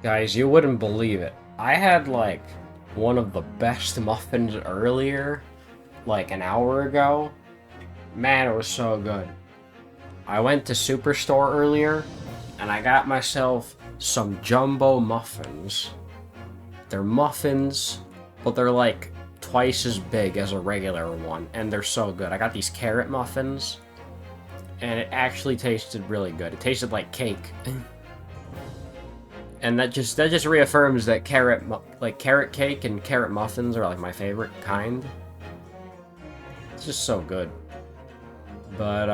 Guys, you wouldn't believe it. I had, like, one of the best muffins earlier, like an hour ago. Man, it was so good. I went to Superstore earlier, and I got myself some jumbo muffins. They're muffins, but they're like twice as big as a regular one, and they're so good. I got these carrot muffins, and it actually tasted really good. It tasted like cake. And that just reaffirms that carrot cake and carrot muffins are like my favorite kind. It's just so good. But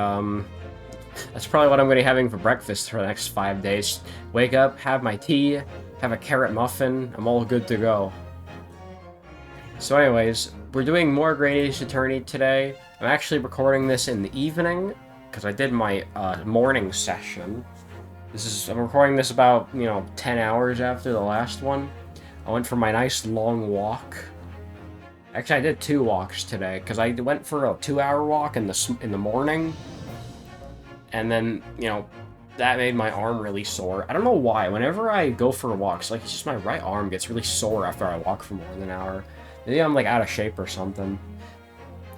that's probably what I'm gonna be having for breakfast for the next 5 days. Wake up, have my tea, have a carrot muffin. I'm all good to go. So, anyways, we're doing more Great Ace Attorney today. I'm actually recording this in the evening because I did my morning session. I'm recording this about, 10 hours after the last one. I went for my nice long walk. Actually, I did 2 walks today, because I went for a 2-hour walk in the morning, and then, that made my arm really sore. I don't know why. Whenever I go for walks, like, it's just my right arm gets really sore after I walk for more than an hour. Maybe I'm, like, out of shape or something.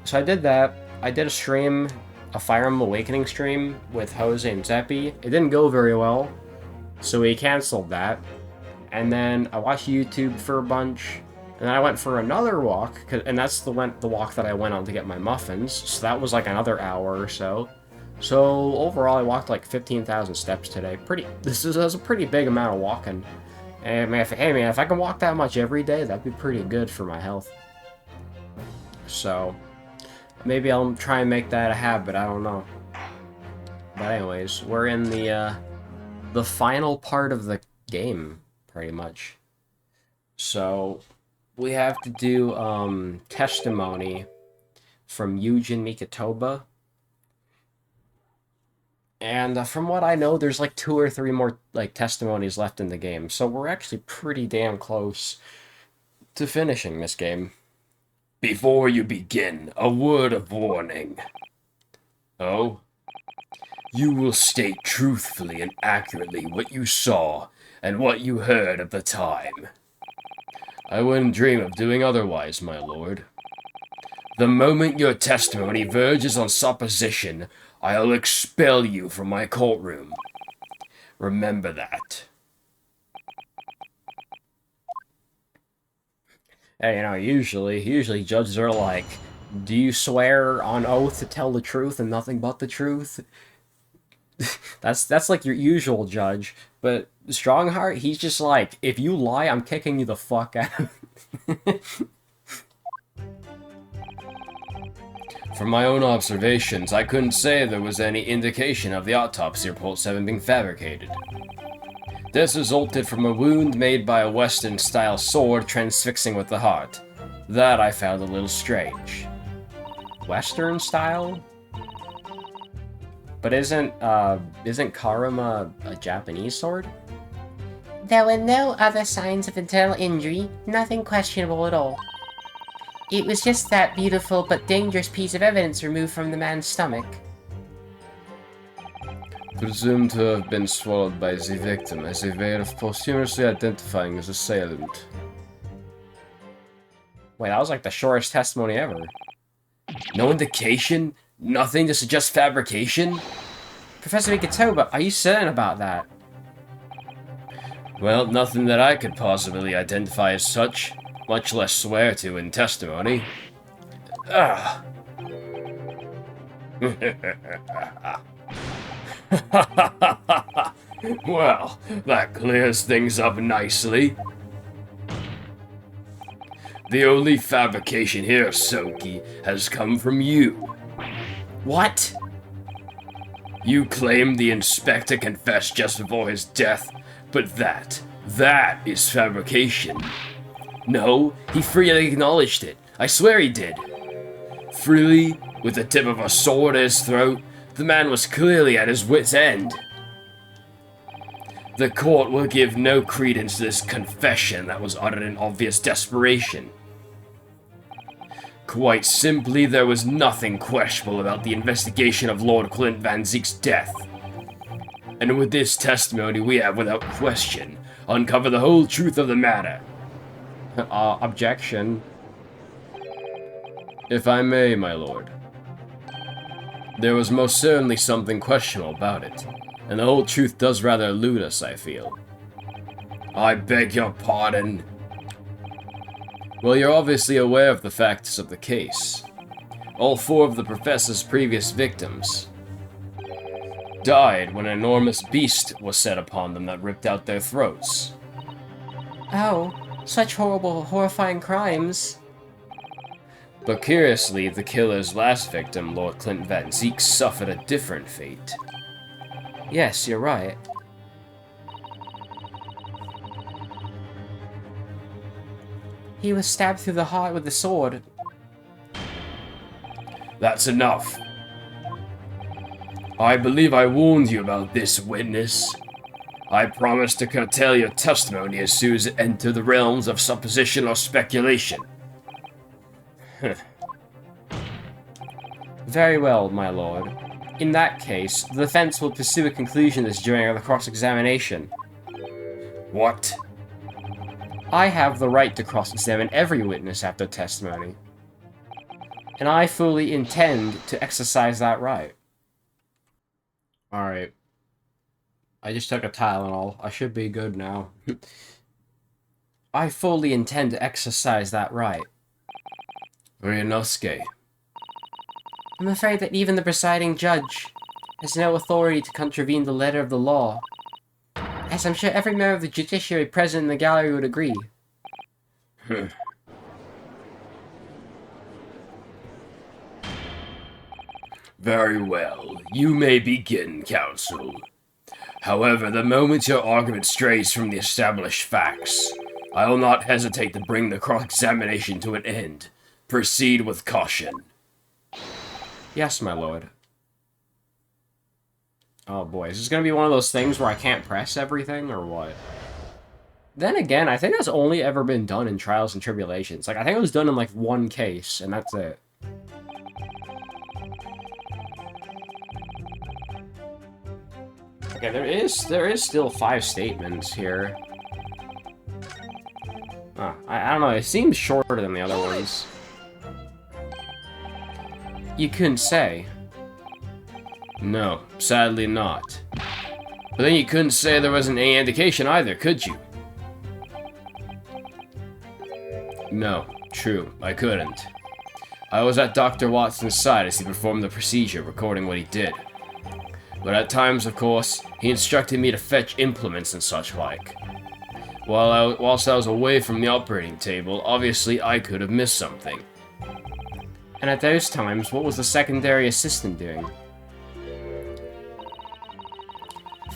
So I did that. I did a Fire Emblem Awakening stream with Jose and Zeppi. It didn't go very well, so we canceled that. And then I watched YouTube for a bunch, and then I went for another walk, and that's the walk that I went on to get my muffins, so that was like another hour or so. So overall, I walked like 15,000 steps today. This is a pretty big amount of walking. And man, if I can walk that much every day, that'd be pretty good for my health. So maybe I'll try and make that a habit. I don't know. But anyways, we're in the final part of the game, pretty much. So we have to do testimony from Eugen Mikitoba. And from what I know, there's like 2 or 3 more like testimonies left in the game. So we're actually pretty damn close to finishing this game. Before you begin, a word of warning. Oh? You will state truthfully and accurately what you saw and what you heard at the time. I wouldn't dream of doing otherwise, my lord. The moment your testimony verges on supposition, I'll expel you from my courtroom. Remember that. Hey, usually judges are like, do you swear on oath to tell the truth and nothing but the truth? That's like your usual judge, but Strongheart, he's just like, if you lie, I'm kicking you the fuck out. From my own observations, I couldn't say there was any indication of the autopsy reports having been fabricated. This resulted from a wound made by a Western-style sword transfixing with the heart. That I found a little strange. Western style? But isn't Karama a Japanese sword? There were no other signs of internal injury, nothing questionable at all. It was just that beautiful but dangerous piece of evidence removed from the man's stomach. Presumed to have been swallowed by the victim as a way of posthumously identifying his assailant. Wait, that was like the shortest testimony ever. No indication? Nothing to suggest fabrication? Professor Ikitoba, are you certain about that? Well, nothing that I could possibly identify as such, much less swear to in testimony. Ugh. Well, that clears things up nicely. The only fabrication here, Soki, has come from you. What? You claim the inspector confessed just before his death, but that is fabrication. No, he freely acknowledged it. I swear he did. Freely, with the tip of a sword at his throat, the man was clearly at his wit's end. The court will give no credence to this confession that was uttered in obvious desperation. Quite simply, there was nothing questionable about the investigation of Lord Clint Van Zeek's death. And with this testimony, we have, without question, uncovered the whole truth of the matter. Objection. If I may, my lord. There was most certainly something questionable about it, and the whole truth does rather elude us, I feel. I beg your pardon. Well, you're obviously aware of the facts of the case. All 4 of the Professor's previous victims died when an enormous beast was set upon them that ripped out their throats. Oh, such horrible, horrifying crimes. But curiously, the killer's last victim, Lord Clint Van Zeke, suffered a different fate. Yes, you're right. He was stabbed through the heart with a sword. That's enough. I believe I warned you about this, witness. I promise to curtail your testimony as soon as it enters the realms of supposition or speculation. Very well, my lord. In that case, the defense will pursue a conclusion this during the cross-examination. What? I have the right to cross-examine every witness after testimony. And I fully intend to exercise that right. Alright. I just took a Tylenol. I should be good now. I fully intend to exercise that right. Ryunosuke. I'm afraid that even the presiding judge has no authority to contravene the letter of the law, as I'm sure every member of the judiciary present in the gallery would agree. Very well. You may begin, counsel. However, the moment your argument strays from the established facts, I will not hesitate to bring the cross-examination to an end. Proceed with caution. Yes, my lord. Oh boy, is this gonna be one of those things where I can't press everything, or what? Then again, I think that's only ever been done in Trials and Tribulations. Like, I think it was done in, like, one case, and that's it. Okay, there is still 5 statements here. I don't know, it seems shorter than the other ones. You couldn't say. No, sadly not. But then you couldn't say there wasn't any indication either, could you? No, true, I couldn't. I was at Dr. Watson's side as he performed the procedure, recording what he did. But at times, of course, he instructed me to fetch implements and such like. Whilst I was away from the operating table, obviously I could have missed something. And at those times, what was the secondary assistant doing?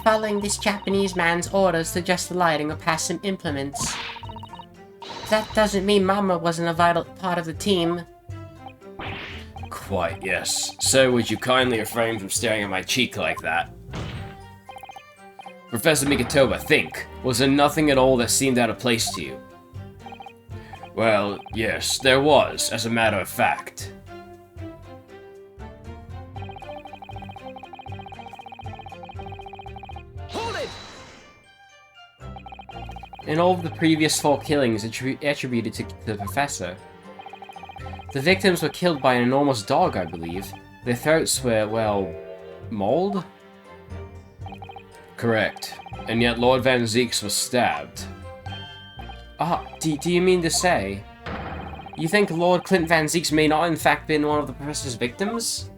Following this Japanese man's orders to adjust the lighting or pass some implements. That doesn't mean Mama wasn't a vital part of the team. Quite, yes. So would you kindly refrain from staring at my cheek like that? Professor Mikotoba, think. Was there nothing at all that seemed out of place to you? Well, yes, there was, as a matter of fact. Hold it! In all of the previous 4 killings attributed to the Professor, the victims were killed by an enormous dog, I believe. Their throats were, well, mauled? Correct. And yet Lord Van Zeeks was stabbed. Ah, do you mean to say... You think Lord Clint Van Zeeks may not in fact been one of the Professor's victims?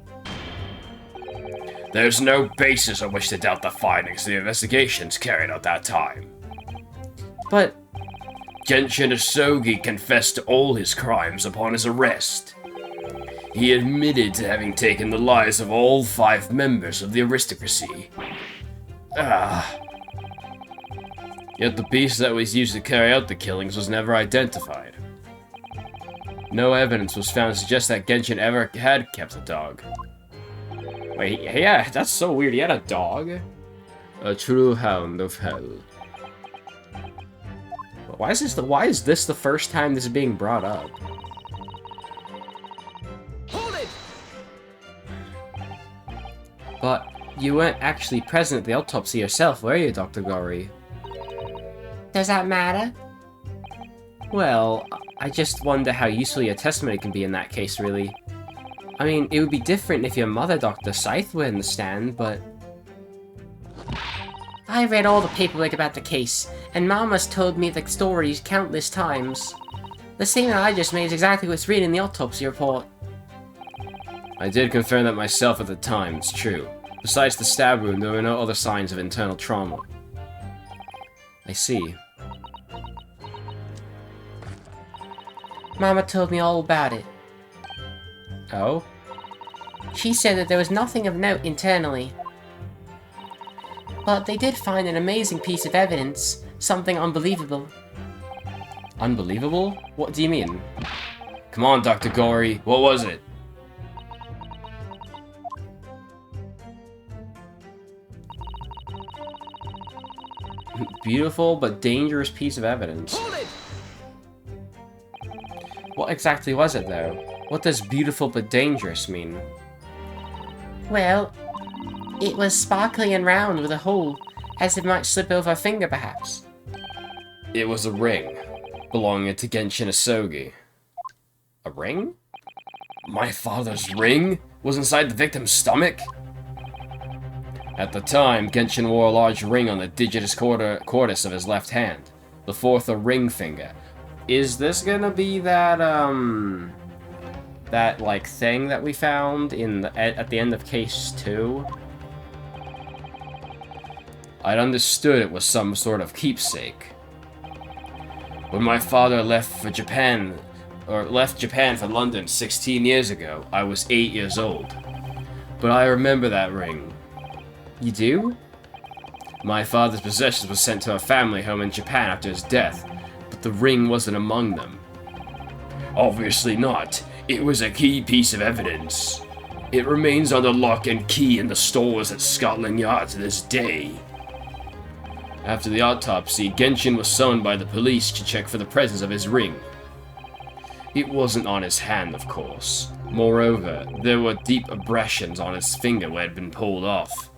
There's no basis on which to doubt the findings of the investigations carried out that time. But... Genshin Asogi confessed to all his crimes upon his arrest. He admitted to having taken the lives of all 5 members of the aristocracy. Yet the beast that was used to carry out the killings was never identified. No evidence was found to suggest that Genshin ever had kept a dog. Wait, yeah, that's so weird. He had a dog? A true hound of hell. Why is this the first time this is being brought up? Hold it! But You weren't actually present at the autopsy yourself, were you, Dr. Gori? Does that matter? Well, I just wonder how useful your testimony can be in that case, really. I mean, it would be different if your mother, Dr. Scythe, were in the stand, but... I read all the paperwork about the case, and Mama's told me the stories countless times. The statement I just made is exactly what's written in the autopsy report. I did confirm that myself at the time, it's true. Besides the stab wound, there were no other signs of internal trauma. I see. Mama told me all about it. Oh? She said that there was nothing of note internally. But they did find an amazing piece of evidence, something unbelievable. Unbelievable? What do you mean? Come on, Dr. Gori, what was it? Beautiful but dangerous piece of evidence. What exactly was it, though? What does beautiful but dangerous mean? Well, it was sparkly and round with a hole, as it might slip over a finger, perhaps. It was a ring, belonging to Genshin Asogi. A ring? My father's ring was inside the victim's stomach? At the time, Genshin wore a large ring on the digitus cordis of his left hand, the fourth a ring finger. Is this gonna be that, that, like, thing that we found at the end of Case 2? I'd understood it was some sort of keepsake. When my father left Japan for London 16 years ago, I was 8 years old. But I remember that ring. You do? My father's possessions were sent to a family home in Japan after his death, but the ring wasn't among them. Obviously not. It was a key piece of evidence. It remains under lock and key in the stores at Scotland Yard to this day. After the autopsy, Genshin was summoned by the police to check for the presence of his ring. It wasn't on his hand, of course. Moreover, there were deep abrasions on his finger where it had been pulled off.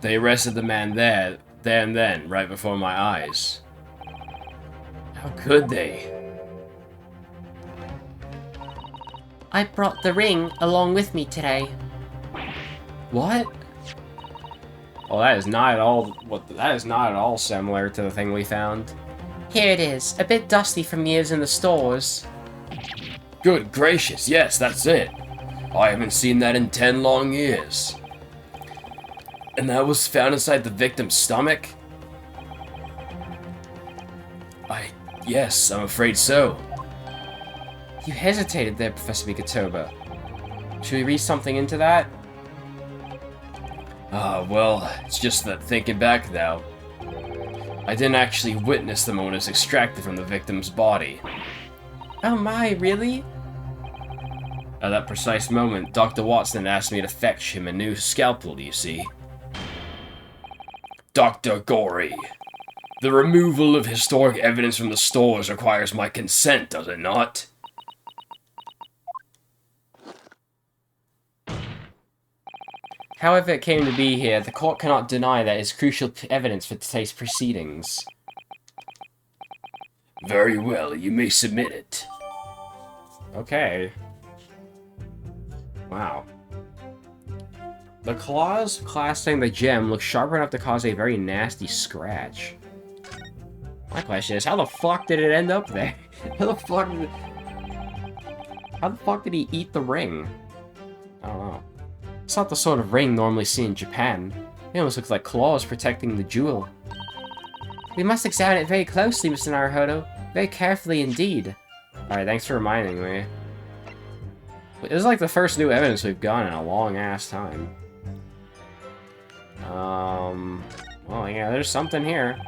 They arrested the man there and then, right before my eyes. How could they? I brought the ring along with me today. What? Well, that is not at all similar to the thing we found. Here it is, a bit dusty from years in the stores. Good gracious, yes, that's it. I haven't seen that in 10 long years. And that was found inside the victim's stomach? Yes, I'm afraid so. You hesitated there, Professor Mikatoba. Should we read something into that? Well, it's just that thinking back now, I didn't actually witness the moment it was extracted from the victim's body. Oh my, really? At that precise moment, Dr. Watson asked me to fetch him a new scalpel, you see. Dr. Gori, the removal of historic evidence from the stores requires my consent, does it not? However it came to be here, the court cannot deny that is crucial evidence for today's proceedings. Very well, you may submit it. Okay. Wow. The claws clasping the gem look sharp enough to cause a very nasty scratch. My question is, how the fuck did it end up there? How the fuck did he eat the ring? I don't know. It's not the sort of ring normally seen in Japan. It almost looks like claws protecting the jewel. We must examine it very closely, Mr. Naruhodo. Very carefully indeed. Alright, thanks for reminding me. This is like the first new evidence we've gotten in a long-ass time. Well, yeah, there's something here.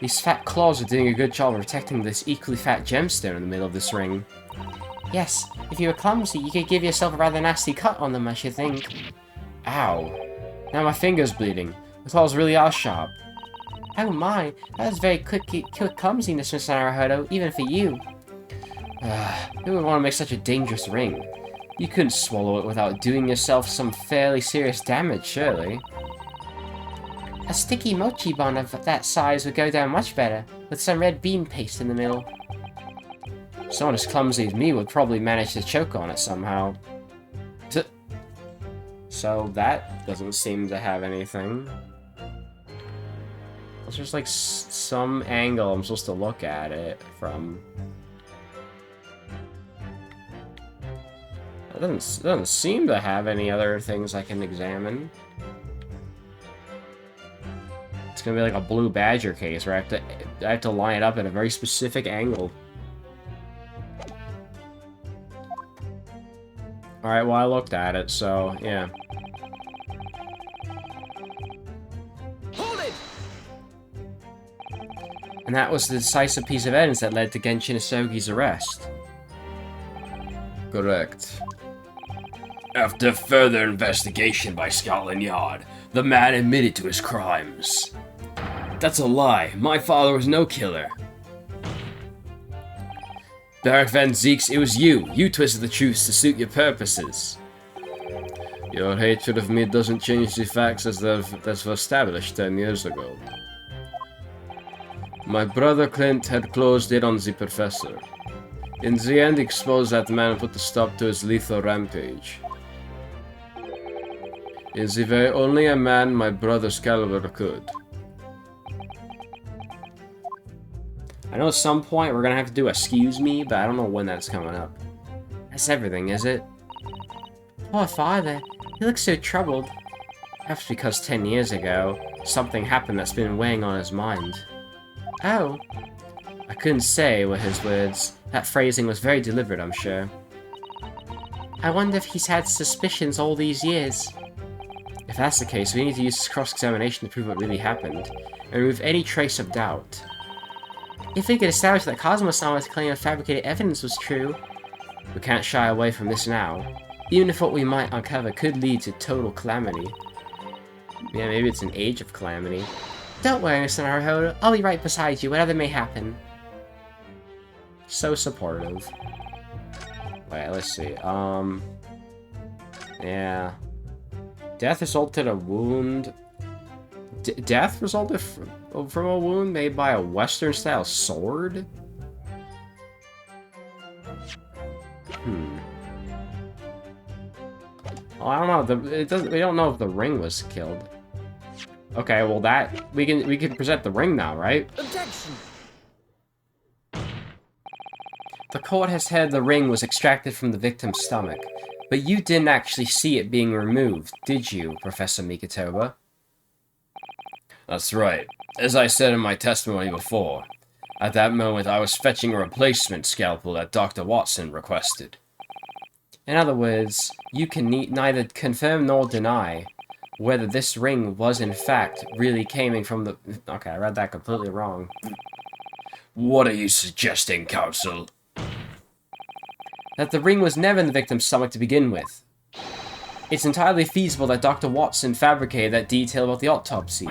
These fat claws are doing a good job of protecting this equally fat gemstone in the middle of this ring. Yes, if you were clumsy, you could give yourself a rather nasty cut on them, I should think. Ow. Now my finger's bleeding. The claws really are sharp. Oh my, that was very quick clumsiness, Mr. Naruhodo, even for you. Who would want to make such a dangerous ring? You couldn't swallow it without doing yourself some fairly serious damage, surely. A sticky mochi bun of that size would go down much better, with some red bean paste in the middle. Someone as clumsy as me would probably manage to choke on it somehow. So that doesn't seem to have anything. It's just like some angle I'm supposed to look at it from. It doesn't seem to have any other things I can examine. It's gonna be like a blue badger case where I have to line it up at a very specific angle. Alright, well I looked at it, so yeah. Hold it! And that was the decisive piece of evidence that led to Genshin Isogi's arrest. Correct. After further investigation by Scotland Yard, the man admitted to his crimes. That's a lie. My father was no killer. Barak Van Zeeks, it was you. You twisted the truth to suit your purposes. Your hatred of me doesn't change the facts as they've established 10 years ago. My brother Clint had closed in on the Professor. In the end, he exposed that man and put a stop to his lethal rampage. In the way only a man my brother's caliber could. I know at some point we're gonna have to do excuse me, but I don't know when that's coming up. That's everything, is it? Poor father. He looks so troubled. Perhaps because 10 years ago, something happened that's been weighing on his mind. Oh. I couldn't say were his words. That phrasing was very deliberate, I'm sure. I wonder if he's had suspicions all these years. If that's the case, we need to use cross-examination to prove what really happened, and remove any trace of doubt. If we could establish that Cosmo-sama's claim of fabricated evidence was true, we can't shy away from this now, even if what we might uncover could lead to total calamity. Yeah, maybe it's an age of calamity. Don't worry, Mr. Naruhodo, I'll be right beside you, whatever may happen. So supportive. Wait, let's see, yeah. Death resulted a wound... Death resulted from a wound made by a Western-style sword? Well, I don't know. We don't know if the ring was killed. Okay, well we can present the ring now, right? Objection! The court has heard the ring was extracted from the victim's stomach, but you didn't actually see it being removed, did you, Professor Mikitoba? That's right. As I said in my testimony before, at that moment I was fetching a replacement scalpel that Dr. Watson requested. In other words, you can neither confirm nor deny whether this ring was in fact really coming from the... Okay, I read that completely wrong. What are you suggesting, Counsel? That the ring was never in the victim's stomach to begin with. It's entirely feasible that Dr. Watson fabricated that detail about the autopsy.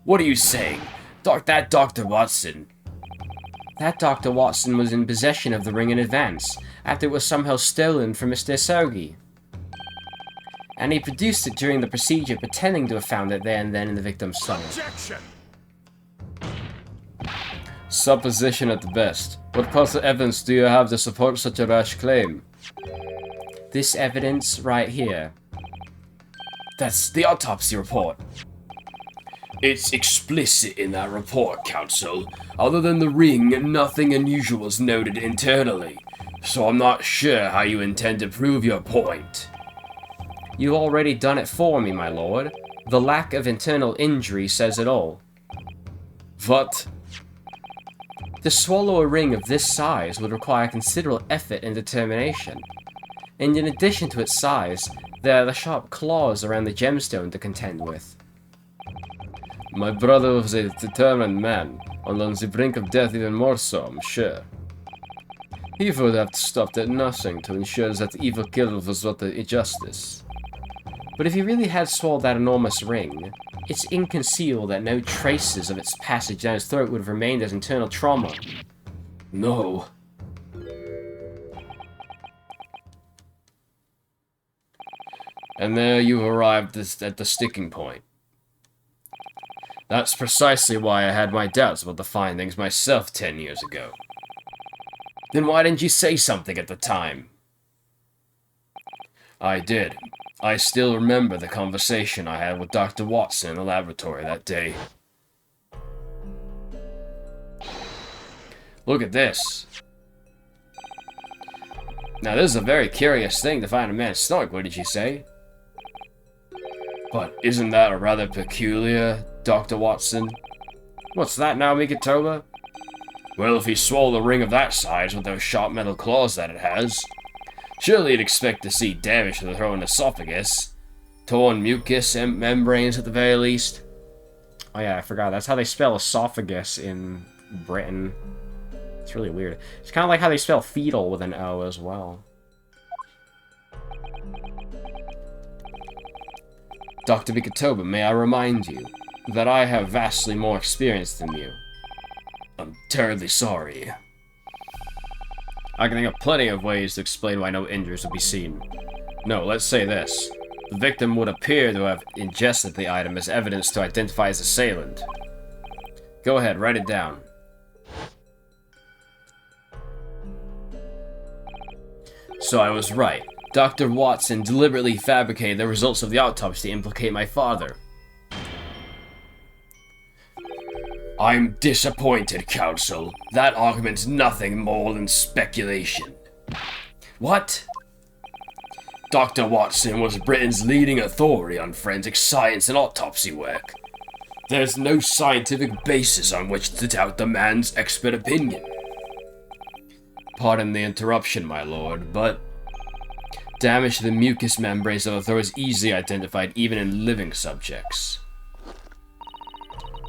What are you saying? That Dr. Watson... That Dr. Watson was in possession of the ring in advance, after it was somehow stolen from Mr. Isogi. And he produced it during the procedure, pretending to have found it there and then in the victim's stomach. Objection! Supposition at the best. What possible evidence do you have to support such a rash claim? This evidence right here. That's the autopsy report. It's explicit in that report, Counsel. Other than the ring, nothing unusual is noted internally. So I'm not sure how you intend to prove your point. You've already done it for me, my lord. The lack of internal injury says it all. What? To swallow a ring of this size would require considerable effort and determination. And in addition to its size, there are the sharp claws around the gemstone to contend with. My brother was a determined man, and on the brink of death even more so, I'm sure. He would have stopped at nothing to ensure that the evil killer was not a justice. But if he really had swallowed that enormous ring, it's inconceivable that no traces of its passage down his throat would have remained as internal trauma. No. And there you arrived at the sticking point. That's precisely why I had my doubts about the findings myself 10 years ago. Then why didn't you say something at the time? I did. I still remember the conversation I had with Dr. Watson in the laboratory that day. Look at this. Now, this is a very curious thing to find in a man's stomach, wouldn't you say? But isn't that a rather peculiar, Dr. Watson? What's that now, Mikitoba? Well, if he swallowed a ring of that size with those sharp metal claws that it has, surely you'd expect to see damage to the throat and esophagus. Torn mucus and membranes at the very least. Oh yeah, I forgot. That's how they spell esophagus in Britain. It's really weird. It's kind of like how they spell fetal with an O as well. Dr. Mikitoba, may I remind you that I have vastly more experience than you. I'm terribly sorry. I can think of plenty of ways to explain why no injuries would be seen. No, let's say this. The victim would appear to have ingested the item as evidence to identify his assailant. Go ahead, write it down. So I was right. Dr. Watson deliberately fabricated the results of the autopsy to implicate my father. I'm disappointed, Counsel. That argument's nothing more than speculation. What? Dr. Watson was Britain's leading authority on forensic science and autopsy work. There's no scientific basis on which to doubt the man's expert opinion. Pardon the interruption, my lord, but damage to the mucous membranes of the throat is easily identified even in living subjects.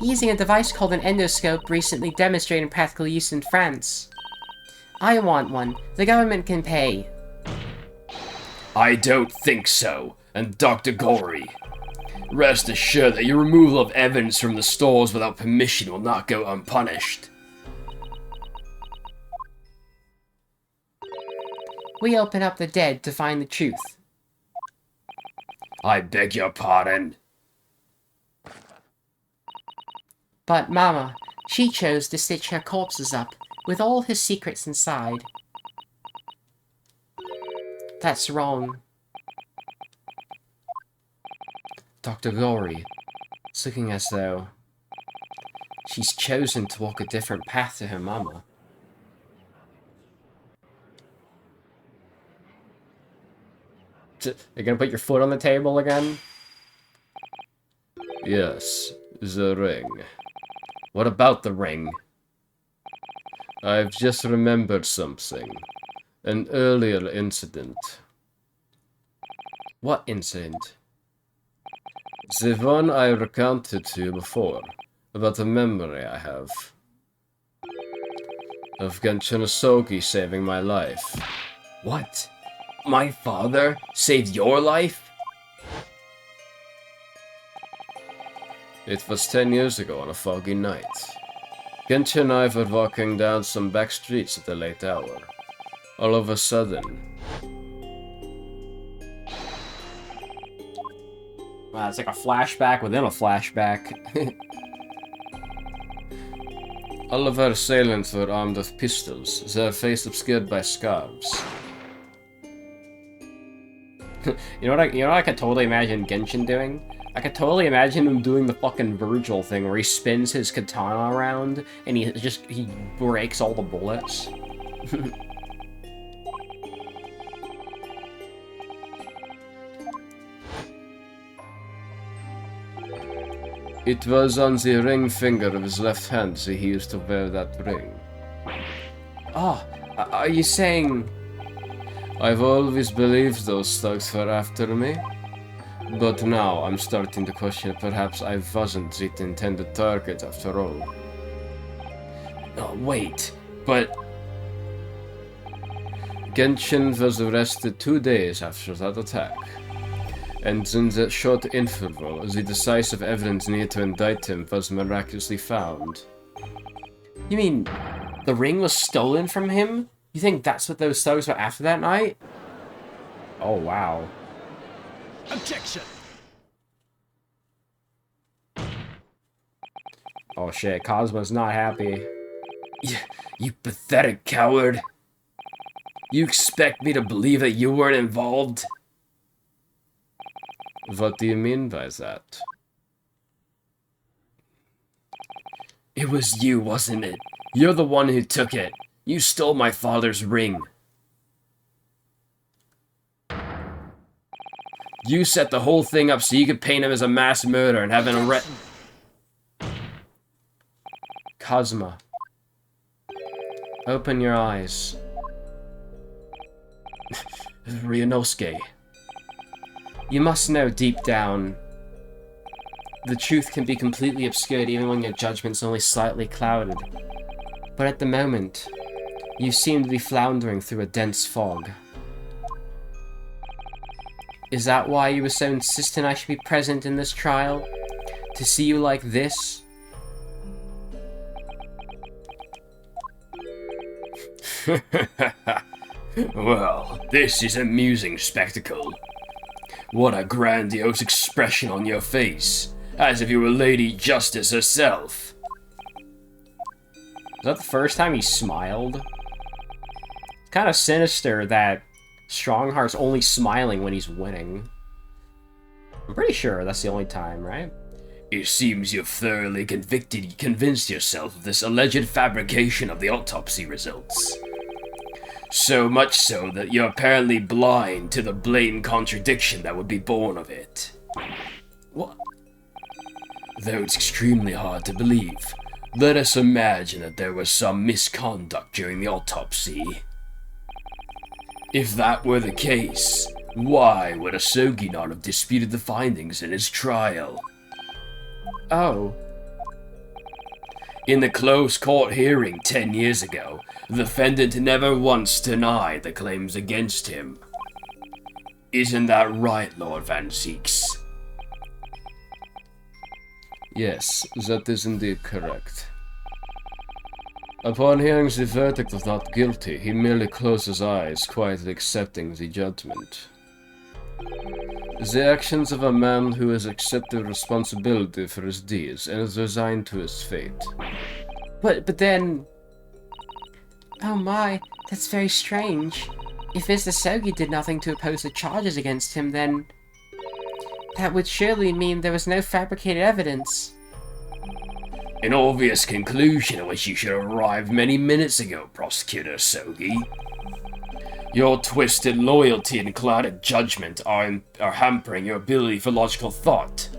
Using a device called an endoscope recently demonstrated in practical use in France. I want one. The government can pay. I don't think so. And Dr. Gorey, rest assured that your removal of evidence from the stores without permission will not go unpunished. We open up the dead to find the truth. I beg your pardon. But Mama, she chose to stitch her corpses up, with all his secrets inside. That's wrong. Dr. Gorey, it's looking as though she's chosen to walk a different path to her mama. You're gonna put your foot on the table again? Yes, the ring. What about the ring? I've just remembered something. An earlier incident. What incident? The one I recounted to you before, about a memory I have. Of Genshin Asogi saving my life. What? My father saved your life? It was 10 years ago on a foggy night. Genshin and I were walking down some back streets at a late hour. All of a sudden... Wow, it's like a flashback within a flashback. All of our assailants were armed with pistols, their face obscured by scarves. You know what I could totally imagine Genshin doing? I could totally imagine him doing the fucking Virgil thing where he spins his katana around and he breaks all the bullets. It was on the ring finger of his left hand that he used to wear that ring. Oh, are you saying... I've always believed those thugs were after me, but now I'm starting to question if perhaps I wasn't the intended target after all. Oh, wait, but... Genshin was arrested 2 days after that attack, and in that short interval, the decisive evidence needed to indict him was miraculously found. You mean, the ring was stolen from him? You think that's what those thugs were after that night? Oh, wow. Objection! Oh shit, Cosmo's not happy. You pathetic coward. You expect me to believe that you weren't involved? What do you mean by that? It was you, wasn't it? You're the one who took it. You stole my father's ring. You set the whole thing up so you could paint him as a mass murderer and have an arrest. Cosmo. Open your eyes. Ryunosuke. You must know deep down, the truth can be completely obscured even when your judgment's only slightly clouded. But at the moment, you seem to be floundering through a dense fog. Is that why you were so insistent I should be present in this trial? To see you like this? Well, this is an amusing spectacle. What a grandiose expression on your face, as if you were Lady Justice herself. Is that the first time he smiled? It's kind of sinister that Strongheart's only smiling when he's winning. I'm pretty sure that's the only time, right? It seems you've thoroughly convinced yourself of this alleged fabrication of the autopsy results. So much so that you're apparently blind to the blatant contradiction that would be born of it. What? Though it's extremely hard to believe, let us imagine that there was some misconduct during the autopsy. If that were the case, why would Asogi not have disputed the findings in his trial? Oh. In the closed court hearing 10 years ago, the defendant never once denied the claims against him. Isn't that right, Lord Van Zieks? Yes, that is indeed correct. Upon hearing the verdict of not guilty, he merely closed his eyes, quietly accepting the judgment. The actions of a man who has accepted responsibility for his deeds and is resigned to his fate. But then... Oh my, that's very strange. If Mr. Sogi did nothing to oppose the charges against him, then... that would surely mean there was no fabricated evidence. An obvious conclusion at which you should have arrived many minutes ago, Prosecutor Sogi. Your twisted loyalty and clouded judgment are hampering your ability for logical thought.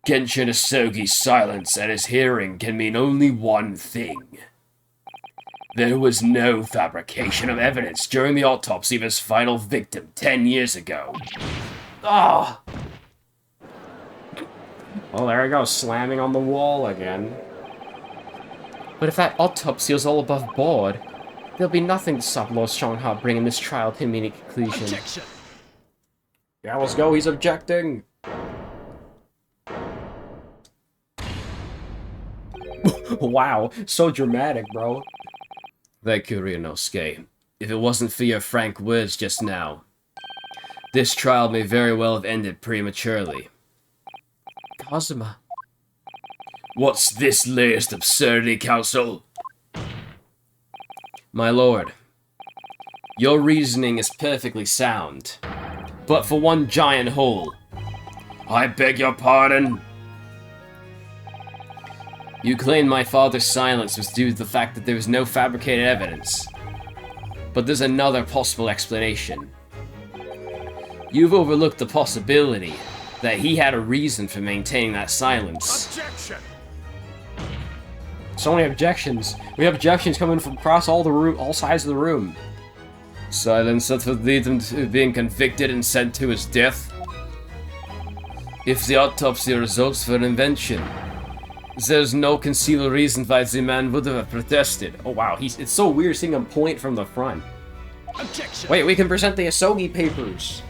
Genshin Asogi's silence at his hearing can mean only one thing. There was no fabrication of evidence during the autopsy of his final victim 10 years ago. Oh, there he goes, slamming on the wall again. But if that autopsy was all above board, there'll be nothing to stop Lord Strongheart bringing this trial to a immediate conclusion. Objection! Yeah, let's go, he's objecting! Wow, so dramatic, bro. Thank you, Ryunosuke. If it wasn't for your frank words just now, this trial may very well have ended prematurely. Kazuma. What's this latest absurdity, Counsel? My lord, your reasoning is perfectly sound, but for one giant hole. I beg your pardon? You claim my father's silence was due to the fact that there was no fabricated evidence. But there's another possible explanation. You've overlooked the possibility that he had a reason for maintaining that silence. Objection! So many objections. We have objections coming from across all sides of the room. Silence that would lead him to being convicted and sent to his death? If the autopsy results were an invention, there's no conceivable reason why the man would have protested. Oh wow, it's so weird seeing him point from the front. Objection! Wait, we can present the Asogi papers.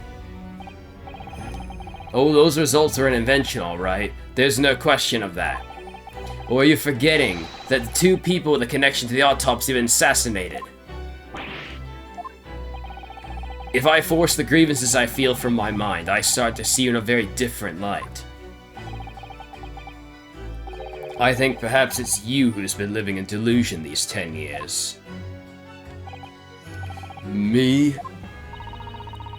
Oh, those results are an invention, alright. There's no question of that. Or are you forgetting that the two people with a connection to the autopsy have been assassinated? If I force the grievances I feel from my mind, I start to see you in a very different light. I think perhaps it's you who's been living in delusion these 10 years. Me?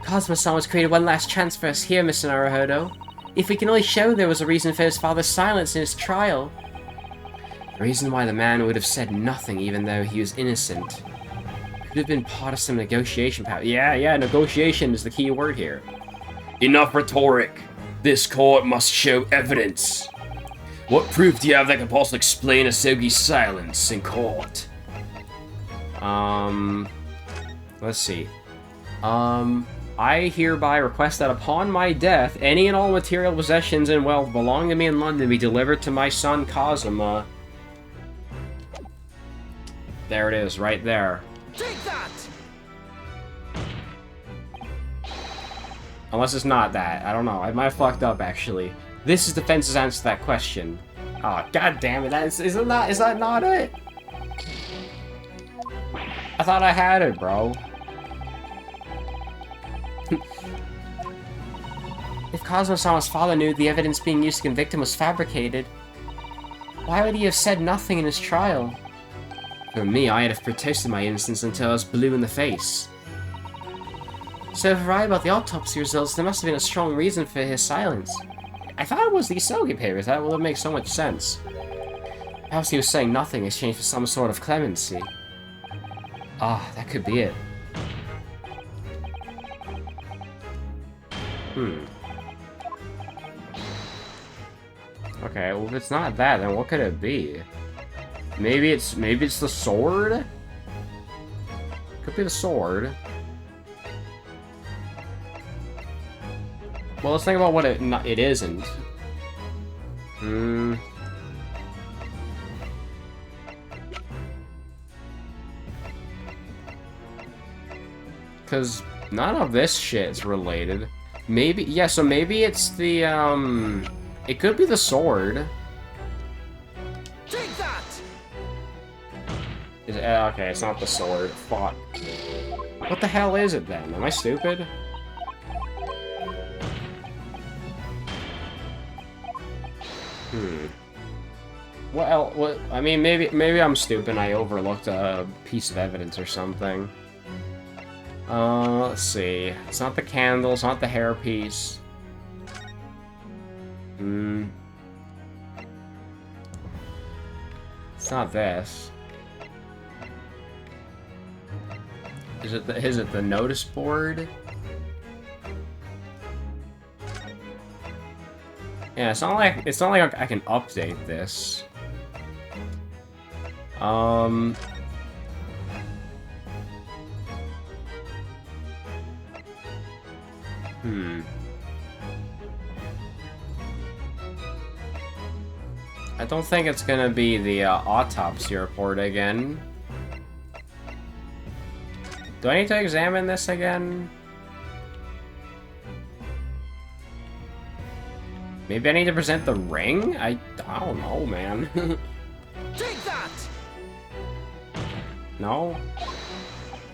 Cosmo-san was created one last chance for us here, Mr. Naruhodo. If we can only show there was a reason for his father's silence in his trial. A reason why the man would have said nothing even though he was innocent. Could have been part of some negotiation power. Yeah, negotiation is the key word here. Enough rhetoric. This court must show evidence. What proof do you have that can possibly explain Asogi's silence in court? Let's see. I hereby request that upon my death, any and all material possessions and wealth belonging to me in London be delivered to my son Kazuma. There it is, right there. Take that! Unless it's not that. I don't know. I might have fucked up, actually. This is the fence's answer to that question. Oh, god damn it. Is that not it? I thought I had it, bro. If Cosmo-sama's father knew the evidence being used to convict him was fabricated, why would he have said nothing in his trial? For me, I'd have protested my innocence until I was blue in the face. So if right about the autopsy results, there must have been a strong reason for his silence. I thought it was the Asogi papers. That would make so much sense. Perhaps he was saying nothing in exchange for some sort of clemency. Ah, that could be it. Okay, well if it's not that, then what could it be? Maybe it's the sword? Could be the sword. Well, let's think about what it isn't. Because none of this shit's related. Maybe, yeah, so maybe it's the, it could be the sword. Take that! Okay, it's not the sword. Fuck. What the hell is it then? Am I stupid? What else? What? I mean, maybe I'm stupid and I overlooked a piece of evidence or something. Let's see. It's not the candle, it's not the hairpiece. It's not this. Is it the notice board? Yeah, it's not like I can update this. I don't think it's gonna be the autopsy report again. Do I need to examine this again? Maybe I need to present the ring? I don't know, man. Take that! No?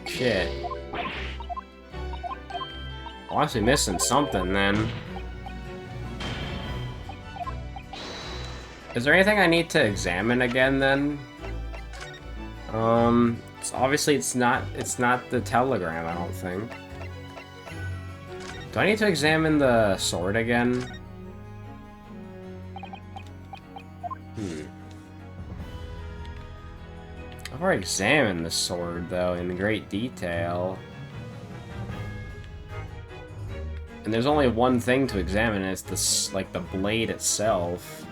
Shit. I'm honestly missing something, then. Is there anything I need to examine again, then? It's not the telegram, I don't think. Do I need to examine the sword again? I've already examined the sword, though, in great detail. And there's only one thing to examine, and it's the blade itself.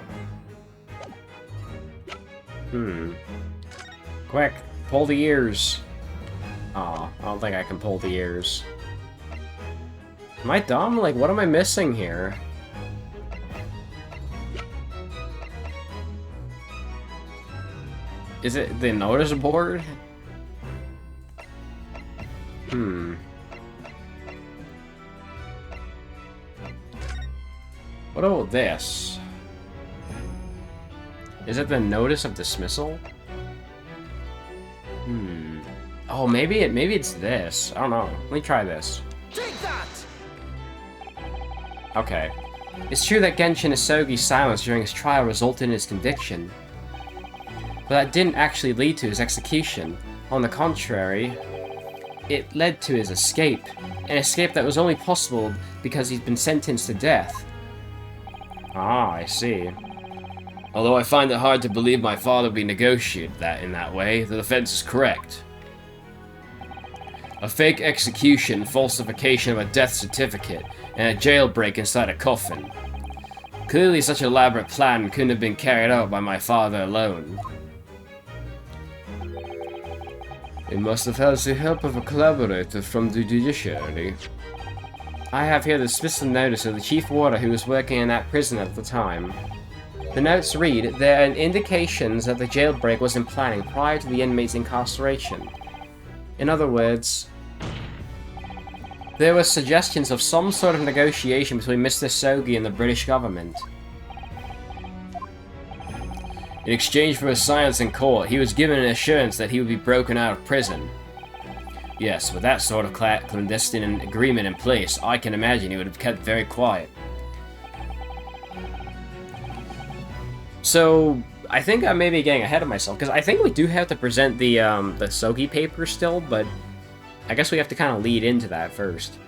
Quick, pull the ears. Aw, I don't think I can pull the ears. Am I dumb? Like, what am I missing here? Is it the notice board? What about this? Is it the notice of dismissal? Oh, maybe it's this. I don't know. Let me try this. Okay. It's true that Genshin Isogi's silence during his trial resulted in his conviction. But that didn't actually lead to his execution. On the contrary, it led to his escape. An escape that was only possible because he'd been sentenced to death. Ah, I see. Although I find it hard to believe my father would be negotiated that in that way, the defense is correct. A fake execution, falsification of a death certificate, and a jailbreak inside a coffin. Clearly such an elaborate plan couldn't have been carried out by my father alone. It must have had the help of a collaborator from the judiciary. I have here the special notice of the chief warder who was working in that prison at the time. The notes read, there are indications that the jailbreak was in planning prior to the inmate's incarceration. In other words, there were suggestions of some sort of negotiation between Mr. Sogi and the British government. In exchange for his silence in court, he was given an assurance that he would be broken out of prison. Yes, with that sort of clandestine agreement in place, I can imagine he would have kept very quiet. So, I think I may be getting ahead of myself, because I think we do have to present the Sogi paper still, but I guess we have to kind of lead into that first.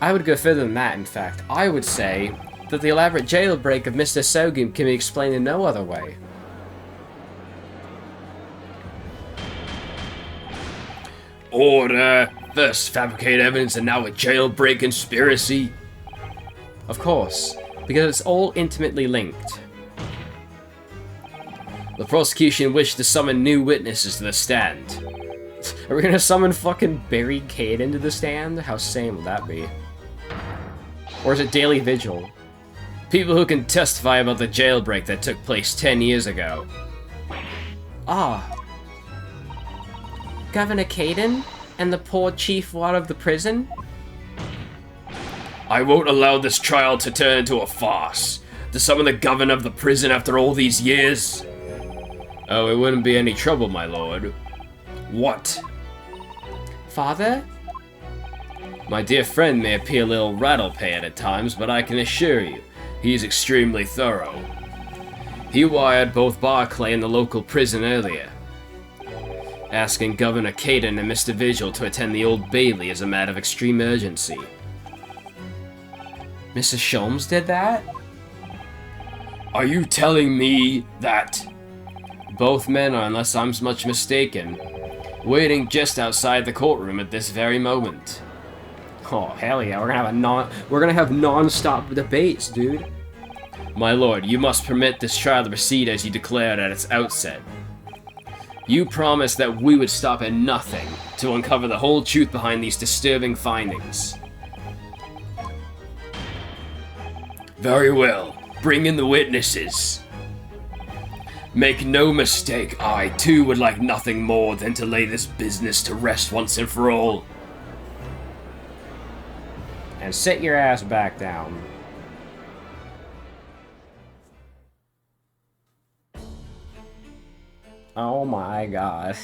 I would go further than that, in fact. I would say that the elaborate jailbreak of Mr. Sogi can be explained in no other way. Order! First fabricate evidence and now a jailbreak conspiracy? Of course, because it's all intimately linked. The prosecution wished to summon new witnesses to the stand. Are we gonna summon fucking Barry Caden to the stand? How sane would that be? Or is it Daily Vigil? People who can testify about the jailbreak that took place 10 years ago. Ah. Governor Caden? And the poor chief warder of the prison? I won't allow this trial to turn into a farce. To summon the governor of the prison after all these years? Oh, it wouldn't be any trouble, my lord. What? Father? My dear friend may appear a little rattle-payed at times, but I can assure you, he is extremely thorough. He wired both Barclay and the local prison earlier, asking Governor Caden and Mr. Vigil to attend the Old Bailey as a matter of extreme urgency. Mrs. Sholmes did that? Are you telling me that? Both men are, unless I'm much mistaken, waiting just outside the courtroom at this very moment. Oh, hell yeah, we're gonna have non-stop debates, dude. My lord, you must permit this trial to proceed as you declared at its outset. You promised that we would stop at nothing to uncover the whole truth behind these disturbing findings. Very well, bring in the witnesses. Make no mistake, I too would like nothing more than to lay this business to rest once and for all. And sit your ass back down. Oh my god.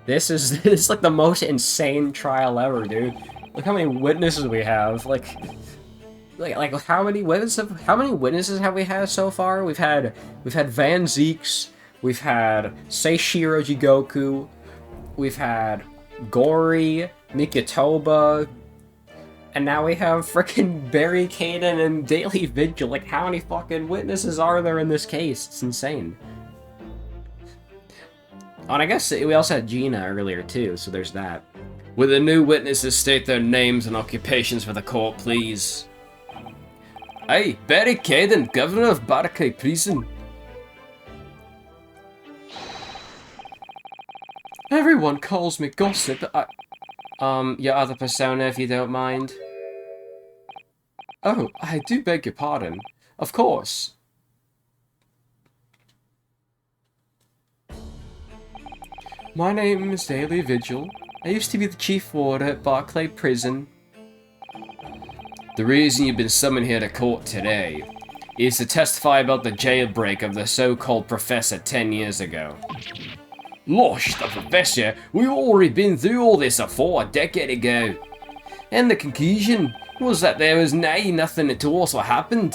This is like the most insane trial ever, dude. Look how many witnesses we have. Like how many witnesses have we had so far? We've had Van Zeeks, we've had Seishiro Jigoku, we've had Gori, Mikitoba, and now we have frickin' Barry Caden and Daily Vigil. Like, how many fucking witnesses are there in this case? It's insane. Oh, and I guess we also had Gina earlier too, so there's that. Will the new witnesses state their names and occupations for the court, please? Hey, Barry Caden, governor of Barclay Prison. Everyone calls me Gossip. Your other persona, if you don't mind. Oh, I do beg your pardon. Of course. My name is Daily Vigil. I used to be the chief warder at Barclay Prison. The reason you've been summoned here to court today is to testify about the jailbreak of the so-called Professor 10 years ago. Losh, the Professor? We've already been through all this a decade ago. And the conclusion was that there was nothing at all what happened.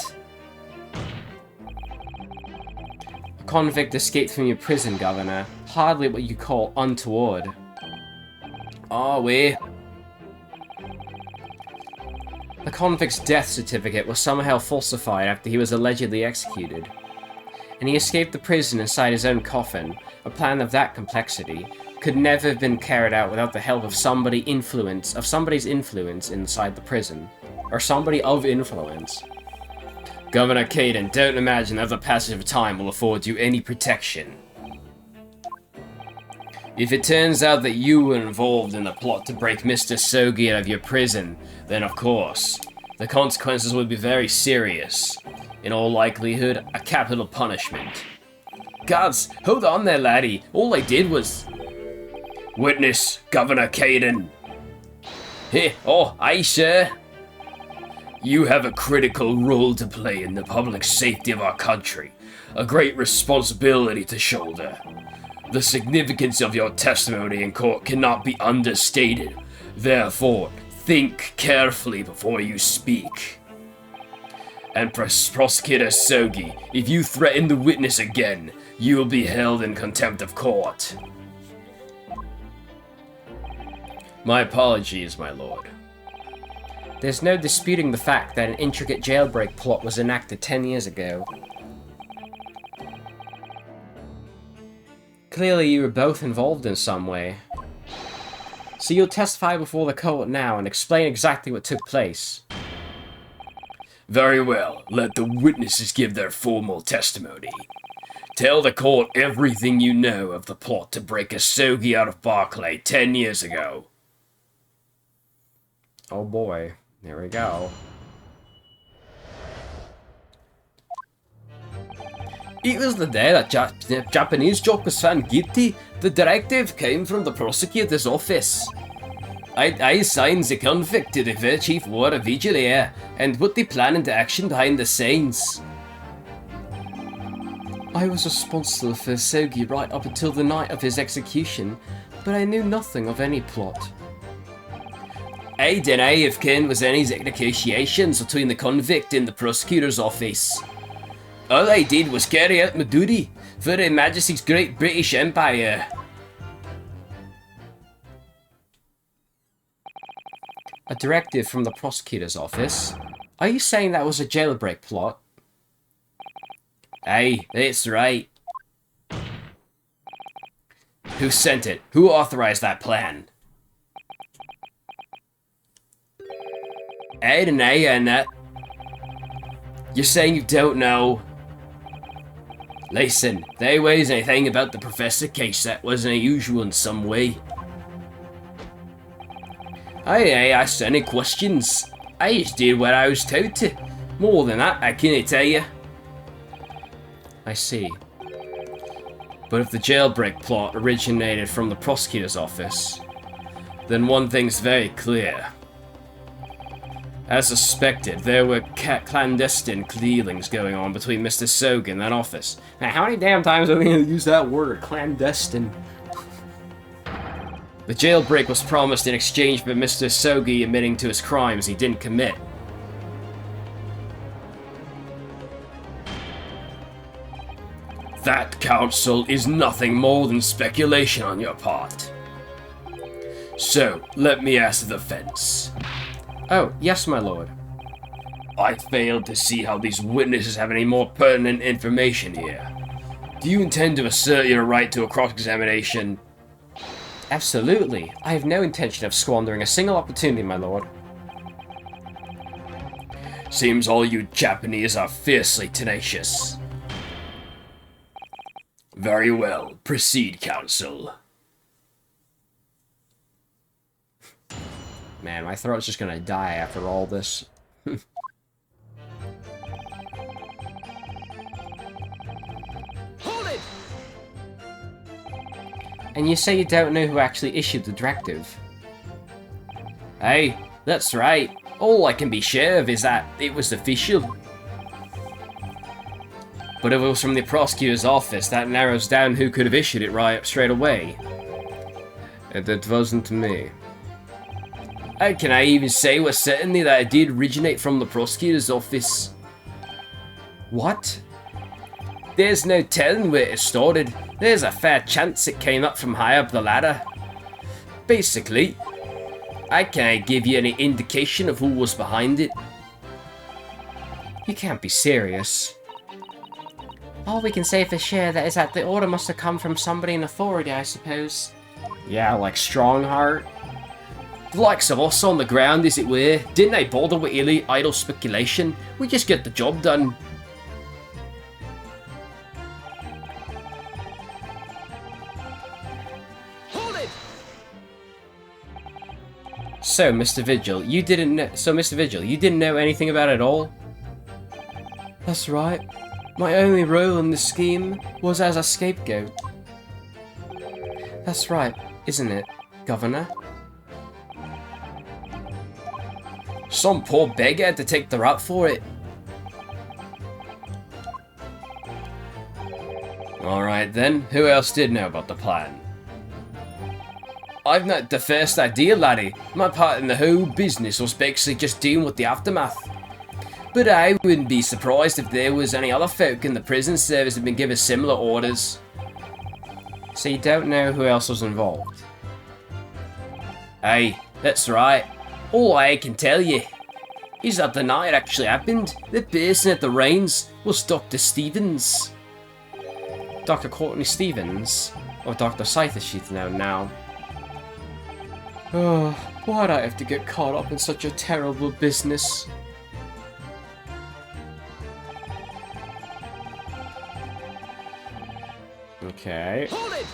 A convict escaped from your prison, Governor. Hardly what you call untoward. Oh, wait. The convict's death certificate was somehow falsified after he was allegedly executed. And he escaped the prison inside his own coffin. A plan of that complexity could never have been carried out without the help of somebody's influence inside the prison. Or somebody of influence. Governor Caden, don't imagine that the passage of time will afford you any protection. If it turns out that you were involved in the plot to break Mr. Sogi out of your prison, then of course, the consequences would be very serious. In all likelihood, a capital punishment. Guards, hold on there, laddie. All I did was... Witness, Governor Caden. Hey, oh, aye, sir. You have a critical role to play in the public safety of our country. A great responsibility to shoulder. The significance of your testimony in court cannot be understated. Therefore, think carefully before you speak. And Prosecutor Sogi, if you threaten the witness again, you will be held in contempt of court. My apologies, my lord. There's no disputing the fact that an intricate jailbreak plot was enacted 10 years ago. Clearly you were both involved in some way. So you'll testify before the court now and explain exactly what took place. Very well, let the witnesses give their formal testimony. Tell the court everything you know of the plot to break Asogi out of Barclay 10 years ago. Oh boy, there we go. It was the day that Japanese joke was found guilty. The directive came from the prosecutor's office. I assigned the convict to the Vice Chief War Vigilier and put the plan into action behind the scenes. I was responsible for Sogi right up until the night of his execution, but I knew nothing of any plot. I deny if Ken was any negotiations between the convict and the prosecutor's office. All I did was carry out my duty for Her Majesty's Great British Empire. A directive from the prosecutor's office? Are you saying that was a jailbreak plot? Aye, that's right. Who sent it? Who authorized that plan? I deny on that. You're saying you don't know? Listen, there was anything about the Professor case that wasn't unusual in some way. I asked any questions. I just did what I was told to. More than that, I can't tell you. I see. But if the jailbreak plot originated from the prosecutor's office, then one thing's very clear. As suspected, there were clandestine dealings going on between Mr. Sogi and that office. Now, how many damn times are they going to use that word, clandestine? The jailbreak was promised in exchange for Mr. Sogi admitting to his crimes he didn't commit. That, counsel, is nothing more than speculation on your part. So, let me ask the defense. Oh, yes, my lord. I failed to see how these witnesses have any more pertinent information here. Do you intend to assert your right to a cross-examination? Absolutely. I have no intention of squandering a single opportunity, my lord. Seems all you Japanese are fiercely tenacious. Very well. Proceed, counsel. Man, my throat's just gonna die after all this. Hold it! And you say you don't know who actually issued the directive? Hey, that's right. All I can be sure of is that it was official. But if it was from the prosecutor's office, that narrows down who could have issued it right up straight away. It wasn't me. How can I even say with certainty that it did originate from the prosecutor's office? What? There's no telling where it started. There's a fair chance it came up from high up the ladder. Basically, I can't give you any indication of who was behind it. You can't be serious. All we can say for sure that is that the order must have come from somebody in authority, I suppose. Yeah, like Strongheart. The likes of us on the ground, as it were. Didn't they bother with idle speculation? We just get the job done. Hold it! So, Mr. Vigil, you didn't know anything about it at all? That's right. My only role in this scheme was as a scapegoat. That's right, isn't it, Governor? Some poor beggar had to take the rap for it. Alright then, who else did know about the plan? I've not the first idea, laddie. My part in the whole business was basically just dealing with the aftermath. But I wouldn't be surprised if there was any other folk in the prison service that had been given similar orders. So you don't know who else was involved? Aye, that's right. All I can tell you is that the night it actually happened, the person at the reins was Dr. Stevens. Dr. Courtney Stevens? Or Dr. Scythe as she's known now. Oh, why'd I have to get caught up in such a terrible business? Okay. Hold it!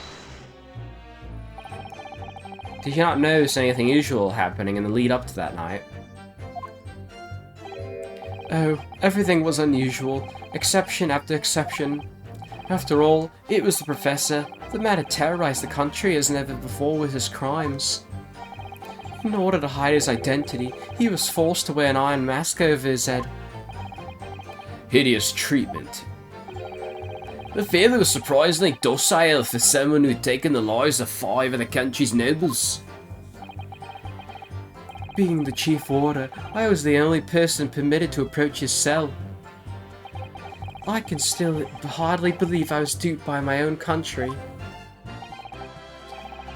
Did you not notice anything usual happening in the lead up to that night? Oh, everything was unusual, exception after exception. After all, it was the Professor. The man had terrorized the country as never before with his crimes. In order to hide his identity, he was forced to wear an iron mask over his head. Hideous treatment. The father was surprisingly docile for someone who had taken the lives of 5 of the country's nobles. Being the chief warder, I was the only person permitted to approach his cell. I can still hardly believe I was duped by my own country.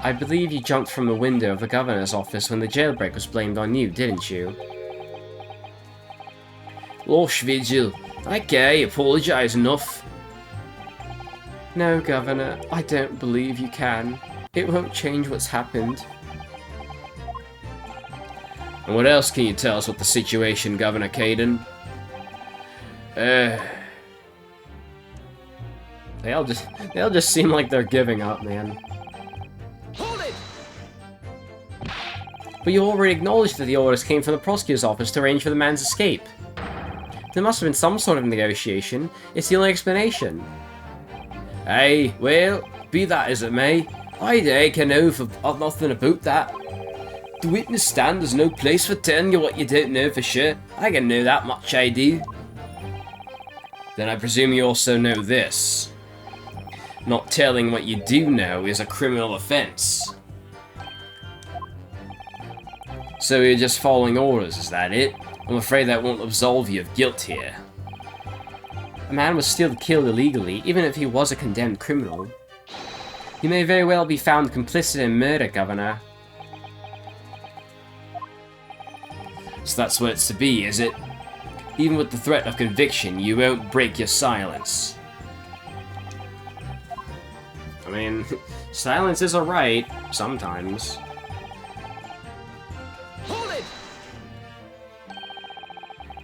I believe you jumped from the window of the governor's office when the jailbreak was blamed on you, didn't you? Losh, Vigil. Okay, apologise enough. No, Governor, I don't believe you can. It won't change what's happened. And what else can you tell us about the situation, Governor Caden? They all just seem like they're giving up, man. Hold it! But you already acknowledged that the orders came from the prosecutor's office to arrange for the man's escape. There must have been some sort of negotiation. It's the only explanation. Aye, well, be that as it may, I can know of nothing about that. The witness stand is no place for telling you what you don't know for sure. I can know that much, I do. Then I presume you also know this. Not telling what you do know is a criminal offence. So you're just following orders, is that it? I'm afraid that won't absolve you of guilt here. A man was still killed illegally, even if he was a condemned criminal. He may very well be found complicit in murder, Governor. So that's what it's to be, is it? Even with the threat of conviction, you won't break your silence. I mean, silence is alright, sometimes. Hold it!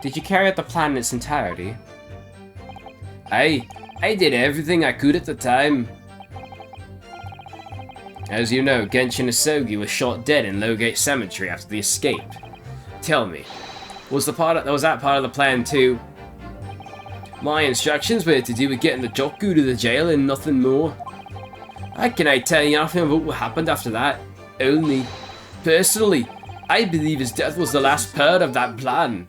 Did you carry out the plan in its entirety? I did everything I could at the time. As you know, Genshin Isogi was shot dead in Lowgate Cemetery after the escape. Tell me, was that part of the plan too? My instructions were to do with getting the Joku to the jail and nothing more. How can I tell you nothing about what happened after that? Only, personally, I believe his death was the last part of that plan.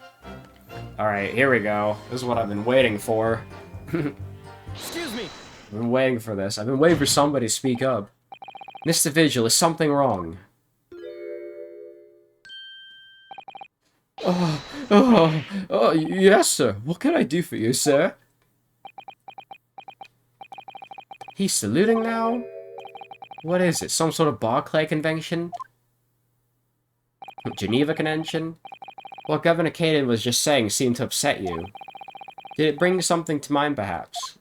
Alright, here we go. This is what I've been waiting for. Excuse me! I've been waiting for this. I've been waiting for somebody to speak up. Mr. Vigil, is something wrong? Yes, sir. What can I do for you, sir? He's saluting now? What is it? Some sort of Barclay Convention? Geneva Convention? What Governor Caden was just saying seemed to upset you. Did it bring something to mind, perhaps?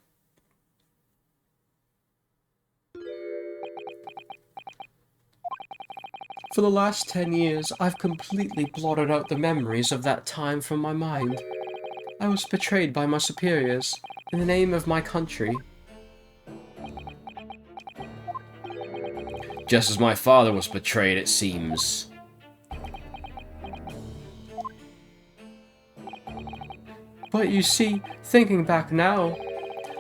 For the last 10 years, I've completely blotted out the memories of that time from my mind. I was betrayed by my superiors, in the name of my country. Just as my father was betrayed, it seems. But you see, thinking back now,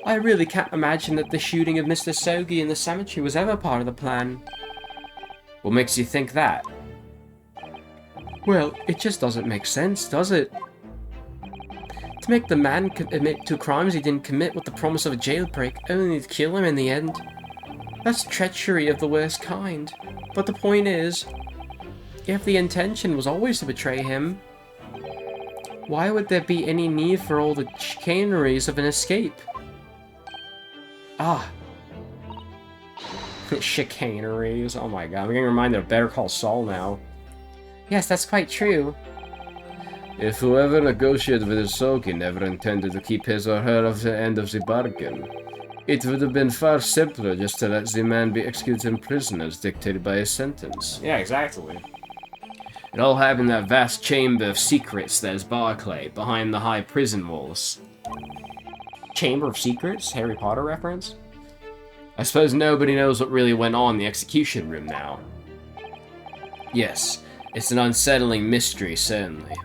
I really can't imagine that the shooting of Mr. Sogi in the cemetery was ever part of the plan. What makes you think that? Well, it just doesn't make sense, does it? To make the man admit to crimes he didn't commit with the promise of a jailbreak, only to kill him in the end. That's treachery of the worst kind. But the point is, if the intention was always to betray him, why would there be any need for all the chicaneries of an escape? Ah. Chicaneries. Oh my god, I'm getting reminded of Better Call Saul now. Yes, that's quite true. If whoever negotiated with Isogi never intended to keep his or her of the end of the bargain, it would have been far simpler just to let the man be executed in prison as dictated by his sentence. Yeah, exactly. It all happened in that vast chamber of secrets that is Barclay, behind the high prison walls. Chamber of Secrets? Harry Potter reference? I suppose nobody knows what really went on in the execution room now. Yes, it's an unsettling mystery, certainly.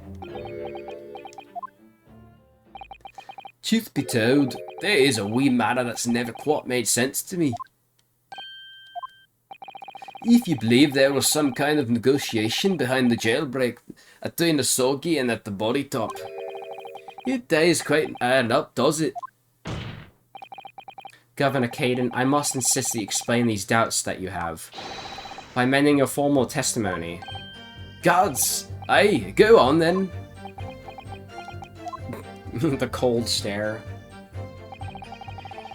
Truth be told, there is a wee matter that's never quite made sense to me. If you believe there was some kind of negotiation behind the jailbreak between the Sogi and at the body top, it does quite add up, does it? Governor Caden, I must insist that you explain these doubts that you have. By amending your formal testimony. Gods! Aye, go on then. The cold stare.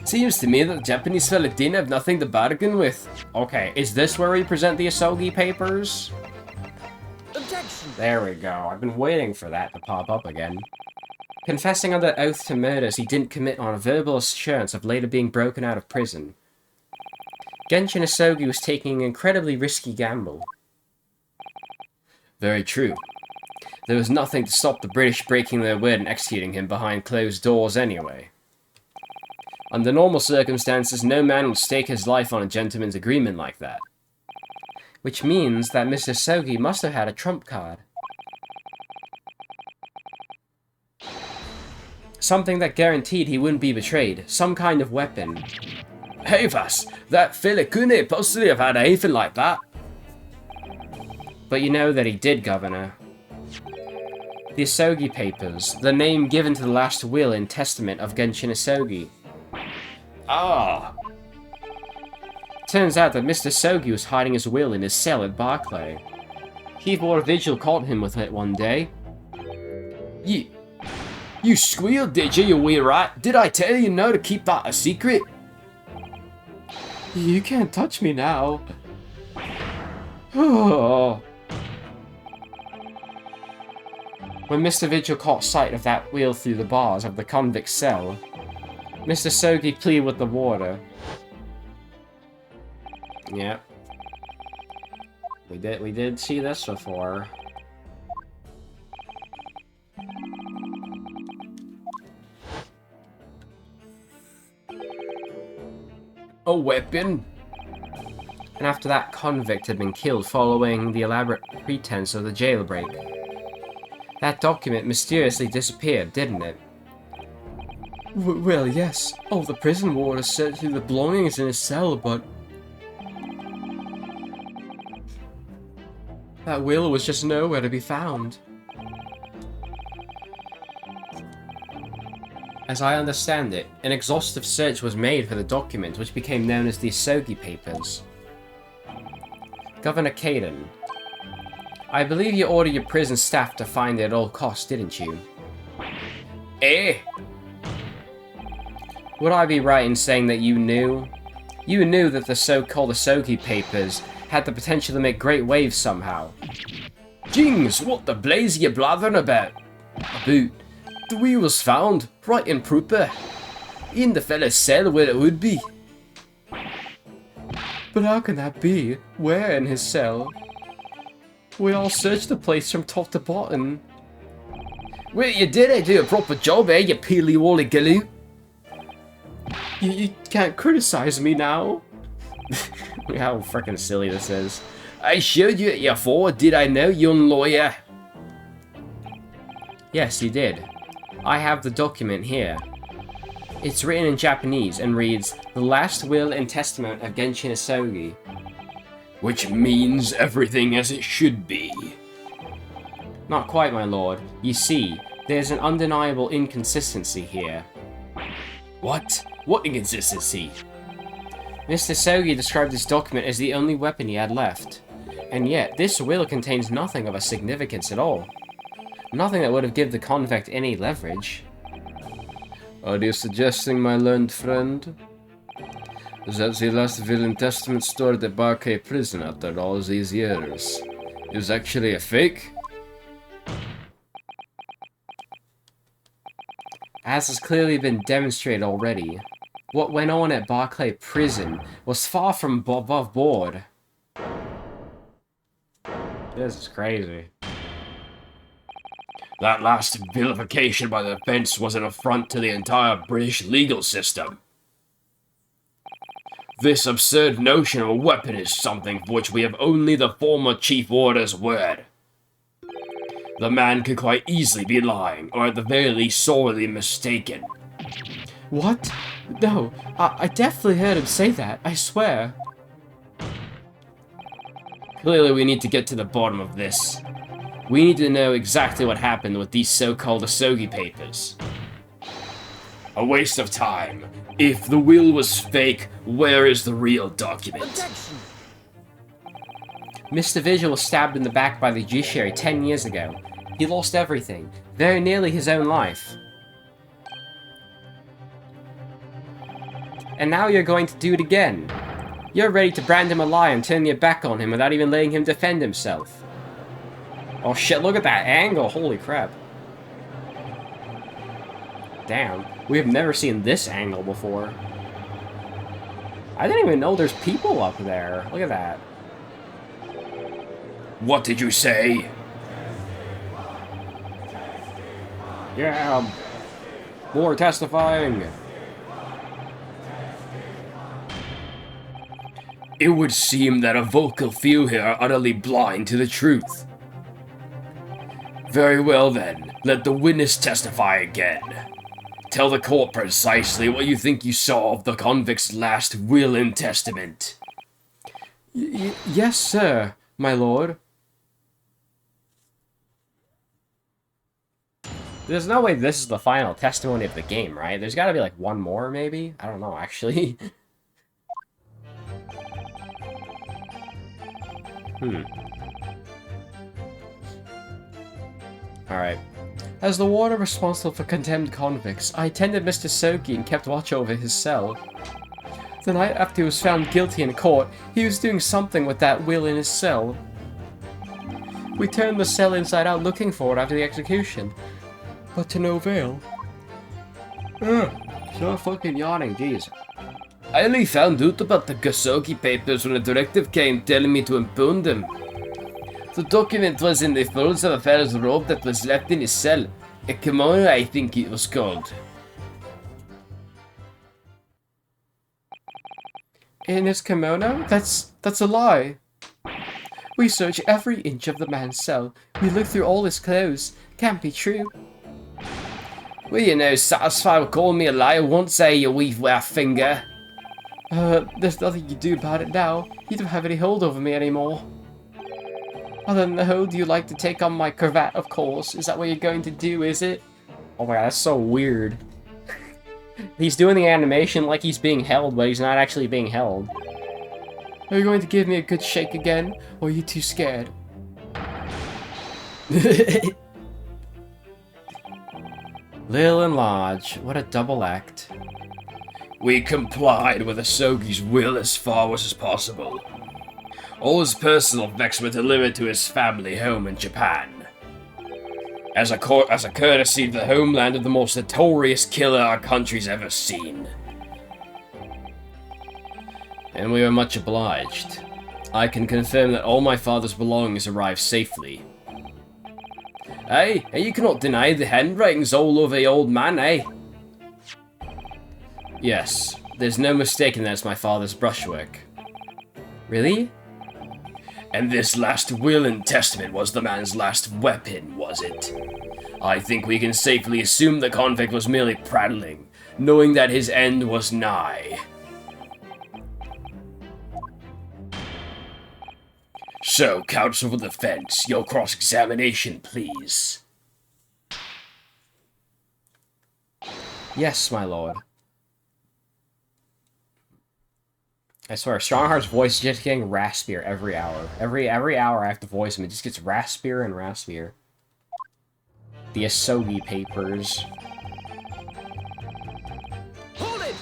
Seems to me that the Japanese fella didn't have nothing to bargain with. Okay, is this where we present the Isogi papers? Objection! There we go. I've been waiting for that to pop up again. Confessing under oath to murders he didn't commit on a verbal assurance of later being broken out of prison. Genshin Isogi was taking an incredibly risky gamble. Very true. There was nothing to stop the British breaking their word and executing him behind closed doors anyway. Under normal circumstances, no man would stake his life on a gentleman's agreement like that. Which means that Mr. Sogi must have had a trump card. Something that guaranteed he wouldn't be betrayed. Some kind of weapon. Hey Vass, that fella couldn't possibly have had anything like that. But you know that he did, Governor. The Isogi Papers, the name given to the last will and testament of Genshin Isogi. Ah. Turns out that Mr. Sogi was hiding his will in his cell at Barclay. Chief Lord Vigil caught him with it one day. You squealed, did you wee rat? Did I tell you no to keep that a secret? You can't touch me now. Oh. When Mr. Vigil caught sight of that wheel through the bars of the convict cell, Mr. Sogi pleaded with the warder. Yep. We did see this before. A weapon? And after that convict had been killed following the elaborate pretense of the jailbreak. That document mysteriously disappeared, didn't it? Well, yes. All the prison warders searched through the belongings in his cell, but... that will was just nowhere to be found. As I understand it, an exhaustive search was made for the document, which became known as the Isogi Papers. Governor Caden, I believe you ordered your prison staff to find it at all costs, didn't you? Eh? Would I be right in saying that you knew? You knew that the so-called Asogi papers had the potential to make great waves somehow. Jings, what the blaze are you blathering about? About The wheel was found, right in proper. In the fella's cell where it would be. But how can that be? Where in his cell? We all searched the place from top to bottom. Well, you did do a proper job, eh, you peely-wally galoot? You can't criticize me now. Look how freaking silly this is. I showed you at your fore, did I know, young lawyer? Yes, you did. I have the document here. It's written in Japanese and reads, "The Last Will and Testament of Genshin Asogi." Which means everything as it should be. Not quite, my lord. You see, there's an undeniable inconsistency here. What? What inconsistency? Mr. Sogi described this document as the only weapon he had left. And yet, this will contains nothing of a significance at all. Nothing that would have given the convict any leverage. Are you suggesting, my learned friend, that the last will and testament stored at Barkay prison after all these years is actually a fake? As has clearly been demonstrated already, what went on at Barclay Prison was far from above board. This is crazy. That last vilification by the defense was an affront to the entire British legal system. This absurd notion of a weapon is something for which we have only the former Chief Warder's word. The man could quite easily be lying, or at the very least sorely mistaken. What? No, I definitely heard him say that, I swear. Clearly we need to get to the bottom of this. We need to know exactly what happened with these so-called Asogi papers. A waste of time. If the will was fake, where is the real document? Objection! Mr. Vigil was stabbed in the back by the judiciary 10 years ago. He lost everything, very nearly his own life. And now you're going to do it again. You're ready to brand him a liar and turn your back on him without even letting him defend himself. Oh shit, look at that angle, holy crap. Damn, we have never seen this angle before. I didn't even know there's people up there. Look at that. What did you say? Yeah, more testifying. It would seem that a vocal few here are utterly blind to the truth. Very well then, let the witness testify again. Tell the court precisely what you think you saw of the convict's last will and testament. Yes, sir, my lord. There's no way this is the final testimony of the game, right? There's gotta be like one more, maybe? I don't know, actually. Alright. As the warder responsible for condemned convicts, I attended Mr. Soki and kept watch over his cell. The night after he was found guilty in court, he was doing something with that will in his cell. We turned the cell inside out looking for it after the execution, but to no avail. So fucking yawning, jeez. I only found out about the Gasogi papers when a directive came telling me to impound them. The document was in the folds of a fellow's robe that was left in his cell. A kimono, I think it was called. In his kimono? That's a lie. We searched every inch of the man's cell. We looked through all his clothes. Can't be true. Were you now satisfied with calling me a liar once, eh, you weave-wear finger? There's nothing you do about it now. You don't have any hold over me anymore. Other than the hold, you like to take on my cravat, of course. Is that what you're going to do, is it? Oh my god, that's so weird. He's doing the animation like he's being held, but he's not actually being held. Are you going to give me a good shake again, or are you too scared? Lil and Large, what a double act. We complied with Asogi's will as far as possible. All his personal effects were delivered to his family home in Japan. As a courtesy to the homeland of the most notorious killer our country's ever seen. And we were much obliged. I can confirm that all my father's belongings arrived safely. Hey, you cannot deny the handwritings all over the old man, eh? Yes, there's no mistaking that it's my father's brushwork. Really? And this last will and testament was the man's last weapon, was it? I think we can safely assume the convict was merely prattling, knowing that his end was nigh. So, counsel for the defense, your cross-examination, please. Yes, my lord. I swear, Strongheart's voice is just getting raspier every hour. Every hour I have to voice him, it just gets raspier and raspier. The Asogi Papers. Hold it!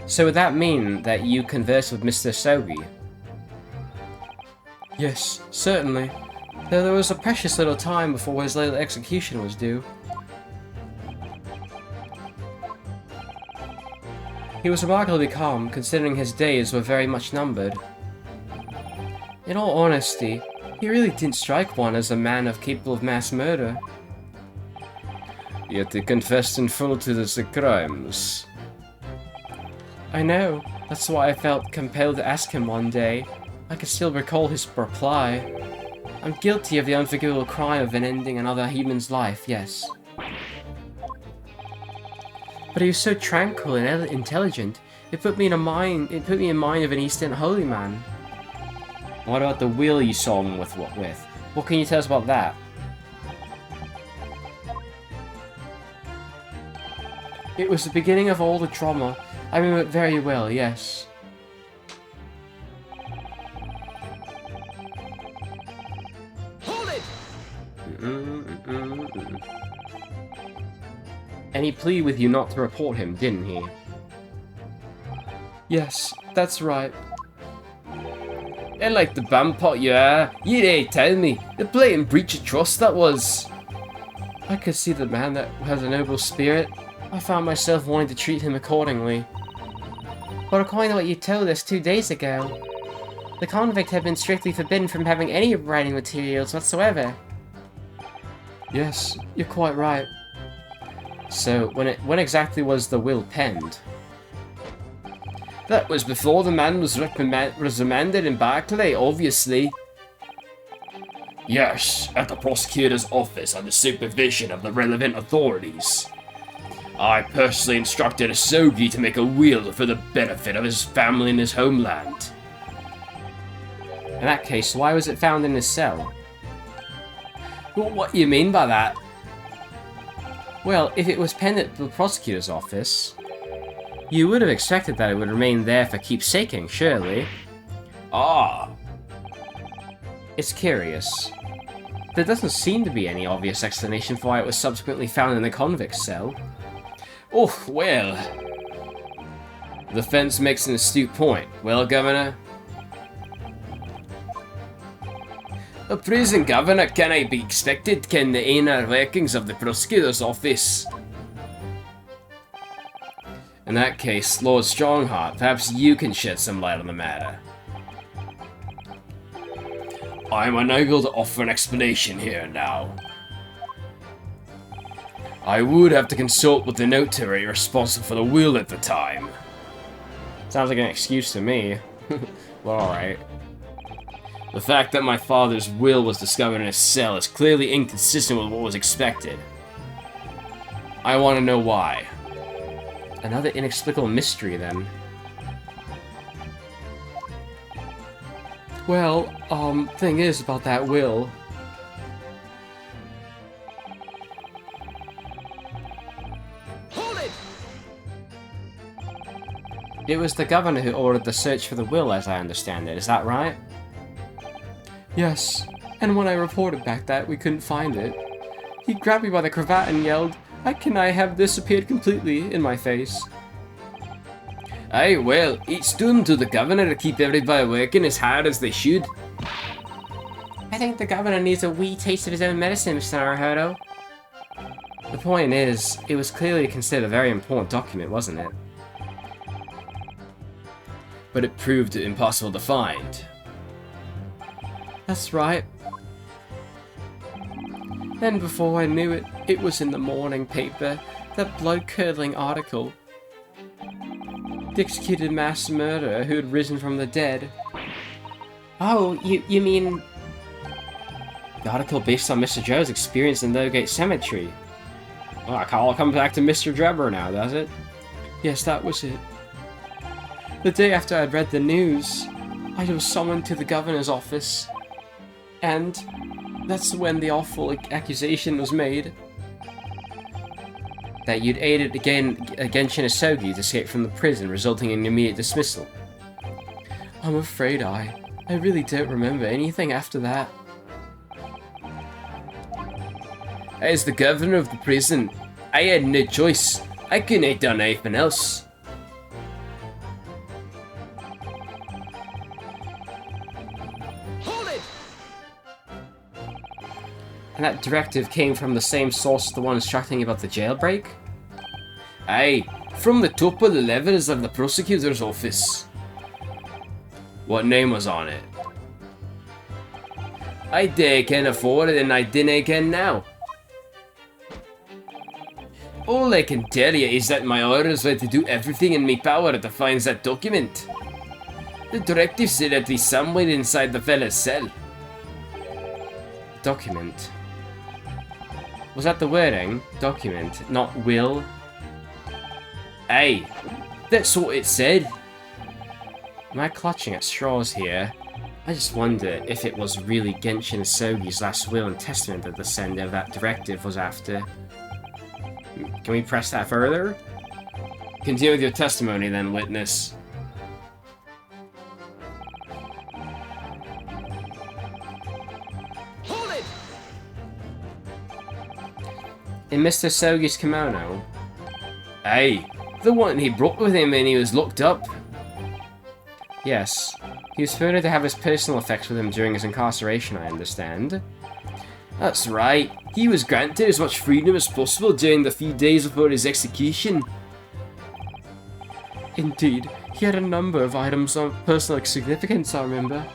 So would that mean that you conversed with Mr. Asogi? Yes, certainly. Though there was a precious little time before his late execution was due. He was remarkably calm, considering his days were very much numbered. In all honesty, he really didn't strike one as a man capable of mass murder. Yet he confessed in full to the crimes. I know. That's why I felt compelled to ask him one day. I can still recall his reply. I'm guilty of the unforgivable crime of ending another human's life, yes. But he was so tranquil and intelligent. It put me in mind of an Eastern holy man. What about the will you saw him with? What can you tell us about that? It was the beginning of all the drama. I remember it very well, yes. Hold it! And he pleaded with you not to report him, didn't he? Yes, that's right. And like the bampot you are, you didn't tell me. The blatant breach of trust that was. I could see the man that has a noble spirit. I found myself wanting to treat him accordingly. But according to what you told us 2 days ago, the convict had been strictly forbidden from having any writing materials whatsoever. Yes, you're quite right. So, when exactly was the will penned? That was before the man was remanded in Barclay, obviously. Yes, at the prosecutor's office under supervision of the relevant authorities. I personally instructed Asogi to make a will for the benefit of his family in his homeland. In that case, why was it found in his cell? Well, what do you mean by that? Well, if it was penned at the prosecutor's office, you would have expected that it would remain there for keepsaking, surely. Ah. It's curious. There doesn't seem to be any obvious explanation for why it was subsequently found in the convict's cell. Oh, well. The defense makes an astute point. Well, Governor? A prison governor cannot be expected to ken the inner workings of the prosecutor's office. In that case, Lord Strongheart, perhaps you can shed some light on the matter. I am unable to offer an explanation here now. I would have to consult with the notary responsible for the will at the time. Sounds like an excuse to me. Well, alright. The fact that my father's will was discovered in his cell is clearly inconsistent with what was expected. I want to know why. Another inexplicable mystery, then. Well, thing is about that will. Hold it! It was the governor who ordered the search for the will, as I understand it. Is that right? Yes, and when I reported back that we couldn't find it, he grabbed me by the cravat and yelled, "How can I have disappeared completely?" in my face. Aye, well, it's done to the governor to keep everybody working as hard as they should. I think the governor needs a wee taste of his own medicine, Mr. Naruhodo. The point is, it was clearly considered a very important document, wasn't it? But it proved impossible to find. That's right. Then before I knew it, it was in the morning paper, that blood-curdling article. The executed mass murderer who had risen from the dead. Oh, you mean... The article based on Mr. Joe's experience in Lowgate Cemetery. Well, it all comes back to Mr. Drebber now, does it? Yes, that was it. The day after I'd read the news, I was summoned to the governor's office. And that's when the awful accusation was made. That you'd aided Genshin Asogi to escape from the prison, resulting in immediate dismissal. I'm afraid I really don't remember anything after that. As the governor of the prison, I had no choice. I couldn't have done anything else. Hold it! And that directive came from the same source as the one instructing about the jailbreak? Aye, from the top of the levels of the prosecutor's office. What name was on it? I didn't ken afford it and I didn't ken now. All I can tell you is that my orders were to do everything in my power to find that document. The directive said it'd be somewhere inside the fella's cell. Document. Was that the wording? Document, not will? Aye, that's what it said. Am I clutching at straws here? I just wonder if it was really Genshin Asogi's last will and testament that the sender of that directive was after. Can we press that further? Continue with your testimony then, witness. Hold it! In Mr. Asogi's kimono? Aye, the one he brought with him when he was locked up. Yes. He was permitted to have his personal effects with him during his incarceration, I understand. That's right. He was granted as much freedom as possible during the few days before his execution. Indeed, he had a number of items of personal significance, I remember.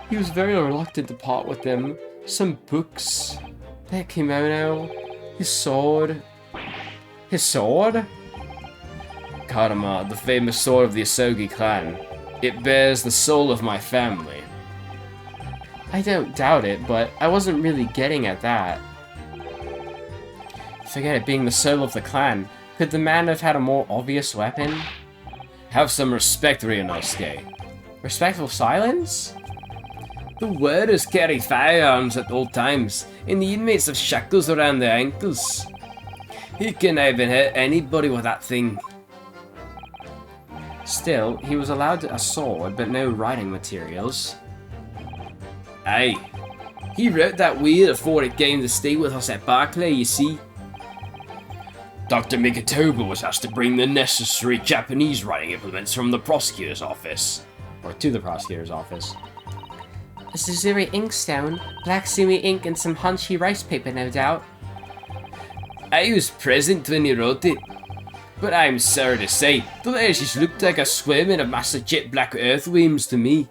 He was very reluctant to part with them. Some books, that kimono, his sword. His sword? Karama, the famous sword of the Asogi clan. It bears the soul of my family. I don't doubt it, but I wasn't really getting at that. Forget it being the soul of the clan. Could the man have had a more obvious weapon? Have some respect, Ryunosuke. Respectful silence? The warders carry firearms at all times, and the inmates have shackles around their ankles. He can even hurt anybody with that thing. Still, he was allowed a sword, but no writing materials. Aye. He wrote that will before it came to stay with us at Barclay, you see. Dr. Mikitoba was asked to bring the necessary Japanese writing implements from the prosecutor's office. Or to the prosecutor's office. A Suzuri inkstone, black sumi ink, and some Hanshi rice paper, no doubt. I was present when he wrote it. But I'm sorry to say, the letters just looked like a swarming of massive jet black earthworms to me.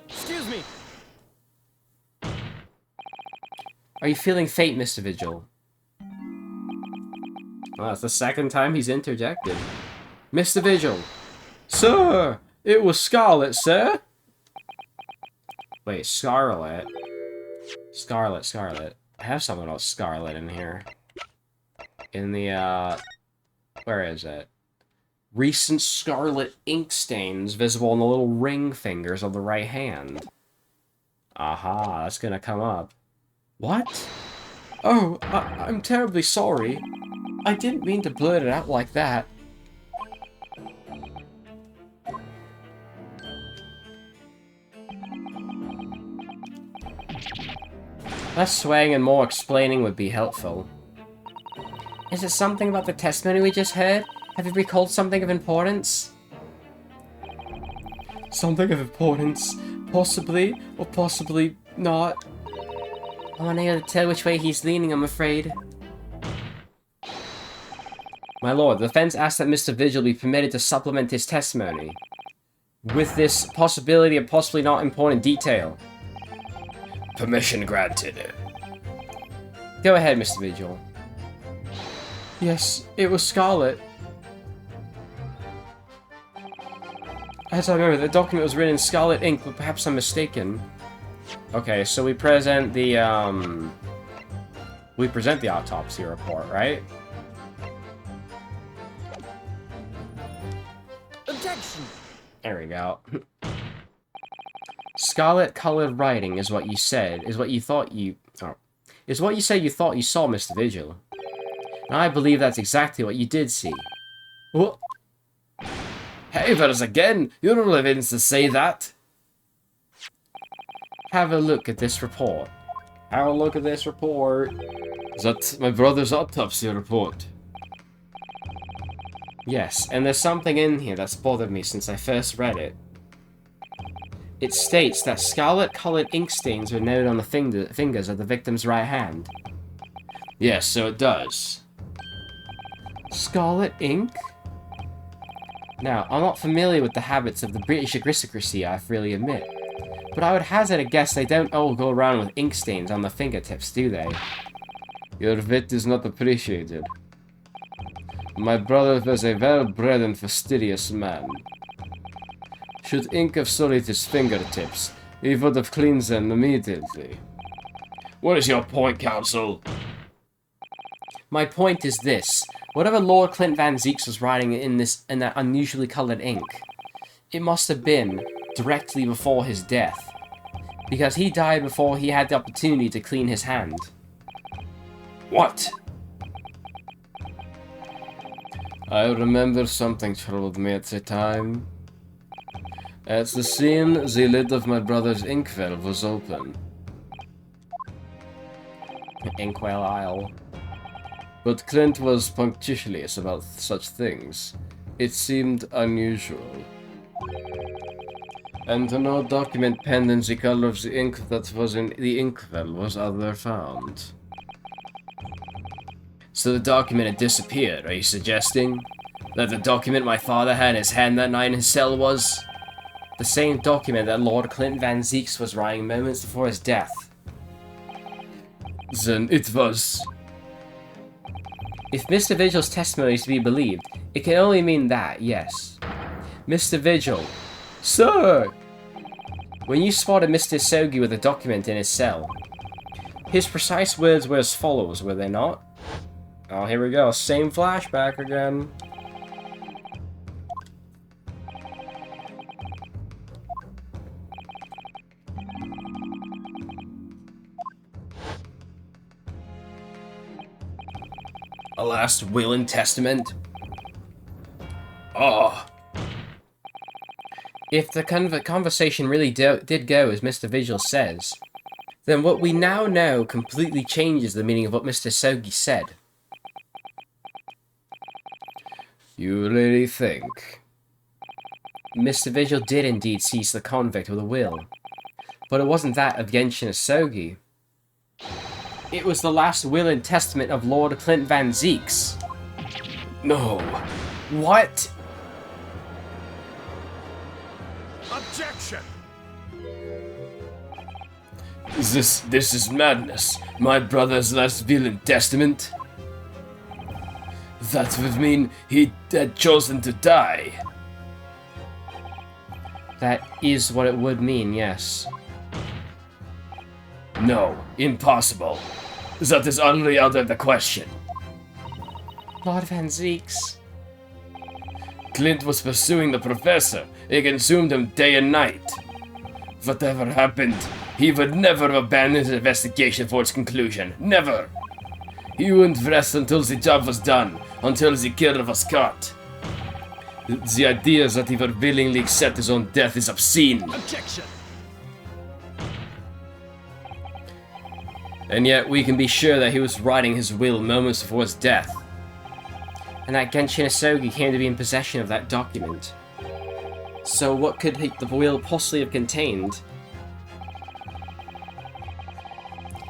Excuse me! Are you feeling fate, Mr. Vigil? Well, that's the second time he's interjected. Mr. Vigil! Sir! It was Scarlet, sir! Wait, Scarlet? Scarlet. I have something about Scarlet in here. In the, where is it? Recent scarlet ink stains visible on the little ring fingers of the right hand. Aha, that's gonna come up. What? Oh, I'm terribly sorry. I didn't mean to blurt it out like that. Less swaying and more explaining would be helpful. Is it something about the testimony we just heard? Have you recalled something of importance? Something of importance? Possibly, or possibly not. I'm unable to tell which way he's leaning, I'm afraid. My lord, the defense asks that Mr. Vigil be permitted to supplement his testimony with this possibility of possibly not important detail. Permission granted. Go ahead, Mr. Vigil. Yes, it was Scarlet. As I remember, the document was written in scarlet ink, but perhaps I'm mistaken. Okay, so we present the autopsy report, right? Objection! There we go. Scarlet-colored writing is what you said, is what you thought you... Oh. Is what you said you thought you saw, Mr. Vigil. And I believe that's exactly what you did see. What? Havers again! You're no evidence to say that! Have a look at this report. Have a look at this report. Is that my brother's autopsy report? Yes, and there's something in here that's bothered me since I first read it. It states that scarlet-colored ink stains were noted on the fingers of the victim's right hand. Yes, so it does. Scarlet ink? Now, I'm not familiar with the habits of the British aristocracy, I freely admit. But I would hazard a guess they don't all go around with ink stains on their fingertips, do they? Your wit is not appreciated. My brother was a well-bred and fastidious man. Should ink have sullied his fingertips, he would have cleaned them immediately. What is your point, counsel? My point is this. Whatever Lord Clint Van Zieks was writing in that unusually coloured ink, it must have been directly before his death. Because he died before he had the opportunity to clean his hand. What? I remember something troubled me at the time. At the scene, the lid of my brother's inkwell was open. Inkwell Isle. But Clint was punctilious about such things. It seemed unusual. And no document penned in the color of the ink that was in the inkwell was ever found. So the document had disappeared, are you suggesting? That the document my father had in his hand that night in his cell was... the same document that Lord Clint Van Zieks was writing moments before his death? Then it was... If Mr. Vigil's testimony is to be believed, it can only mean that, yes. Mr. Vigil. Sir! When you spotted Mr. Sogi with a document in his cell, his precise words were as follows, were they not? Oh, here we go. Same flashback again. A last will and testament? Oh. If the conversation really did go as Mr. Vigil says, then what we now know completely changes the meaning of what Mr. Sogi said. You really think? Mr. Vigil did indeed seize the convict with a will, but it wasn't that of Genshin Asogi. It was the last will and testament of Lord Clint Van Zieks. No. What? Objection! This is madness. My brother's last will and testament? That would mean he had chosen to die. That is what it would mean, yes. No, impossible. That is utterly out of the question. Lord Van Zieks. Clint was pursuing the professor. He consumed him day and night. Whatever happened, he would never abandon his investigation for its conclusion. Never. He wouldn't rest until the job was done, until the killer was caught. The idea that he would willingly accept his own death is obscene. Objection! And yet we can be sure that he was writing his will moments before his death. And that Genshin Asogi came to be in possession of that document. So what could the will possibly have contained?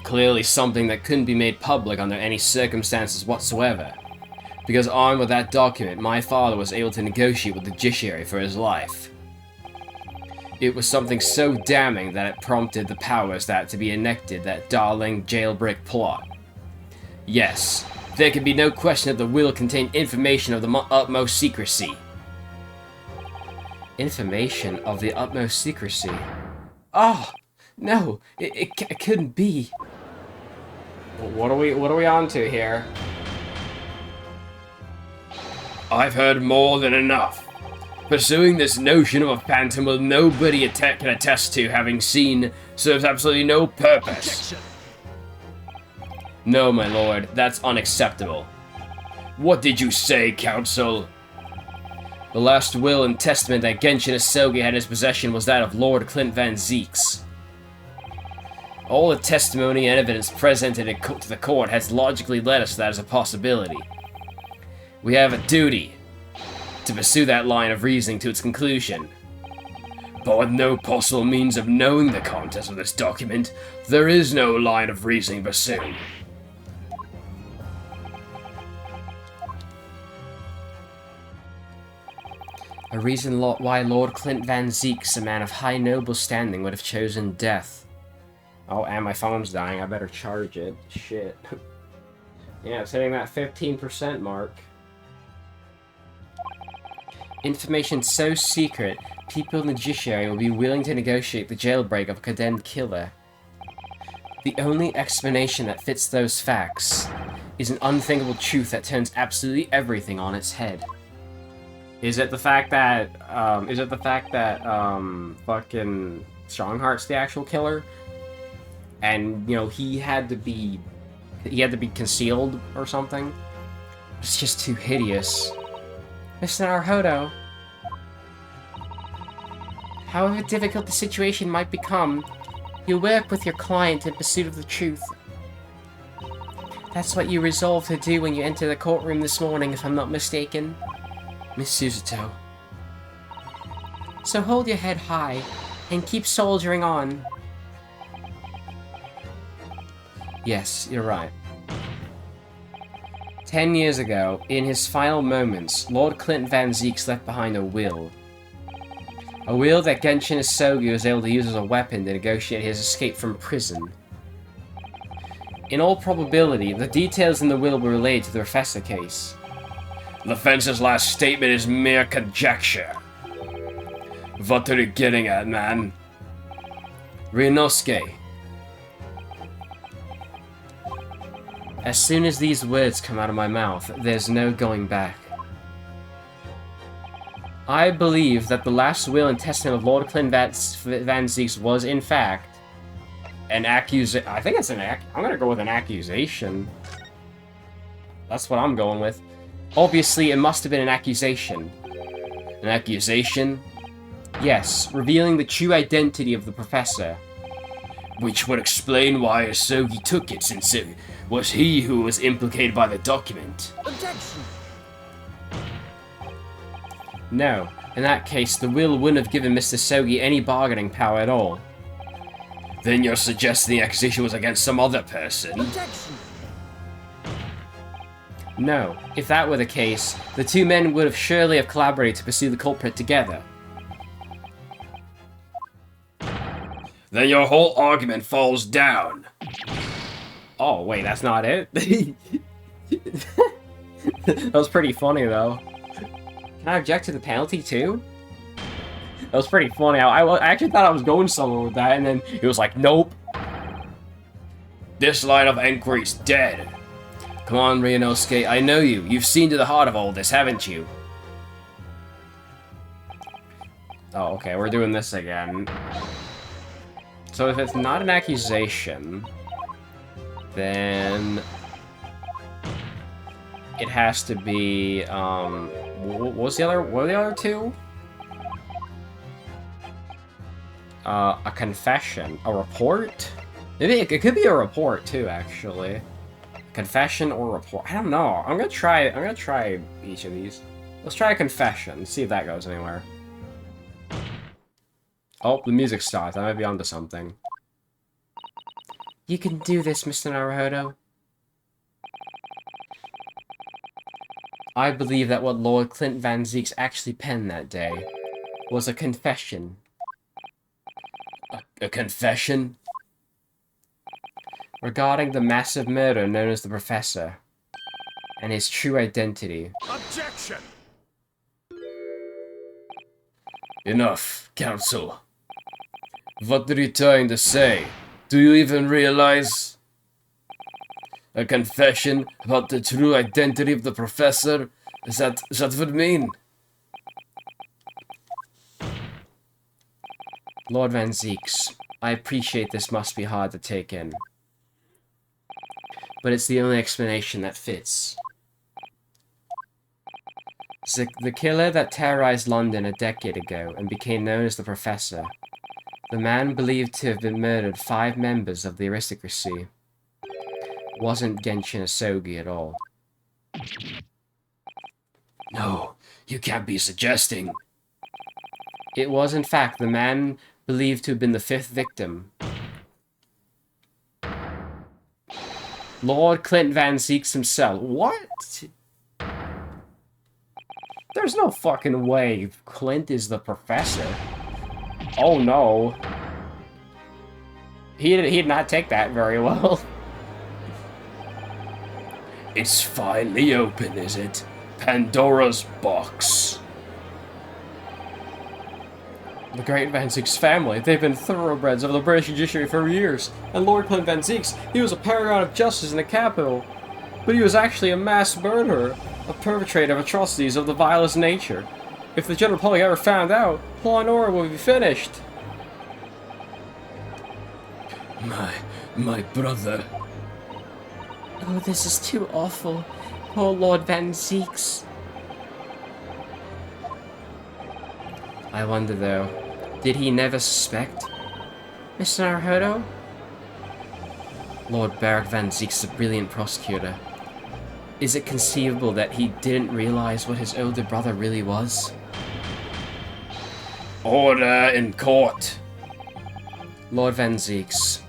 Clearly something that couldn't be made public under any circumstances whatsoever. Because armed with that document, my father was able to negotiate with the judiciary for his life. It was something so damning that it prompted the powers that to be enacted that darling jailbreak plot. Yes, there can be no question that the will contained information of the utmost secrecy. Information of the utmost secrecy. Oh, no, it couldn't be. What are we on to here? I've heard more than enough. Pursuing this notion of a phantom with nobody can attest to having seen serves absolutely no purpose. Objection. No, my lord, that's unacceptable. What did you say, counsel? The last will and testament that Genshin Asogi had in his possession was that of Lord Clint Van Zeeks. All the testimony and evidence presented to the court has logically led us to that as a possibility. We have a duty to pursue that line of reasoning to its conclusion. But with no possible means of knowing the contents of this document, there is no line of reasoning pursued. A reason why Lord Clint Van Zeeks, a man of high noble standing, would have chosen death. Oh, and my phone's dying. I better charge it. Shit. Yeah, it's hitting that 15% mark. Information so secret, people in the judiciary will be willing to negotiate the jailbreak of a condemned killer. The only explanation that fits those facts is an unthinkable truth that turns absolutely everything on its head. Is it the fact that, fucking Strongheart's the actual killer? And, you know, he had to be concealed or something? It's just too hideous. Mr. Naruhodo, however difficult the situation might become, you work with your client in pursuit of the truth. That's what you resolved to do when you entered the courtroom this morning, if I'm not mistaken. Miss Suzuto. So hold your head high, and keep soldiering on. Yes, you're right. 10 years ago, in his final moments, Lord Clint Van Zeeks left behind a will. A will that Genshin Asogi was able to use as a weapon to negotiate his escape from prison. In all probability, the details in the will were related to the Professor case. The fencer's last statement is mere conjecture. What are you getting at, man? Ryunosuke. As soon as these words come out of my mouth, there's no going back. I believe that the last will and testament of Lord Clint Van Zeeks was, in fact, an accusation. I think it's I'm gonna go with an accusation. That's what I'm going with. Obviously, it must have been an accusation. An accusation? Yes, revealing the true identity of the Professor. Which would explain why Asogi took it, since it was he who was implicated by the document. Objection. No, in that case, the will wouldn't have given Mr. Asogi any bargaining power at all. Then you're suggesting the accusation was against some other person? Objection. No, if that were the case, the two men would have surely have collaborated to pursue the culprit together. Then your whole argument falls down. Oh, wait, that's not it? That was pretty funny, though. Can I object to the penalty, too? That was pretty funny. I actually thought I was going somewhere with that, and then he was like, nope. This line of inquiry's dead. Come on, Ryunosuke, I know you. You've seen to the heart of all this, haven't you? Oh, okay, we're doing this again. So if it's not an accusation, then it has to be, what were the other two? A confession, a report? Maybe it could be a report too, actually. Confession or report. I don't know. I'm gonna try each of these. Let's try a confession. See if that goes anywhere. Oh, the music stopped. I might be onto something. You can do this, Mr. Naruhodo. I believe that what Lord Clint Van Zieks actually penned that day was a confession. A confession? Regarding the massive murder known as the Professor, and his true identity. Objection! Enough, Council. What are you trying to say? Do you even realize? A confession about the true identity of the Professor? Is that what it mean? Lord Van Zieks, I appreciate this must be hard to take in. But it's the only explanation that fits. The killer that terrorized London a decade ago and became known as the Professor. The man believed to have been murdered 5 members of the aristocracy. Wasn't Genshin Asogi at all. No, you can't be suggesting. It was in fact the man believed to have been the 5th victim. Lord Clint Van Zieks himself. What? There's no fucking way Clint is the Professor. Oh no. He did not take that very well. It's finally open, is it? Pandora's box. The great Van Zieks family, they've been thoroughbreds of the British judiciary for years. And Lord Clint Van Zieks, he was a paragon of justice in the capital. But he was actually a mass murderer, a perpetrator of atrocities of the vilest nature. If the general public ever found out, law and order would be finished. My brother. Oh, this is too awful. Poor Lord Van Zieks. I wonder though, did he never suspect? Mr. Naruhodo? Lord Barrett Van Zieks is a brilliant prosecutor. Is it conceivable that he didn't realize what his older brother really was? Order in court. Lord Van Zieks.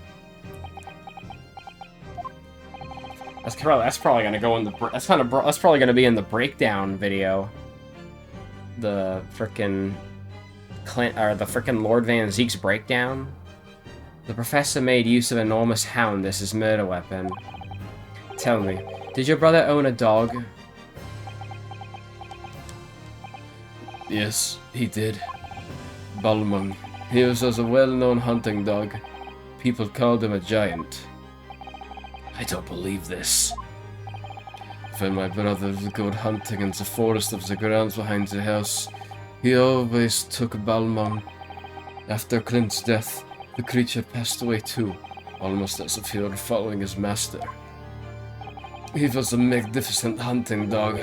That's probably gonna go in the that's probably gonna be in the breakdown video. The frickin' Lord Van Zieks breakdown. The Professor made use of an enormous hound as his murder weapon. Tell me, did your brother own a dog? Yes, he did. Balmung. He was a well-known hunting dog. People called him a giant. I don't believe this. When my brother would go hunting in the forest of the grounds behind the house, he always took Balmung. After Clint's death, the creature passed away too, almost as if he were following his master. He was a magnificent hunting dog,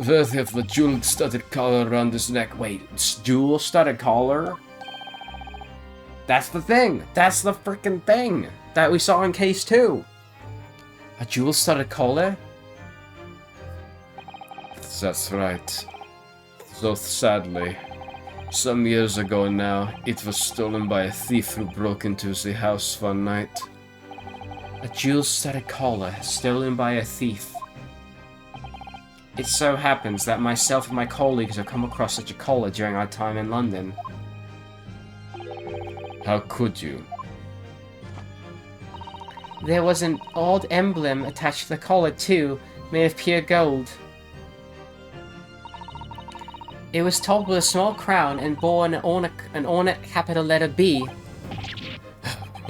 worthy of the jewel-studded collar around his neck. Wait, it's jewel-studded collar? That's the thing! That's the frickin' thing that we saw in Case 2! A jewel-studded collar? That's right. Though sadly, some years ago now, it was stolen by a thief who broke into the house one night. A jewel-studded collar stolen by a thief. It so happens that myself and my colleagues have come across such a collar during our time in London. How could you? There was an odd emblem attached to the collar too, made of pure gold. It was topped with a small crown and bore an ornate capital letter B.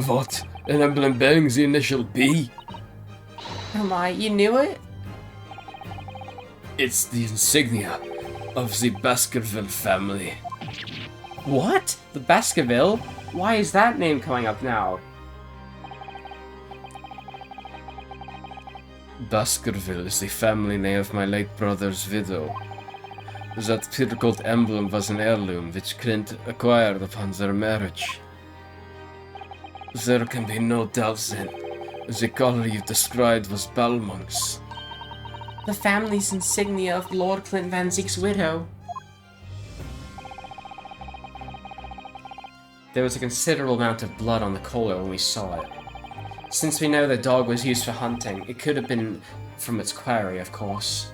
What? An emblem bearing the initial B? Oh my, you knew it? It's the insignia of the Baskerville family. What? The Baskerville? Why is that name coming up now? Baskerville is the family name of my late brother's widow. That pure-gold emblem was an heirloom which Clint acquired upon their marriage. There can be no doubt then. The color you described was Belmont's. The family's insignia of Lord Clint Van Zeek's widow. There was a considerable amount of blood on the collar when we saw it. Since we know the dog was used for hunting, it could have been from its quarry, of course.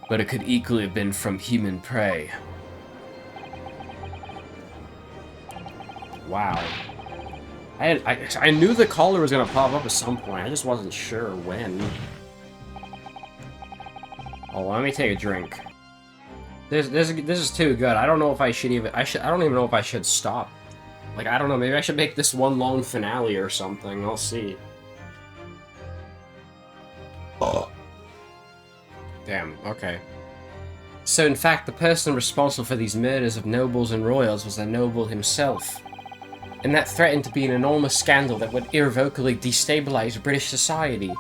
But it could equally have been from human prey. Wow. I knew the collar was gonna pop up at some point, I just wasn't sure when. Oh, let me take a drink. This is too good. I don't know if I should even... I don't even know if I should stop. Like, I don't know. Maybe I should make this one long finale or something. I'll see. Oh. Damn, okay. So, in fact, the person responsible for these murders of nobles and royals was the noble himself. And that threatened to be an enormous scandal that would irrevocably destabilize British society.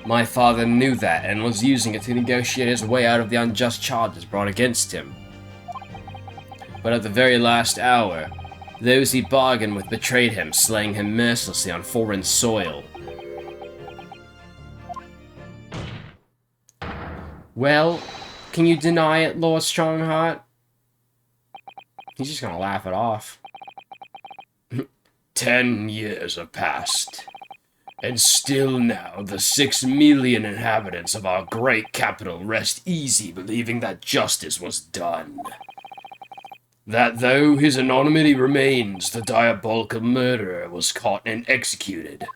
My father knew that and was using it to negotiate his way out of the unjust charges brought against him. But at the very last hour, those he bargained with betrayed him, slaying him mercilessly on foreign soil. Well, can you deny it, Lord Strongheart? He's just gonna laugh it off. 10 years have passed. And still now, the 6 million inhabitants of our great capital rest easy believing that justice was done. That though his anonymity remains, the diabolical murderer was caught and executed.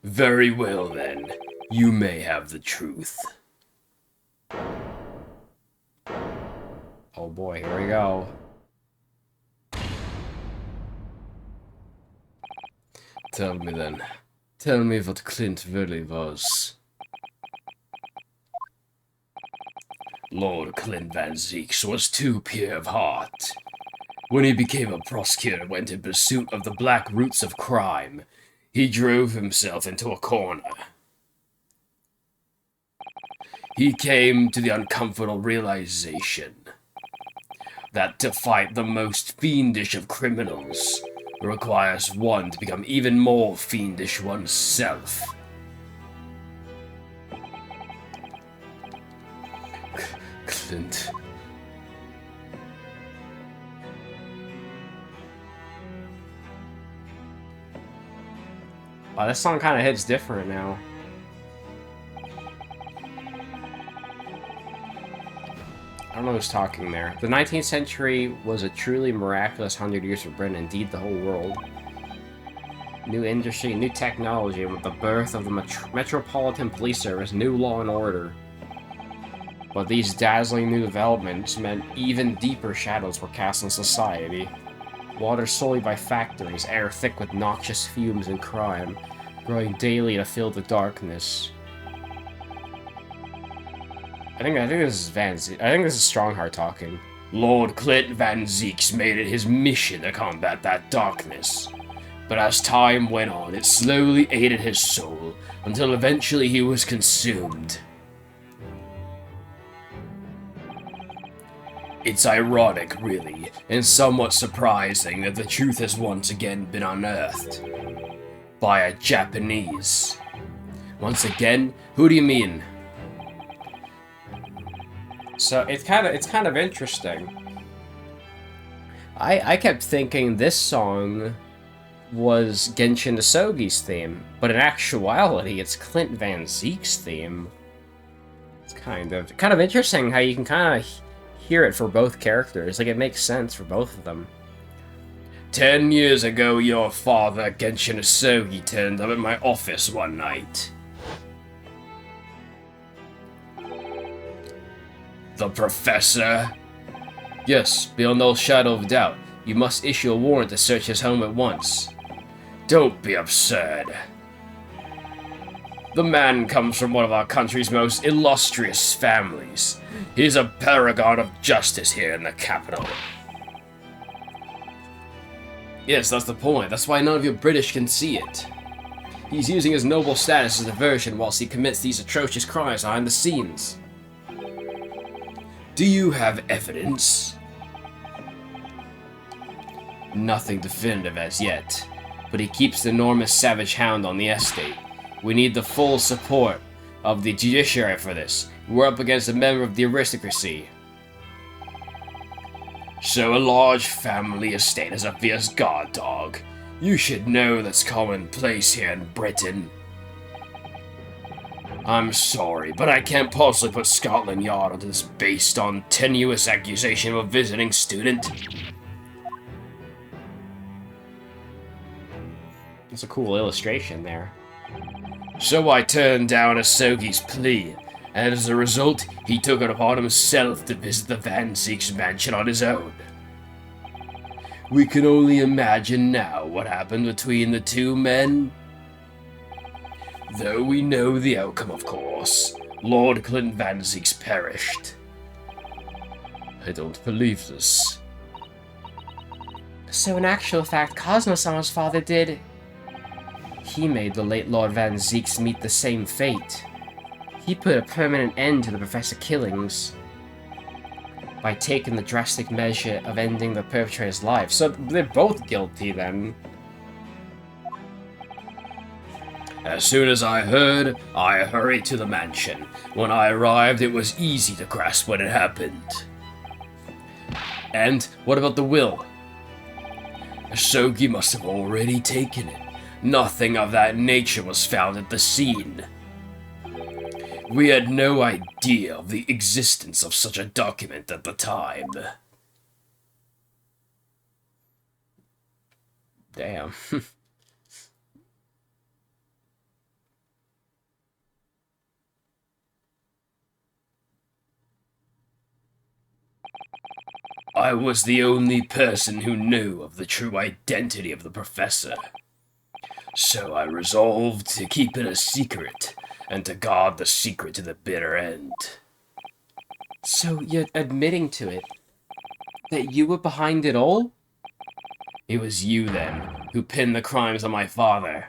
Very well then, you may have the truth. Oh boy, here we go. Tell me then. Tell me what Clint really was. Lord Clint Van Zeeks was too pure of heart. When he became a prosecutor and went in pursuit of the black roots of crime, he drove himself into a corner. He came to the uncomfortable realization that to fight the most fiendish of criminals requires one to become even more fiendish oneself. Clint. Wow, this song kind of hits different now. I don't know who's talking there. The 19th century was a truly miraculous 100 years for Britain, indeed the whole world. New industry, new technology, with the birth of the Metropolitan Police Service, new law and order. But these dazzling new developments meant even deeper shadows were cast on society. Water sullied by factories, air thick with noxious fumes and crime, growing daily to fill the darkness. I think this is Strongheart talking. Lord Clint Van Zeeks made it his mission to combat that darkness. But as time went on, it slowly ate at his soul, until eventually he was consumed. It's ironic, really, and somewhat surprising that the truth has once again been unearthed. By a Japanese. Once again, who do you mean? So it's kind of interesting. I kept thinking this song was Genshin Asogi's theme, but in actuality, it's Clint Van Zeek's theme. It's kind of interesting how you can kind of hear it for both characters. Like, it makes sense for both of them. 10 years ago, your father, Genshin Asogi, turned up at my office one night. The Professor? Yes, beyond all shadow of doubt. You must issue a warrant to search his home at once. Don't be absurd. The man comes from one of our country's most illustrious families. He's a paragon of justice here in the capital. Yes, that's the point. That's why none of you British can see it. He's using his noble status as a diversion whilst he commits these atrocious crimes behind the scenes. Do you have evidence? Nothing definitive as yet, but he keeps the enormous savage hound on the estate. We need the full support of the judiciary for this. We're up against a member of the aristocracy. So a large family estate is a fierce guard dog. You should know that's commonplace here in Britain. I'm sorry, but I can't possibly put Scotland Yard onto this based on tenuous accusation of a visiting student. It's a cool illustration there. So I turned down Asogi's plea, and as a result, he took it upon himself to visit the Van Zeek's mansion on his own. We can only imagine now what happened between the two men. Though we know the outcome, of course. Lord Clinton Van Zeek's perished. I don't believe this. So in actual fact, Cosmo-sama's father did... He made the late Lord Van Zeeks meet the same fate. He put a permanent end to the Professor killings by taking the drastic measure of ending the perpetrator's life. So they're both guilty then. As soon as I heard, I hurried to the mansion. When I arrived, it was easy to grasp what had happened. And what about the will? Asogi must have already taken it. Nothing of that nature was found at the scene. We had no idea of the existence of such a document at the time. Damn. I was the only person who knew of the true identity of the professor. So I resolved to keep it a secret, and to guard the secret to the bitter end. So you're admitting to it? That you were behind it all? It was you, then, who pinned the crimes on my father.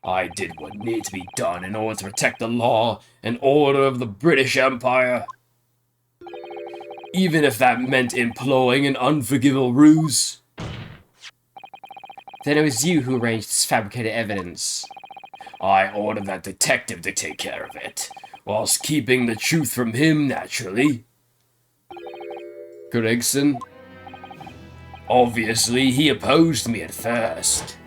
I did what needed to be done in order to protect the law and order of the British Empire. Even if that meant employing an unforgivable ruse. Then it was you who arranged this fabricated evidence. I ordered that detective to take care of it, whilst keeping the truth from him, naturally. Gregson? Obviously, he opposed me at first.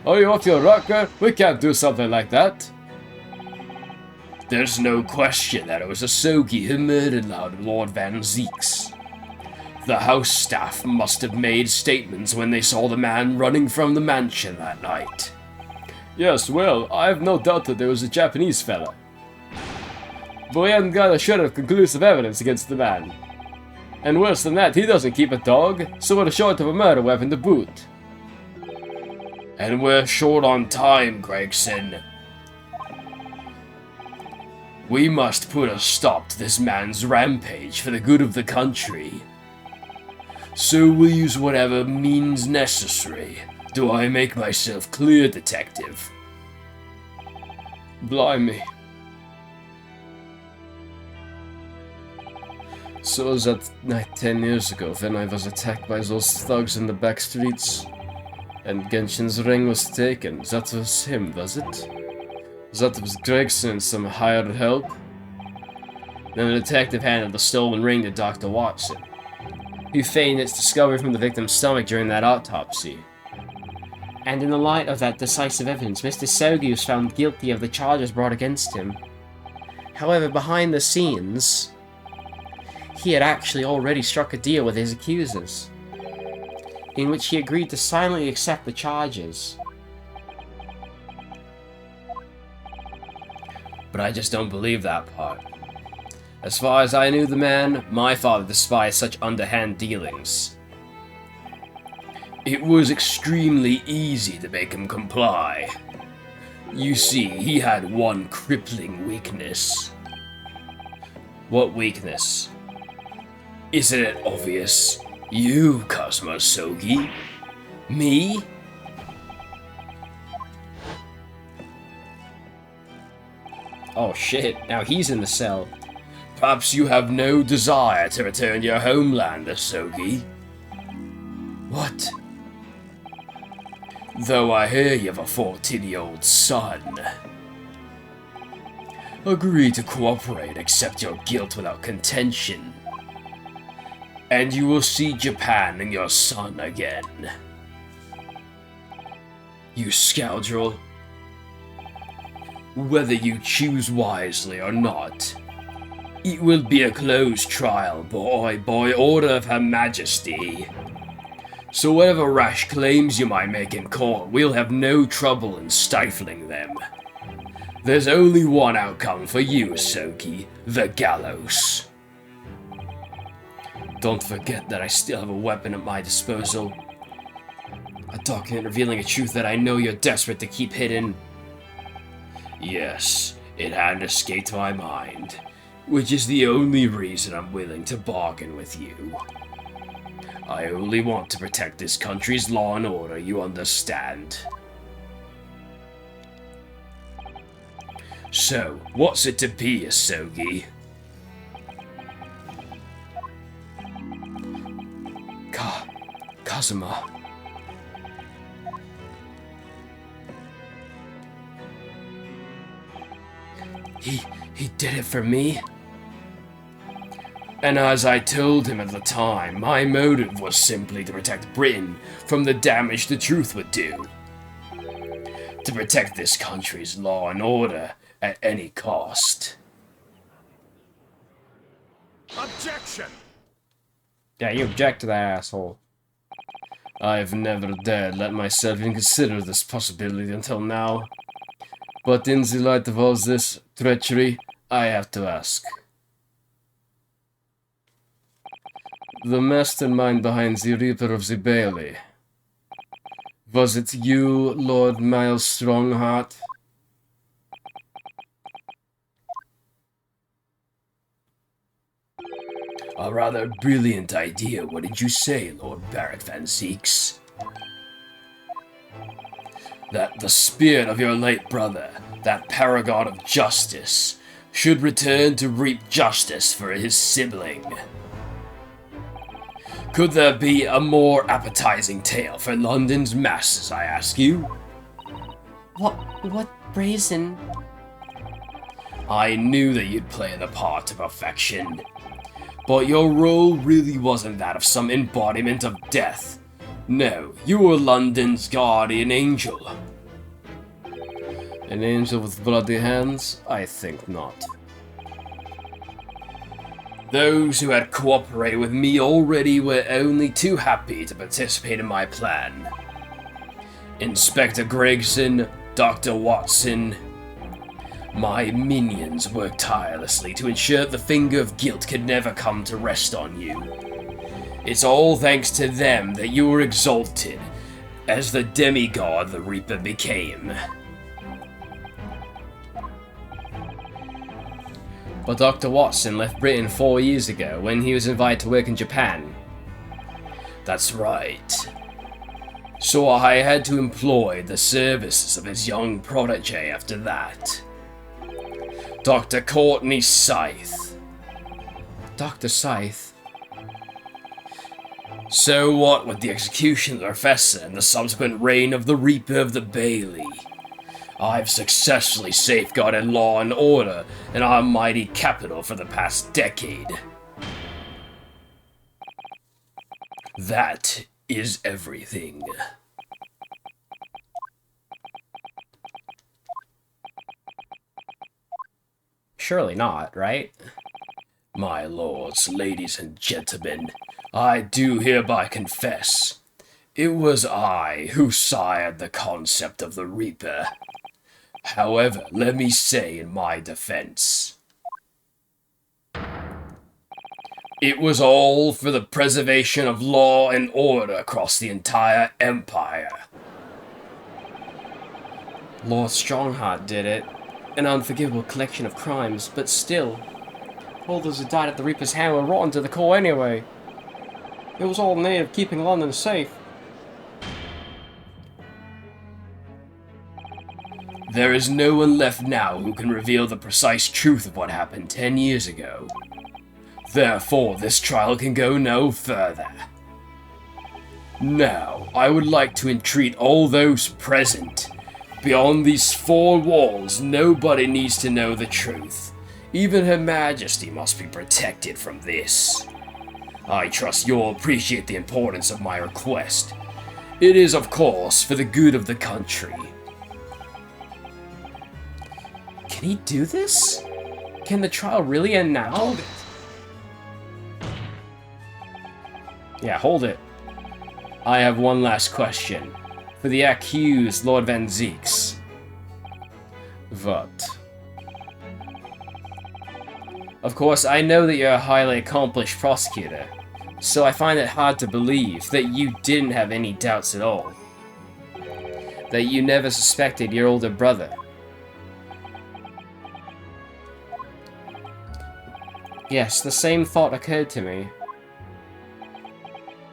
Are you off your rocker? We can't do something like that. There's no question that it was Asogi who murdered Lord Van Zeeks. The house staff must have made statements when they saw the man running from the mansion that night. Yes, well, I have no doubt that there was a Japanese fella. But we haven't got a shred of conclusive evidence against the man. And worse than that, he doesn't keep a dog, so we're short of a murder weapon to boot. And we're short on time, Gregson. We must put a stop to this man's rampage for the good of the country. So we'll use whatever means necessary. Do I make myself clear, Detective? Blimey. So was that night 10 years ago when I was attacked by those thugs in the back streets? And Genshin's ring was taken. That was him, was it? That was Gregson and some hired help? Then the detective handed the stolen ring to Dr. Watson, who feigned its discovery from the victim's stomach during that autopsy. And in the light of that decisive evidence, Mr. Sogi was found guilty of the charges brought against him. However, behind the scenes, he had actually already struck a deal with his accusers, in which he agreed to silently accept the charges. But I just don't believe that part. As far as I knew the man, my father despised such underhand dealings. It was extremely easy to make him comply. You see, he had one crippling weakness. What weakness? Isn't it obvious? You, Cosmo Sogi? Me? Oh shit, now he's in the cell. Perhaps you have no desire to return to your homeland, Asogi? What? Though I hear you have a 14-year-old son. Agree to cooperate, accept your guilt without contention. And you will see Japan and your son again. You scoundrel. Whether you choose wisely or not, it will be a closed trial, by order of Her Majesty. So whatever rash claims you might make in court, we'll have no trouble in stifling them. There's only one outcome for you, Asogi, the gallows. Don't forget that I still have a weapon at my disposal. A document revealing a truth that I know you're desperate to keep hidden. Yes, it hadn't escaped my mind, which is the only reason I'm willing to bargain with you. I only want to protect this country's law and order, you understand? So, what's it to be, Asogi? Kazuma. He did it for me? And as I told him at the time, my motive was simply to protect Britain from the damage the truth would do. To protect this country's law and order at any cost. Objection! Yeah, you object to that, asshole. I've never dared let myself even consider this possibility until now. But in the light of all this treachery, I have to ask. The mastermind behind the Reaper of the Bailey. Was it you, Lord Miles Strongheart? A rather brilliant idea, what did you say, Lord Barrett Van Zeeks? That the spirit of your late brother, that paragon of justice, should return to reap justice for his sibling. Could there be a more appetizing tale for London's masses, I ask you? What brazen? I knew that you'd play the part to perfection. But your role really wasn't that of some embodiment of death. No, you were London's guardian angel. An angel with bloody hands? I think not. Those who had cooperated with me already were only too happy to participate in my plan. Inspector Gregson, Dr. Watson, my minions worked tirelessly to ensure the finger of guilt could never come to rest on you. It's all thanks to them that you were exalted as the demigod the Reaper became. But Dr. Watson left Britain 4 years ago when he was invited to work in Japan. That's right. So I had to employ the services of his young protege after that. Dr. Courtney Scythe. Dr. Scythe? So what with the execution of the Professor and the subsequent reign of the Reaper of the Bailey? I've successfully safeguarded law and order in our mighty capital for the past decade. That is everything. Surely not, right? My lords, ladies, and gentlemen, I do hereby confess, it was I who sired the concept of the Reaper. However, let me say in my defense, it was all for the preservation of law and order across the entire empire. Lord Strongheart did it. An unforgivable collection of crimes, but still, all those who died at the Reaper's hand were rotten to the core anyway. It was all in aid of keeping London safe. There is no one left now who can reveal the precise truth of what happened 10 years ago. Therefore, this trial can go no further. Now, I would like to entreat all those present. Beyond these 4 walls, nobody needs to know the truth. Even Her Majesty must be protected from this. I trust you'll appreciate the importance of my request. It is, of course, for the good of the country. Can he do this? Can the trial really end now? Hold it. Yeah, hold it. I have one last question. For the accused, Lord Van Zieks. What? Of course, I know that you're a highly accomplished prosecutor, so I find it hard to believe that you didn't have any doubts at all. That you never suspected your older brother. Yes, the same thought occurred to me.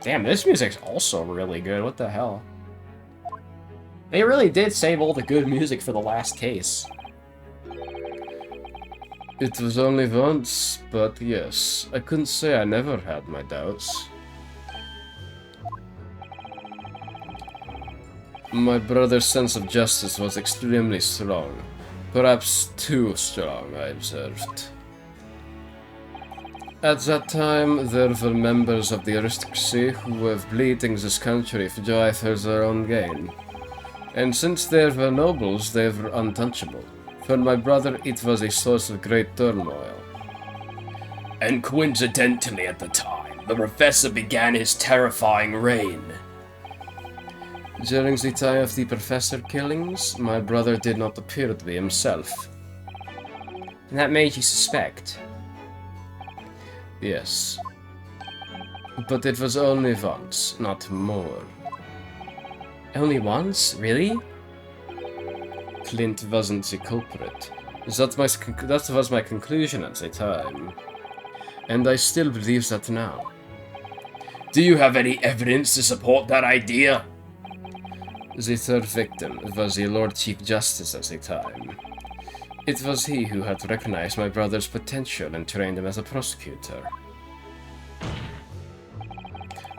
Damn, this music's also really good. What the hell? They really did save all the good music for the last case. It was only once, but yes, I couldn't say I never had my doubts. My brother's sense of justice was extremely strong. Perhaps too strong, I observed. At that time, there were members of the aristocracy who were bleeding this country for joy for their own gain. And since they were nobles, they were untouchable. For my brother, it was a source of great turmoil. And coincidentally at the time, the professor began his terrifying reign. During the time of the professor killings, my brother did not appear to be himself. And that made you suspect? Yes. But it was only once, not more. Only once? Really? Clint wasn't the culprit. That was my conclusion at the time. And I still believe that now. Do you have any evidence to support that idea? The 3rd victim was the Lord Chief Justice at the time. It was he who had recognized my brother's potential and trained him as a prosecutor.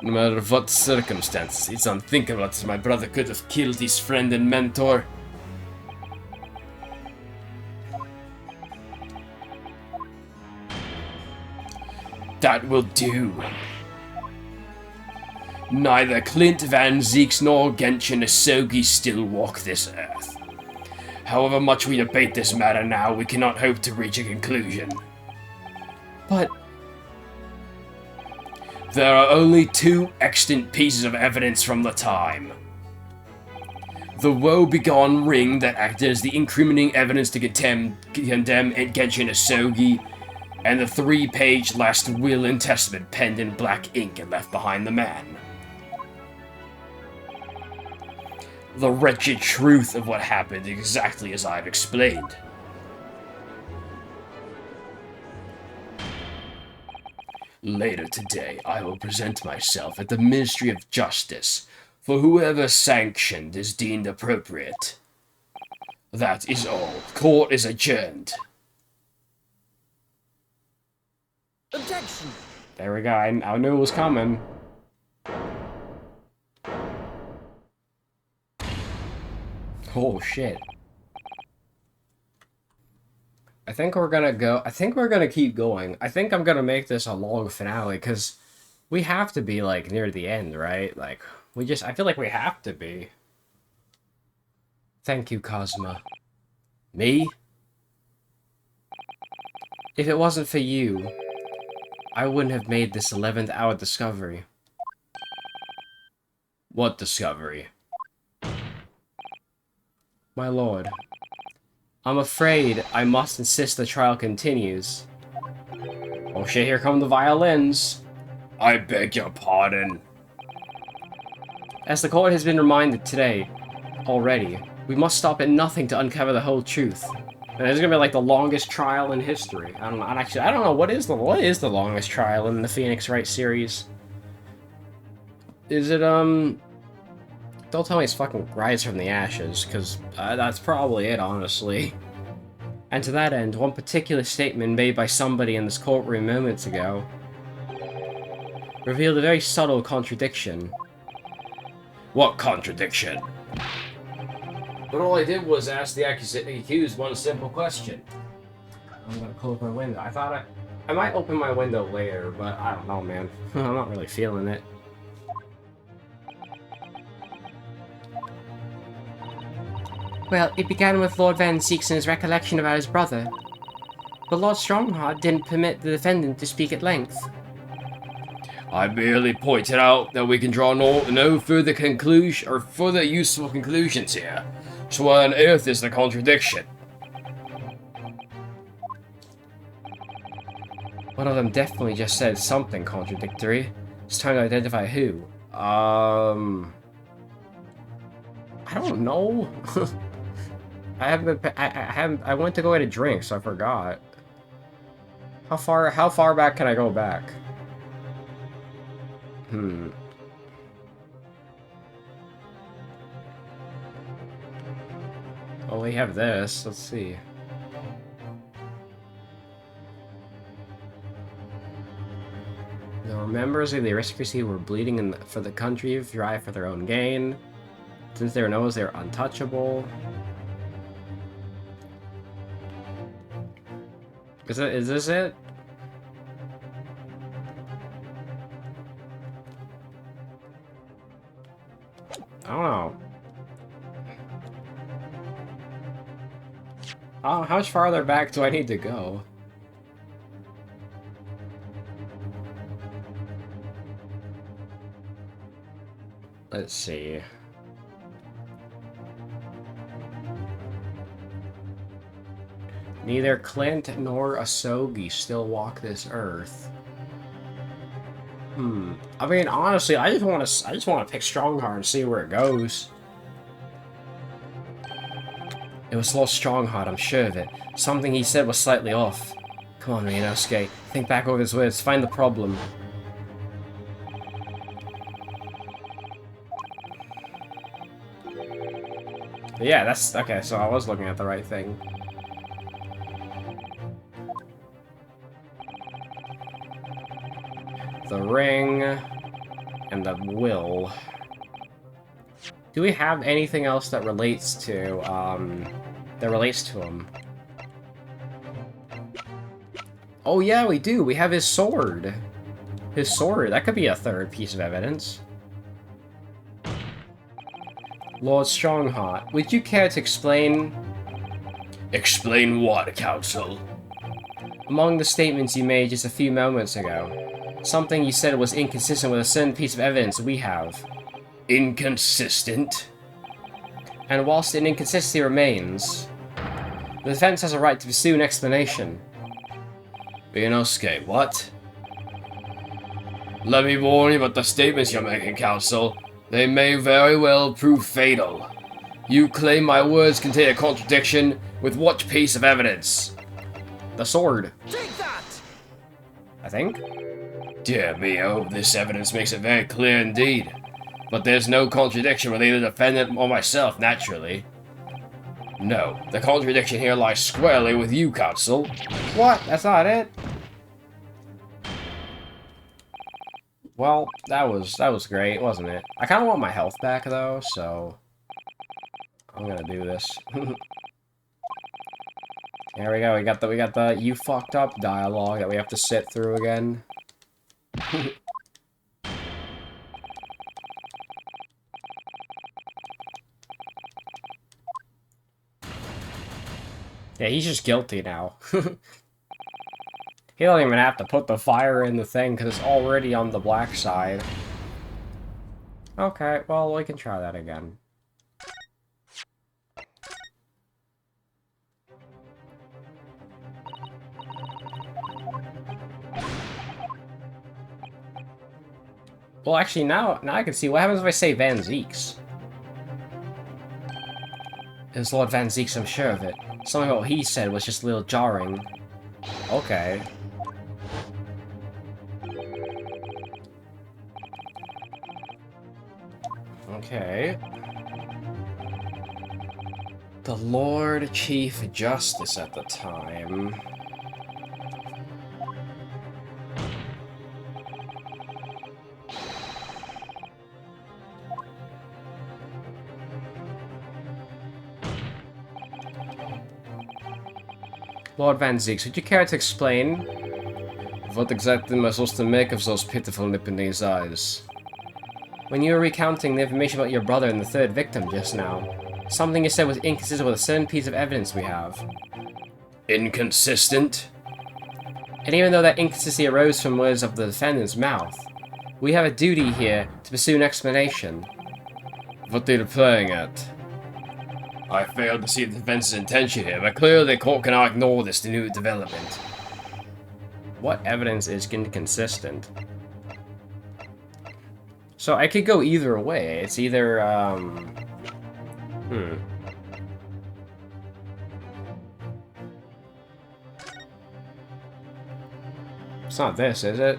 No matter what circumstances, it's unthinkable that my brother could have killed his friend and mentor. That will do. Neither Clint Van Zieks nor Genshin Asogi still walk this earth. However much we debate this matter now, we cannot hope to reach a conclusion. But there are only 2 extant pieces of evidence from the time. The woe-begone ring that acted as the incriminating evidence to condemn Genshin Asogi, and the 3-page last will and testament penned in black ink and left behind the man. The wretched truth of what happened exactly as I've explained. Later today, I will present myself at the Ministry of Justice for whoever sanctioned is deemed appropriate. That is all. Court is adjourned. Objection! there we go. I knew it was coming. Oh shit. I think we're gonna keep going. I think I'm gonna make this a long finale, because we have to be, like, near the end, right? Like, I feel like we have to be. Thank you, Cosma. Me? If it wasn't for you, I wouldn't have made this 11th hour discovery. What discovery? My lord, I'm afraid I must insist the trial continues. Oh shit, here come the violins. I beg your pardon. As the court has been reminded today, already, we must stop at nothing to uncover the whole truth. And it's gonna be like the longest trial in history. I don't know, what is the longest trial in the Phoenix Wright series? Is it, Don't tell me it's fucking Rise from the Ashes, because that's probably it, honestly. And to that end, one particular statement made by somebody in this courtroom moments ago revealed a very subtle contradiction. What contradiction? But all I did was ask the accused one simple question. I'm gonna close my window. I might open my window later, but I don't know, man. I'm not really feeling it. Well, it began with Lord Van Zeek's recollection about his brother. But Lord Strongheart didn't permit the defendant to speak at length. I merely pointed out that we can draw no further conclusion or further useful conclusions here. So what on earth is the contradiction? One of them definitely just said something contradictory. It's time to identify who. I don't know. I went to go get a drink, so I forgot. How far back can I go back? Oh, we have this. Let's see. The members of the aristocracy were bleeding for the country, drive for their own gain. Since they were known as they were untouchable. Is this it? I don't know. Oh, how much farther back do I need to go? Let's see. Neither Clint nor Asogi still walk this earth. I mean, honestly, I just want to pick Strongheart and see where it goes. It was Lord Strongheart, I'm sure of it. Something he said was slightly off. Come on, Ryunosuke. Think back over his words. Find the problem. Yeah, that's... Okay, so I was looking at the right thing. The ring... and the will. Do we have anything else that relates to, him? Oh yeah, we do! We have his sword! His sword, that could be a third piece of evidence. Lord Strongheart, would you care to explain... Explain what, Counsel? Among the statements you made just a few moments ago, something you said was inconsistent with a certain piece of evidence we have. Inconsistent? And whilst an inconsistency remains, the defense has a right to pursue an explanation. Ryunosuke, what? Let me warn you about the statements you're making, Counsel. They may very well prove fatal. You claim my words contain a contradiction with what piece of evidence? The sword. Take that! I think. Dear me, I hope this evidence makes it very clear indeed. But there's no contradiction with either the defendant or myself, naturally. No, the contradiction here lies squarely with you, Counsel. What? That's not it? Well, that was great, wasn't it? I kind of want my health back, though, so... I'm gonna do this. There we go, we got the you fucked up dialogue that we have to sit through again. Yeah, he's just guilty now. He don't even have to put the fire in the thing, because it's already on the black side. Okay, well, we can try that again. Well, actually, now I can see. What happens if I say Van Zeek's? It's Lord Van Zeek's, I'm sure of it. Something what he said was just a little jarring. Okay. Okay. The Lord Chief Justice at the time. Lord Van Zieks, would you care to explain? What exactly am I supposed to make of those pitiful Nipponese eyes? When you were recounting the information about your brother and the third victim just now, something you said was inconsistent with a certain piece of evidence we have. Inconsistent? And even though that inconsistency arose from words of the defendant's mouth, we have a duty here to pursue an explanation. What are you playing at? I failed to see the defense's intention here, but clearly the court cannot ignore this new development. What evidence is inconsistent? So I could go either way. It's either, It's not this, is it?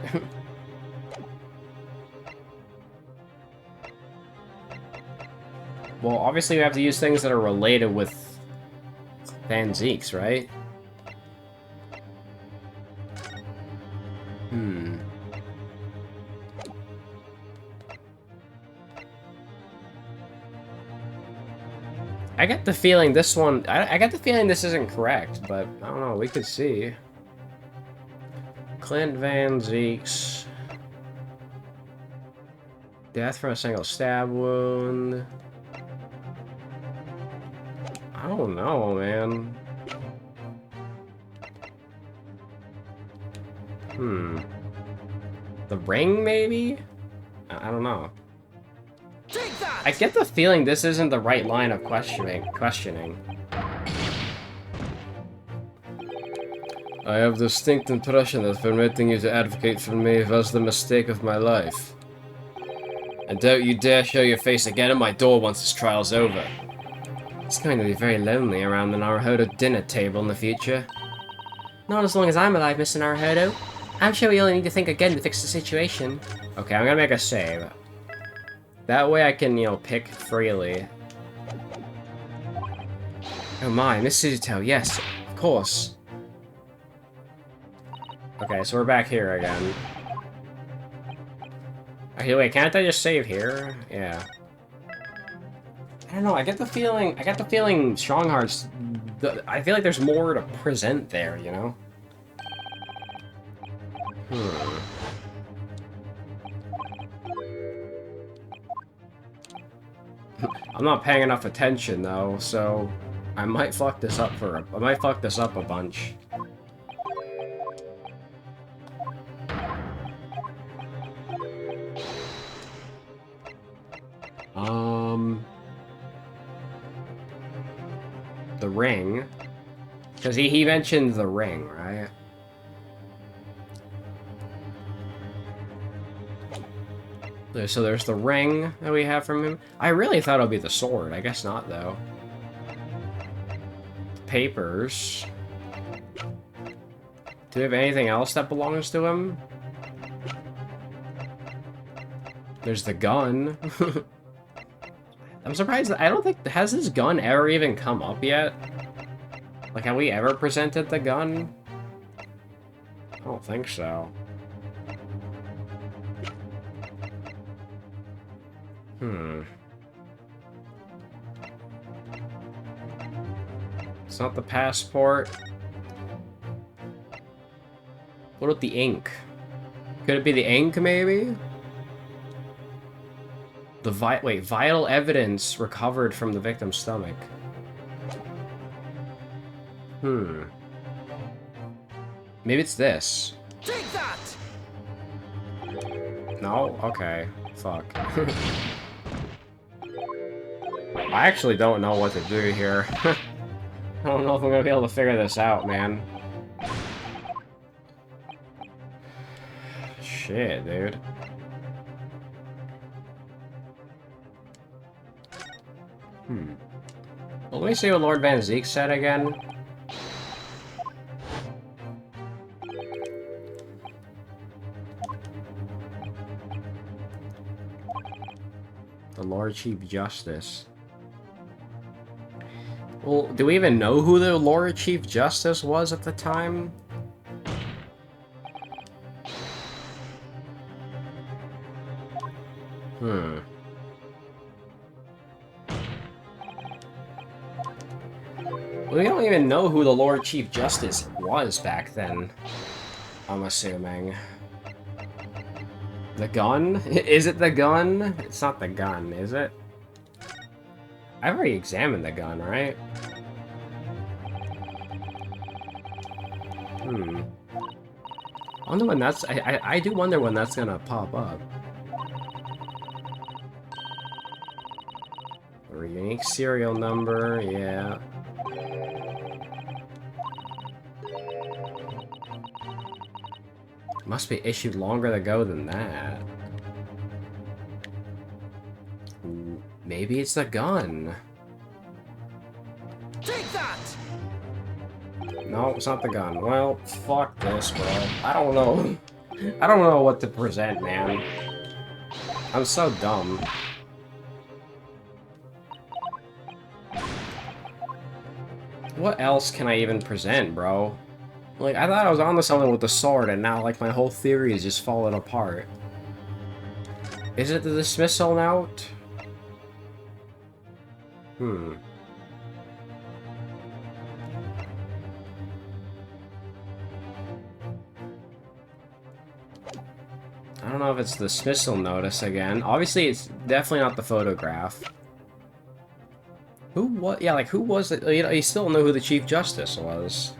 Well, obviously we have to use things that are related with Van Zieks, right? I get the feeling this one... I get the feeling this isn't correct, but I don't know, we could see. Clint Van Zieks. Death from a single stab wound. I don't know, man. The ring, maybe? I don't know. Take that! I get the feeling this isn't the right line of questioning. I have the distinct impression that permitting you to advocate for me was the mistake of my life. I doubt you dare show your face again at my door once this trial's over. It's going to be very lonely around the Naruhodo dinner table in the future. Not as long as I'm alive, Mr. Naruhodo. I'm sure we only need to think again to fix the situation. Okay, I'm gonna make a save. That way I can, you know, pick freely. Oh my, Miss Suzuto, yes, of course. Okay, so we're back here again. Okay, wait, can't I just save here? Yeah. I don't know, I get the feeling Strongheart's... I feel like there's more to present there, you know? I'm not paying enough attention though, so I might fuck this up a bunch. The ring, because he mentioned the ring, right? So there's the ring that we have from him. I really thought it would be the sword. I guess not, though. Papers. Do we have anything else that belongs to him? There's the gun. I'm surprised that I don't think... Has this gun ever even come up yet? Like, have we ever presented the gun? I don't think so. It's not the passport. What about the ink? Could it be the ink, maybe? Wait, vital evidence recovered from the victim's stomach. Maybe it's this. Take that! No? Okay. Fuck. I actually don't know what to do here. I don't know if I'm gonna be able to figure this out, man. Shit, dude. Well, let me see what Lord Van Zieks said again. The Lord Chief Justice. Well, do we even know who the Lord Chief Justice was at the time? Hmm. We don't even know who the Lord Chief Justice was back then, I'm assuming. The gun? Is it the gun? It's not the gun, is it? I've already examined the gun, right? Hmm. I wonder when that's... I do wonder when that's gonna pop up. Or a unique serial number, yeah. Must be issued longer ago than that. Ooh, maybe it's the gun. Take that! No, it's not the gun. Well, fuck this, bro. I don't know. I don't know what to present, man. I'm so dumb. What else can I even present, bro? Like, I thought I was onto something with the sword, and now, like, my whole theory is just falling apart. Is it the dismissal note? Hmm. I don't know if it's the dismissal notice again. Obviously, it's definitely not the photograph. Who was? Yeah, like, who was it? You know, you still know who the Chief Justice was.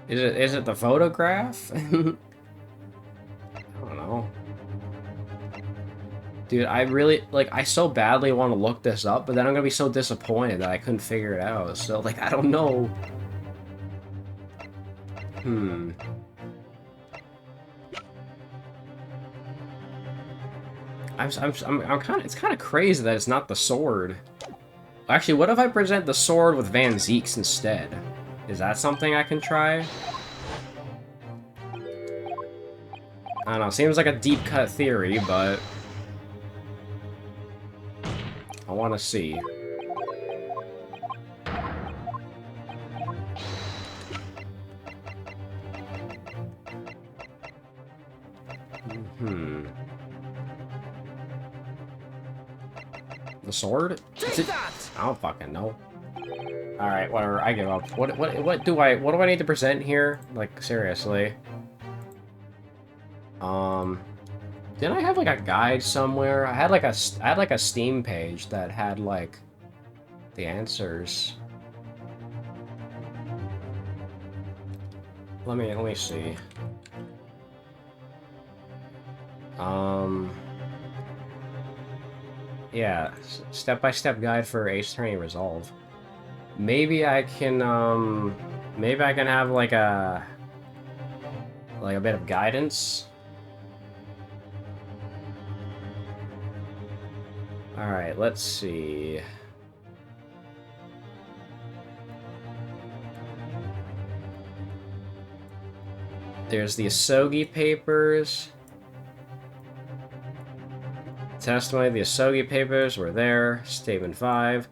Is it the photograph? I don't know. Dude, I really, like, I so badly want to look this up, but then I'm gonna be so disappointed that I couldn't figure it out. So, like, I don't know. Hmm. I'm kind of, it's kind of crazy that it's not the sword. Actually, what if I present the sword with Van Zeek's instead? Is that something I can try? I don't know, seems like a deep cut theory, but I want to see. Hmm. The sword? Take that! I don't fucking know. Alright, whatever, I give up. What do I need to present here? Like, seriously. Didn't I have like a guide somewhere? I had like a Steam page that had like the answers. Let me see. Yeah, step-by-step guide for Ace Attorney Resolve. Maybe I can have like a bit of guidance. Alright, let's see. There's the Asogi papers. Testimony, the Asogi papers were there. Statement 5.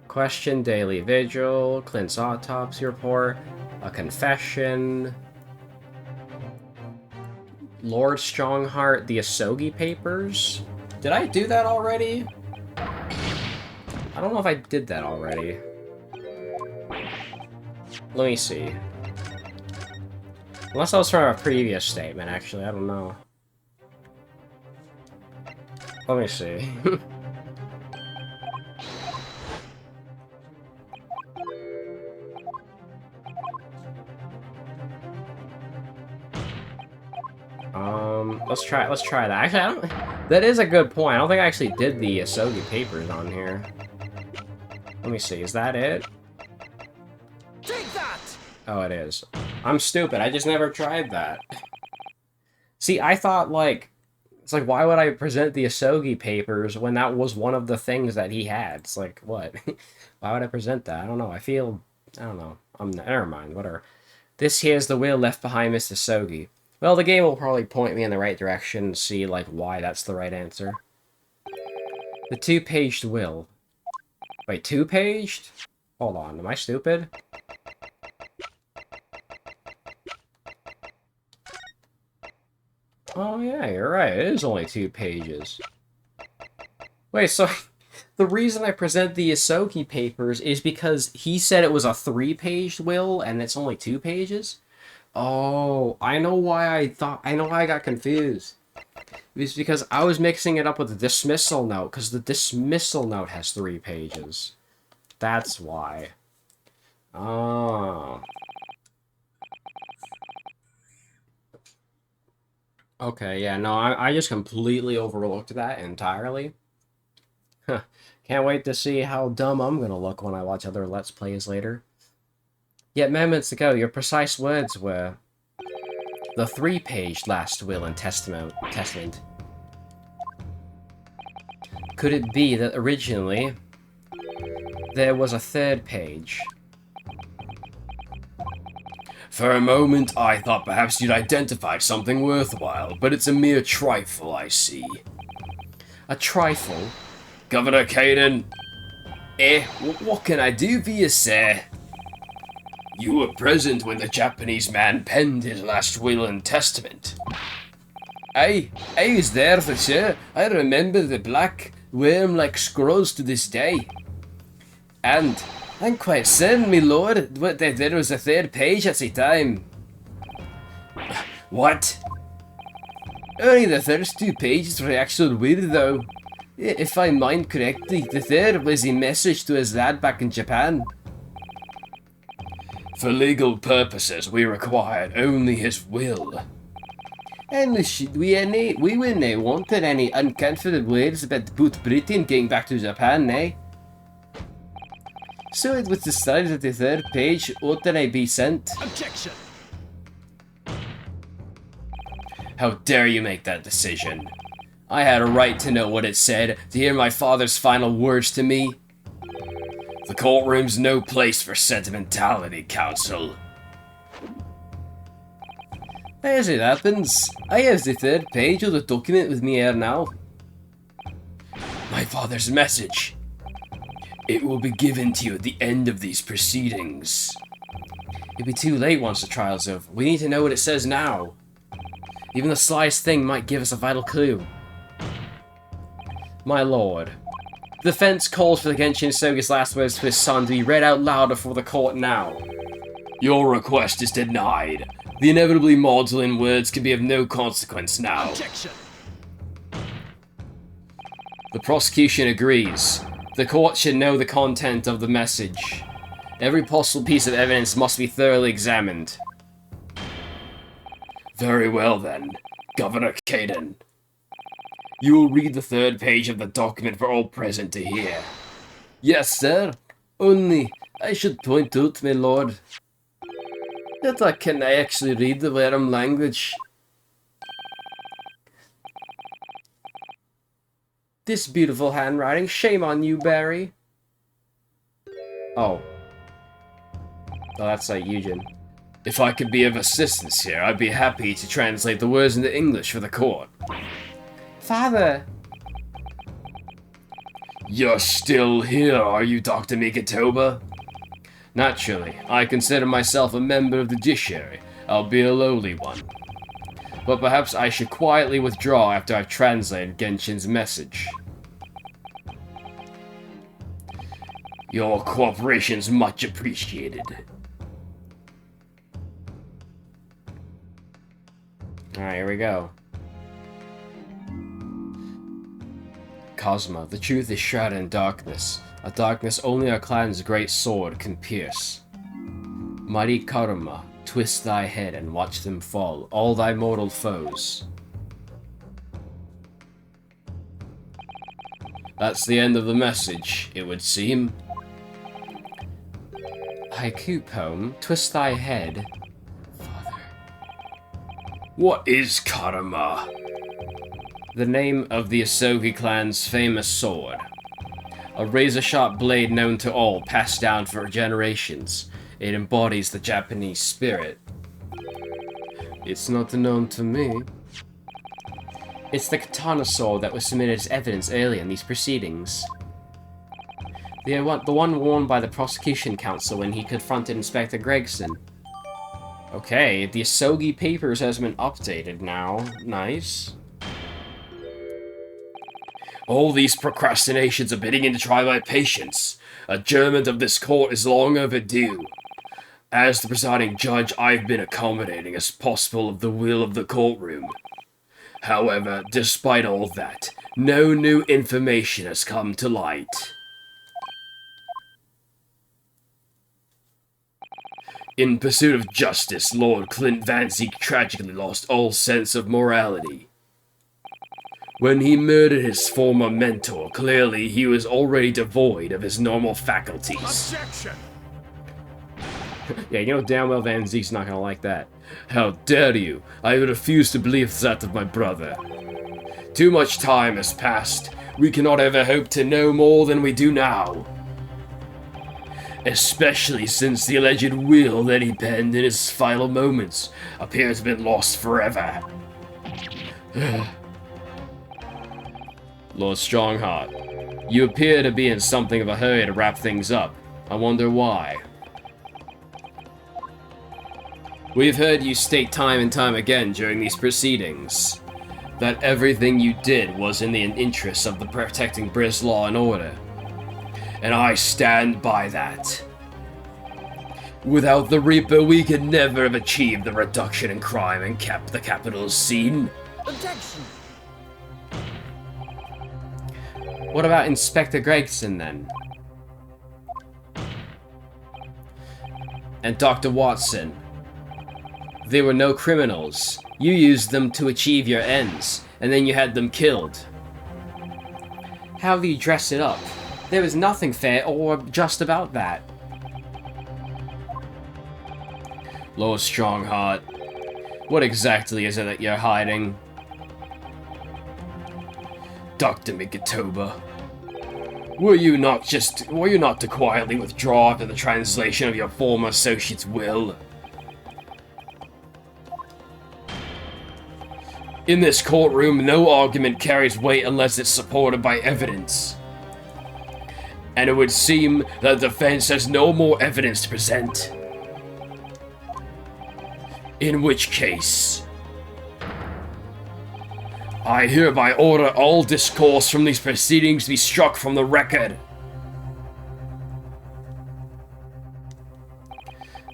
Question, daily vigil, Clint's autopsy report, a confession. Lord Strongheart, the Asogi papers? Did I do that already? I don't know if I did that already. Let me see. Unless that was from a previous statement, actually, I don't know. Let me see. Let's try that. Actually, I don't... That is a good point. I don't think I actually did the Asogi papers on here. Let me see. Is that it? Take that! Oh, it is. I'm stupid. I just never tried that. See, I thought, like... It's like, why would I present the Asogi papers when that was one of the things that he had? It's like, what? Why would I present that? I don't know. I feel... I don't know. Never mind. Whatever. This here's the will left behind Mr. Asogi. Well, the game will probably point me in the right direction and see, like, why that's the right answer. The two-paged will. Wait, two-paged? Hold on, am I stupid? Oh yeah, you're right, it is only 2 pages. Wait, so the reason I present the Isoki papers is because he said it was a 3-page will, and it's only 2 pages? Oh, I know why I got confused. It's because I was mixing it up with the dismissal note, because the dismissal note has 3 pages. That's why. Oh. Okay, yeah, no, I just completely overlooked that entirely. Can't wait to see how dumb I'm gonna look when I watch other Let's Plays later. Yet moments ago, your precise words were... the 3-page last will and testament. Could it be that originally there was a 3rd page? For a moment, I thought perhaps you'd identified something worthwhile, but it's a mere trifle, I see. A trifle? Governor Caden. What can I do for you, sir? You were present when the Japanese man penned his last will and testament. I was there, sir. I remember the black, worm-like scrolls to this day. And I'm quite certain, my lord, that there was a 3rd page at the time. What? Only the first 2 pages were actual will, though. If I mind correctly, the 3rd was a message to his lad back in Japan. For legal purposes, we required only his will. And we wouldn't wanted any unconfident words about both Britain getting back to Japan, eh? So it was decided that the 3rd page ought to be sent. Objection! How dare you make that decision? I had a right to know what it said, to hear my father's final words to me. The courtroom's no place for sentimentality, Counsel. As it happens, I have the 3rd page of the document with me here now. My father's message. It will be given to you at the end of these proceedings. It'll be too late once the trial's over. We need to know what it says now. Even the slightest thing might give us a vital clue. My lord, the defense calls for the Genshin Soga's last words to his son to be read out loud before the court now. Your request is denied. The inevitably maudlin words can be of no consequence now. Objection! The prosecution agrees. The court should know the content of the message. Every possible piece of evidence must be thoroughly examined. Very well then, Governor Caden. You will read the 3rd page of the document for all present to hear. Yes, sir. Only, I should point out, my lord, that I can actually read the Worm language. This beautiful handwriting, shame on you, Barry. Oh. Oh, that's like Eugen. If I could be of assistance here, I'd be happy to translate the words into English for the court. Father! You're still here, are you, Dr. Mikitoba? Naturally, I consider myself a member of the judiciary, albeit a lowly one. But perhaps I should quietly withdraw after I've translated Genshin's message. Your cooperation's much appreciated. Alright, here we go. Cosmo, the truth is shrouded in darkness, a darkness only our clan's great sword can pierce. Mighty Karma, twist thy head and watch them fall, all thy mortal foes. That's the end of the message, it would seem. Haiku poem, twist thy head. Father. What is Karma? The name of the Isogi clan's famous sword. A razor-sharp blade known to all, passed down for generations. It embodies the Japanese spirit. It's not known to me. It's the katana sword that was submitted as evidence earlier in these proceedings. The one worn by the prosecution counsel when he confronted Inspector Gregson. Okay, the Asogi Papers has been updated now. Nice. All these procrastinations are beginning to try my patience. Adjournment of this court is long overdue. As the presiding judge, I've been accommodating as possible of the will of the courtroom. However, despite all that, no new information has come to light. In pursuit of justice, Lord Clint Van Zeke tragically lost all sense of morality. When he murdered his former mentor, clearly he was already devoid of his normal faculties. Objection! Yeah, you know damn well Van Zeke's not gonna like that. How dare you! I refuse to believe that of my brother. Too much time has passed. We cannot ever hope to know more than we do now. Especially since the alleged will that he penned in his final moments appears to have been lost forever. Lord Strongheart, you appear to be in something of a hurry to wrap things up. I wonder why. We've heard you state time and time again during these proceedings that everything you did was in the interest of the protecting British law and order. And I stand by that. Without the Reaper, we could never have achieved the reduction in crime and kept the capital's scene. Objection! What about Inspector Gregson, then? And Dr. Watson? They were no criminals. You used them to achieve your ends, and then you had them killed. How do you dress it up? There was nothing fair or just about that. Lord Strongheart, what exactly is it that you're hiding? Dr. Migatoba, were you not to quietly withdraw after the translation of your former associate's will? In this courtroom, no argument carries weight unless it's supported by evidence. And it would seem that the defense has no more evidence to present. In which case, I hereby order all discourse from these proceedings be struck from the record.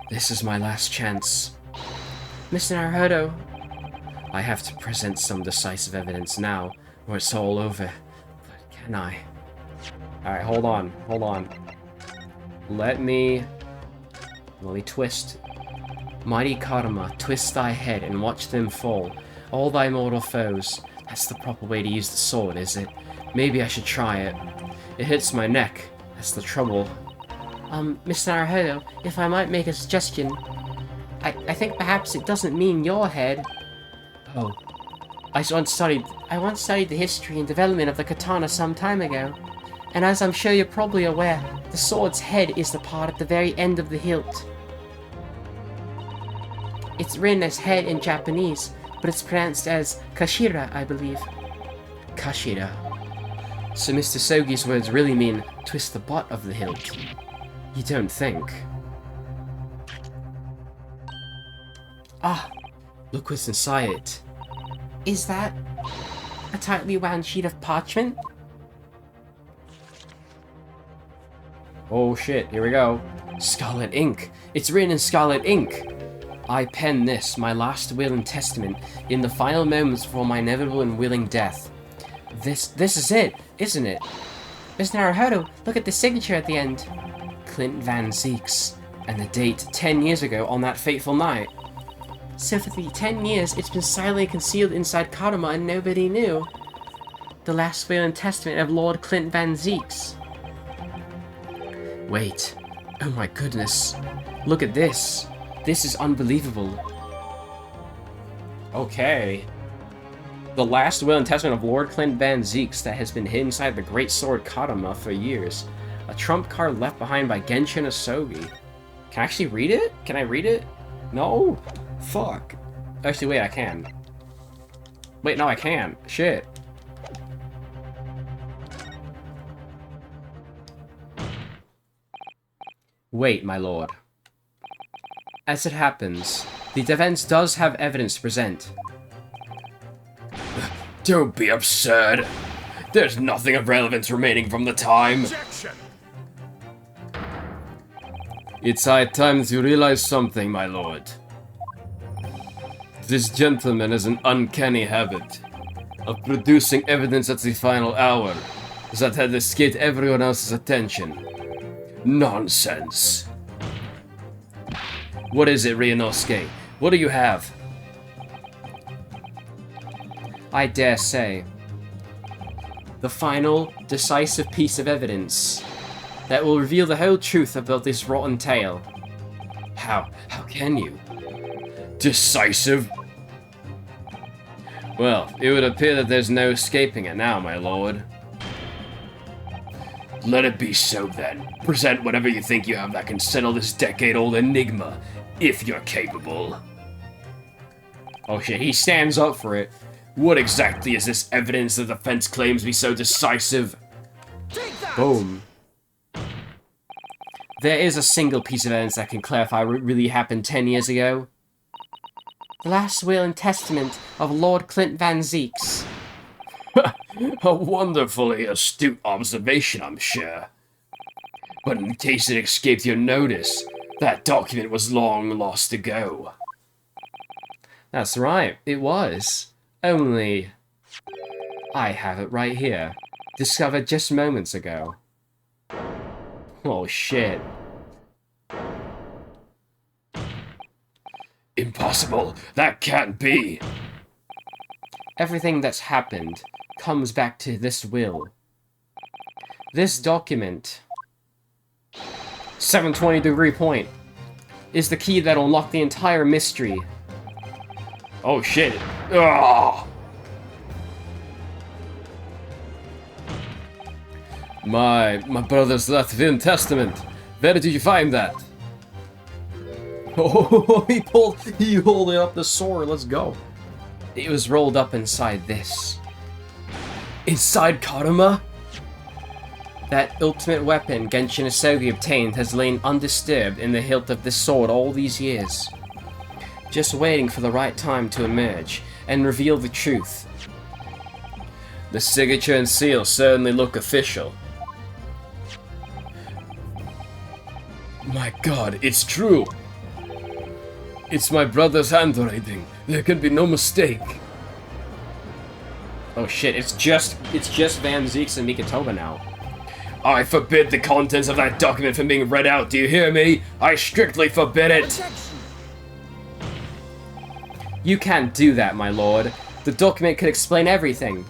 This is my last chance. Mr. Naruto, I have to present some decisive evidence now, or it's all over. But can I? Alright, hold on. Let me twist. Mighty Karma, twist thy head and watch them fall. All thy mortal foes. That's the proper way to use the sword, is it? Maybe I should try it. It hits my neck. That's the trouble. Mr. Naruto, if I might make a suggestion. I think perhaps it doesn't mean your head. Oh. I once studied the history and development of the katana some time ago. And as I'm sure you're probably aware, the sword's head is the part at the very end of the hilt. It's written as head in Japanese, but it's pronounced as Kashira, I believe. Kashira. So Mr. Sogi's words really mean twist the butt of the hilt. You don't think? Ah, look what's inside it. Is that a tightly wound sheet of parchment? Oh shit, here we go. Scarlet ink. It's written in scarlet ink. I pen this, my last will and testament, in the final moments before my inevitable and willing death. This is it, isn't it? Mr. Naruto, look at the signature at the end. Clint Van Zeke's. And the date, 10 years ago on that fateful night. So for the 10 years, it's been silently concealed inside Karma and nobody knew. The last will and testament of Lord Clint Van Zeke's. Wait. Oh my goodness. Look at this. This is unbelievable. Okay. The last will and testament of Lord Clint Van Zeke's that has been hidden inside the Great Sword Katama for years. A trump card left behind by Genshin Asogi. Can I actually read it? Can I read it? No? Fuck. Actually, wait, I can. Wait, no, I can. Shit. Wait, my lord. As it happens, the defense does have evidence to present. Don't be absurd. There's nothing of relevance remaining from the time. Objection! It's high time to realize something, my lord. This gentleman has an uncanny habit of producing evidence at the final hour that had escaped everyone else's attention. Nonsense. What is it, Ryunosuke? What do you have? I dare say, the final, decisive piece of evidence that will reveal the whole truth about this rotten tale. How can you? Decisive? Well, it would appear that there's no escaping it now, my lord. Let it be so then. Present whatever you think you have that can settle this decade-old enigma, if you're capable. Oh shit, he stands up for it. What exactly is this evidence the defense claims to be so decisive? Take that! Boom. There is a single piece of evidence that can clarify what really happened 10 years ago. The last will and testament of Lord Clint Van Zeeks. A wonderfully astute observation, I'm sure. But in case it escaped your notice, that document was long lost ago. That's right, it was. Only, I have it right here. Discovered just moments ago. Oh shit. Impossible! That can't be! Everything that's happened comes back to this will. This document, 720-degree point, is the key that'll unlock the entire mystery. Oh shit! Ugh. My brother's left will and testament. Where did you find that? Oh, he pulled up the sword. Let's go. It was rolled up inside this. Inside Karuma? That ultimate weapon Genshin Isogi obtained has lain undisturbed in the hilt of this sword all these years. Just waiting for the right time to emerge and reveal the truth. The signature and seal certainly look official. My god, it's true! It's my brother's handwriting. There can be no mistake. Oh shit, it's just Van Zeeks and Mikotoba now. I forbid the contents of that document from being read out, do you hear me? I strictly forbid it! Objection! You can't do that, my lord. The document could explain everything.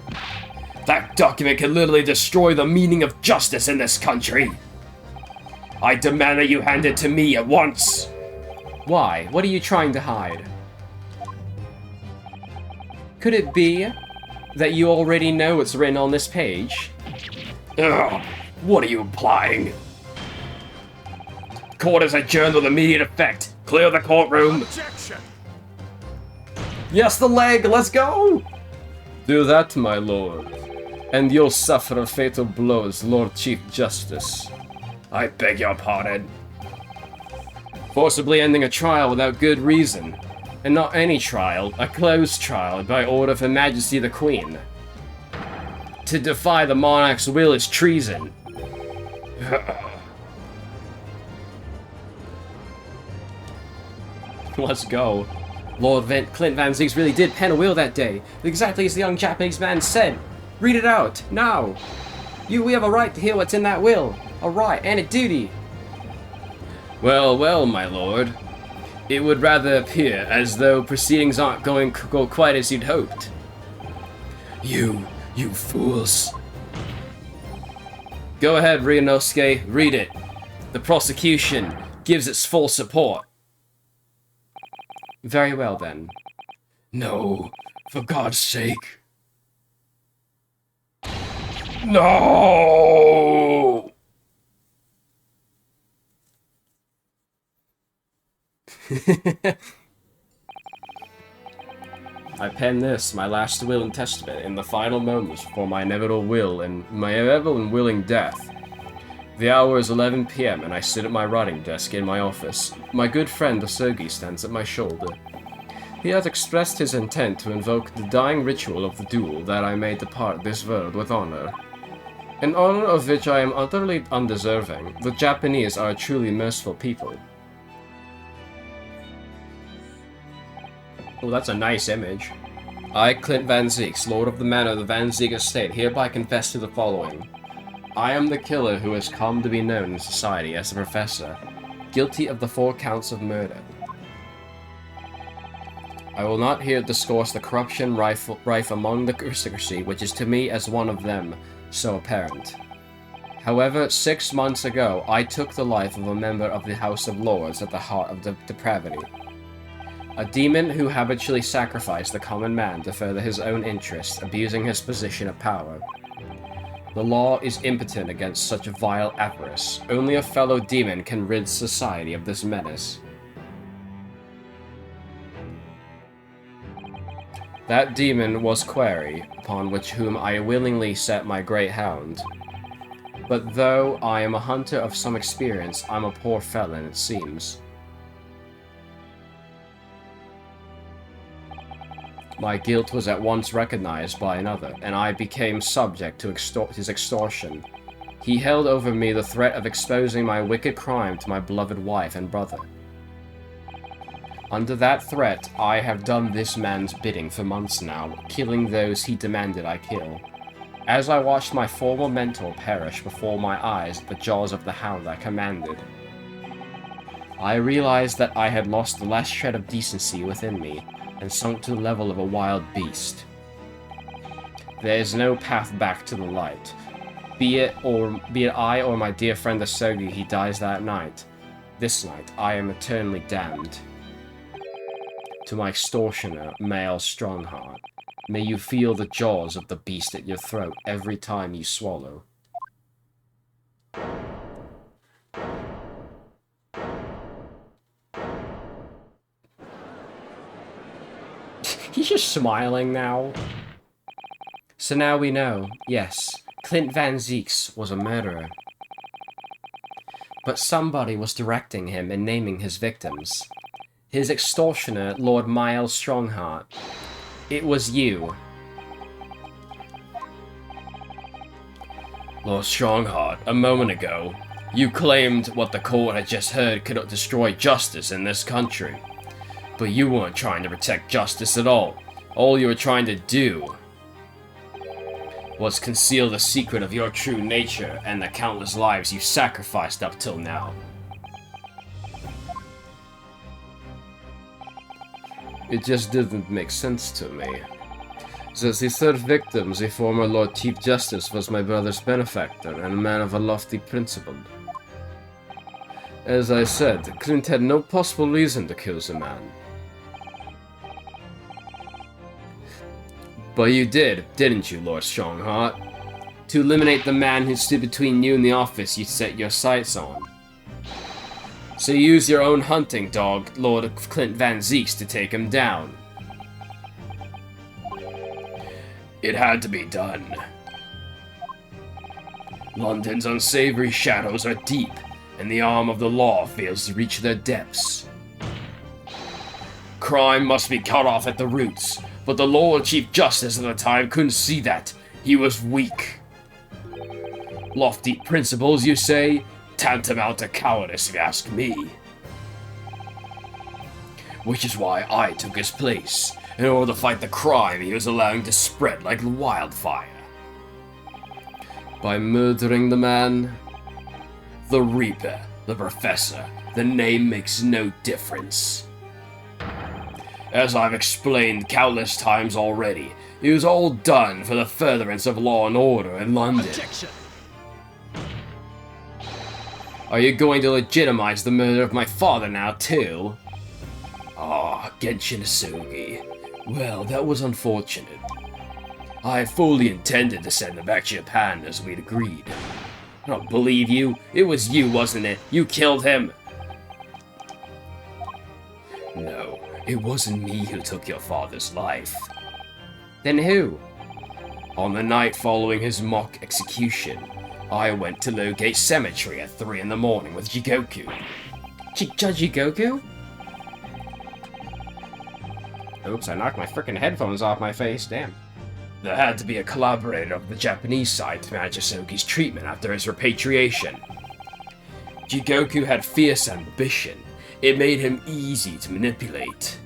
That document can literally destroy the meaning of justice in this country. I demand that you hand it to me at once. Why? What are you trying to hide? Could it be that you already know what's written on this page? Ugh, what are you implying? Court is adjourned with immediate effect. Clear the courtroom. Objection! Yes, the leg! Let's go! Do that, my lord, and you'll suffer a fatal blow as Lord Chief Justice. I beg your pardon. Forcibly ending a trial without good reason. And not any trial, a closed trial by order of Her Majesty the Queen. To defy the monarch's will is treason. Let's go. Lord Clint Van Zeeks really did pen a will that day, exactly as the young Japanese man said. Read it out, now. We have a right to hear what's in that will. A right and a duty. Well, well, my lord. It would rather appear as though proceedings aren't going to go quite as you'd hoped. You fools. Go ahead, Ryunosuke, read it. The prosecution gives its full support. Very well, then. No, for God's sake. No! I pen this, my last will and testament, in the final moments before my inevitable will and my ever unwilling death. The hour is 11 p.m. and I sit at my writing desk in my office. My good friend Asogi stands at my shoulder. He has expressed his intent to invoke the dying ritual of the duel that I may depart this world with honor. An honor of which I am utterly undeserving. The Japanese are a truly merciful people. Oh, that's a nice image. I, Clint Van Zieks, Lord of the Manor of the Van Ziek Estate, hereby confess to the following. I am the killer who has come to be known in society as the Professor, guilty of the 4 counts of murder. I will not here discourse the corruption rife among the aristocracy, which is to me as one of them so apparent. However, 6 months ago, I took the life of a member of the House of Lords at the heart of the depravity. A demon who habitually sacrificed the common man to further his own interests, abusing his position of power. The law is impotent against such a vile avarice. Only a fellow demon can rid society of this menace. That demon was Query, upon which whom I willingly set my great hound. But though I am a hunter of some experience, I'm a poor felon, it seems. My guilt was at once recognized by another, and I became subject to his extortion. He held over me the threat of exposing my wicked crime to my beloved wife and brother. Under that threat, I have done this man's bidding for months now, killing those he demanded I kill. As I watched my former mentor perish before my eyes at the jaws of the hound I commanded, I realized that I had lost the last shred of decency within me, and sunk to the level of a wild beast. There is no path back to the light. Be it I or my dear friend Asogi he dies that night. This night, I am eternally damned. To my extortioner, male Strongheart, may you feel the jaws of the beast at your throat every time you swallow. He's just smiling now. So now we know, yes, Clint Van Zieks was a murderer. But somebody was directing him and naming his victims. His extortioner, Lord Miles Strongheart. It was you. Lord Strongheart, a moment ago, you claimed what the court had just heard could destroy justice in this country. But you weren't trying to protect justice at all. All you were trying to do was conceal the secret of your true nature and the countless lives you sacrificed up till now. It just didn't make sense to me. That the third victim, the former Lord Chief Justice, was my brother's benefactor and a man of a lofty principle. As I said, Clint had no possible reason to kill the man. But you did, didn't you, Lord Strongheart? To eliminate the man who stood between you and the office you set your sights on. So you used your own hunting dog, Lord Clint Van Zieks, to take him down. It had to be done. London's unsavory shadows are deep, and the arm of the law fails to reach their depths. Crime must be cut off at the roots, but the Lord Chief Justice at the time couldn't see that. He was weak. Lofty principles, you say? Tantamount to cowardice, if you ask me. Which is why I took his place, in order to fight the crime he was allowing to spread like wildfire. By murdering the man, the Reaper, the Professor, the name makes no difference. As I've explained countless times already, it was all done for the furtherance of law and order in London. Objection. Are you going to legitimize the murder of my father now, too? Ah, Genshin Asugi. Well, that was unfortunate. I fully intended to send him back to Japan as we'd agreed. I don't believe you. It was you, wasn't it? You killed him. No, it wasn't me who took your father's life. Then who? On the night following his mock execution, I went to Logate Cemetery at 3 in the morning with Jigoku. Jigoku? Oops, I knocked my frickin' headphones off my face, damn. There had to be a collaborator of the Japanese side to manage Asogi's treatment after his repatriation. Jigoku had fierce ambition. It made him easy to manipulate.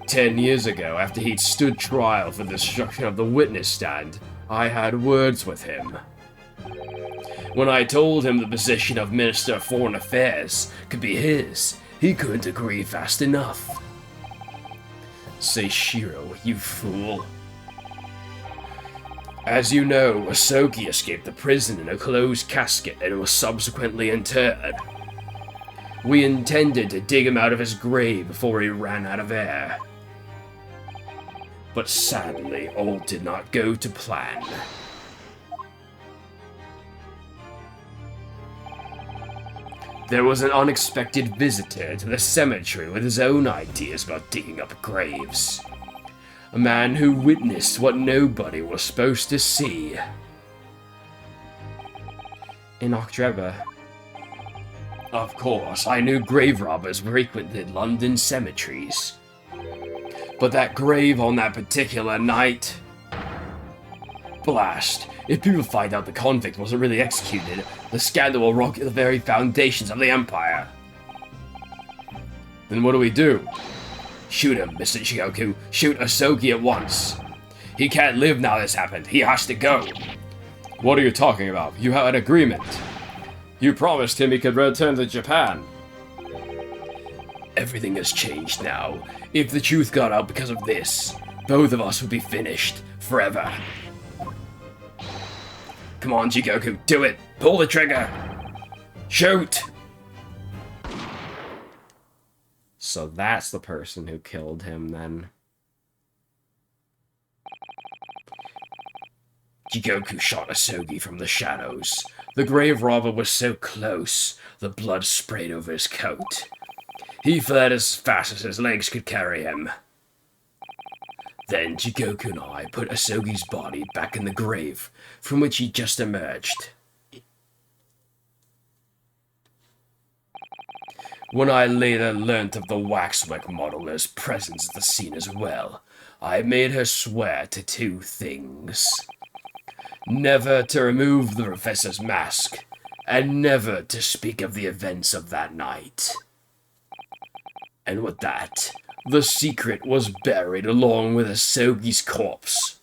10 years ago, after he'd stood trial for the destruction of the witness stand, I had words with him. When I told him the position of Minister of Foreign Affairs could be his, he couldn't agree fast enough. Seishiro, you fool. As you know, Asogi escaped the prison in a closed casket and was subsequently interred. We intended to dig him out of his grave before he ran out of air. But sadly, all did not go to plan. There was an unexpected visitor to the cemetery with his own ideas about digging up graves. A man who witnessed what nobody was supposed to see. In Octreba. Of course, I knew grave robbers frequented London cemeteries. But that grave on that particular night... Blast. If people find out the convict wasn't really executed, the scandal will rock the very foundations of the Empire. Then what do we do? Shoot him, Mr. Jigoku. Shoot Asogi at once. He can't live now this happened. He has to go. What are you talking about? You had an agreement. You promised him he could return to Japan. Everything has changed now. If the truth got out because of this, both of us would be finished. Forever. Come on, Jigoku. Do it. Pull the trigger. Shoot! So that's the person who killed him, then. Jigoku shot Asogi from the shadows. The grave robber was so close, the blood sprayed over his coat. He fled as fast as his legs could carry him. Then Jigoku and I put Asogi's body back in the grave from which he just emerged. When I later learnt of the waxwork modeler's presence at the scene as well, I made her swear to 2 things. Never to remove the professor's mask, and never to speak of the events of that night. And with that, the secret was buried along with Asogi's corpse.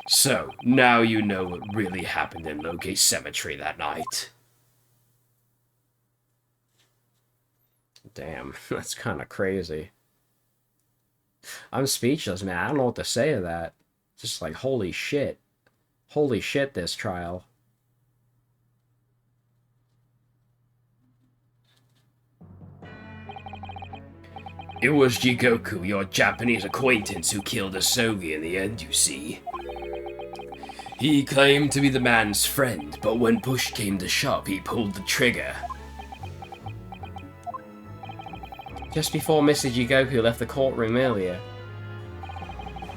So, now you know what really happened in Logate Cemetery that night. Damn, that's kind of crazy. I'm speechless, man. I don't know what to say to that. Just like, holy shit. Holy shit, this trial. It was Jigoku, your Japanese acquaintance, who killed Asogi in the end, you see. He claimed to be the man's friend, but when push came to shove, he pulled the trigger. Just before Mr. Jigoku left the courtroom earlier,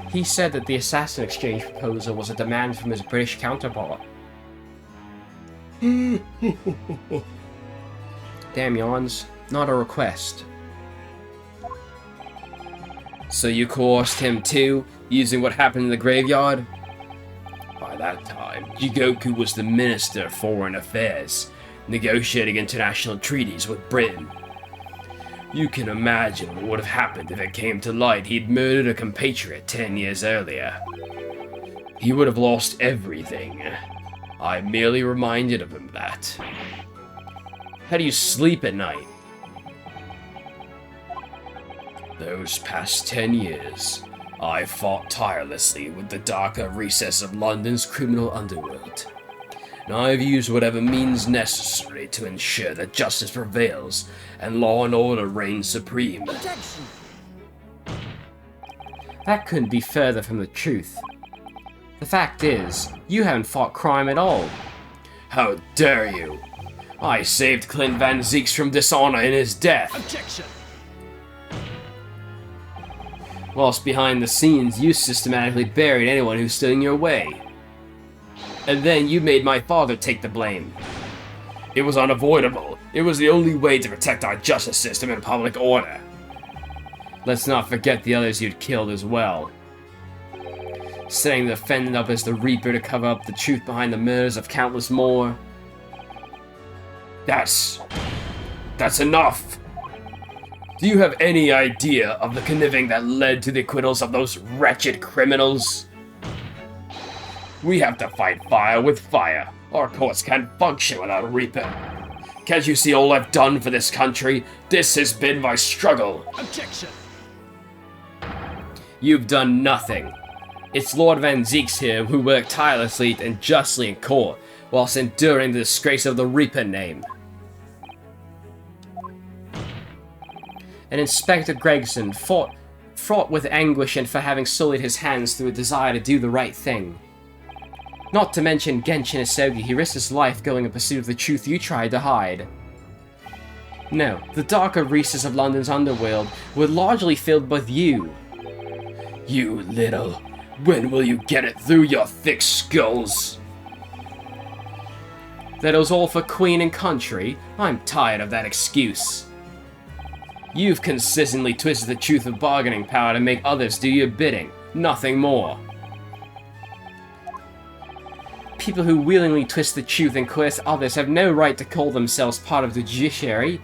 he said that the assassin exchange proposal was a demand from his British counterpart. Damn yawns, not a request. So you coerced him too, using what happened in the graveyard? By that time, Jigoku was the Minister of Foreign Affairs, negotiating international treaties with Britain. You can imagine what would have happened if it came to light he'd murdered a compatriot 10 years earlier. He would have lost everything. I merely reminded of him that. How do you sleep at night? Those past 10 years, I fought tirelessly with the darker recess of London's criminal underworld. And I've used whatever means necessary to ensure that justice prevails and law and order reigns supreme. Objection! That couldn't be further from the truth. The fact is, you haven't fought crime at all. How dare you! I saved Clint Van Zeeks from dishonor in his death! Objection! whilst behind the scenes you systematically buried anyone who stood in your way. And then you made my father take the blame. It was unavoidable. It was the only way to protect our justice system and public order. Let's not forget the others you'd killed as well. Setting the defendant up as the Reaper to cover up the truth behind the murders of countless more. That's enough! Do you have any idea of the conniving that led to the acquittals of those wretched criminals? We have to fight fire with fire. Our courts can't function without a Reaper. Can't you see all I've done for this country? This has been my struggle. Objection! You've done nothing. It's Lord Van Zeeks here who worked tirelessly and justly in court, whilst enduring the disgrace of the Reaper name. And Inspector Gregson fraught with anguish and for having sullied his hands through a desire to do the right thing. Not to mention Genshin Isogi, he risked his life going in pursuit of the truth you tried to hide. No, the darker recesses of London's underworld were largely filled with you. You little... When will you get it through your thick skulls? That it was all for Queen and country? I'm tired of that excuse. You've consistently twisted the truth of bargaining power to make others do your bidding, nothing more. People who willingly twist the truth and coerce others have no right to call themselves part of the judiciary.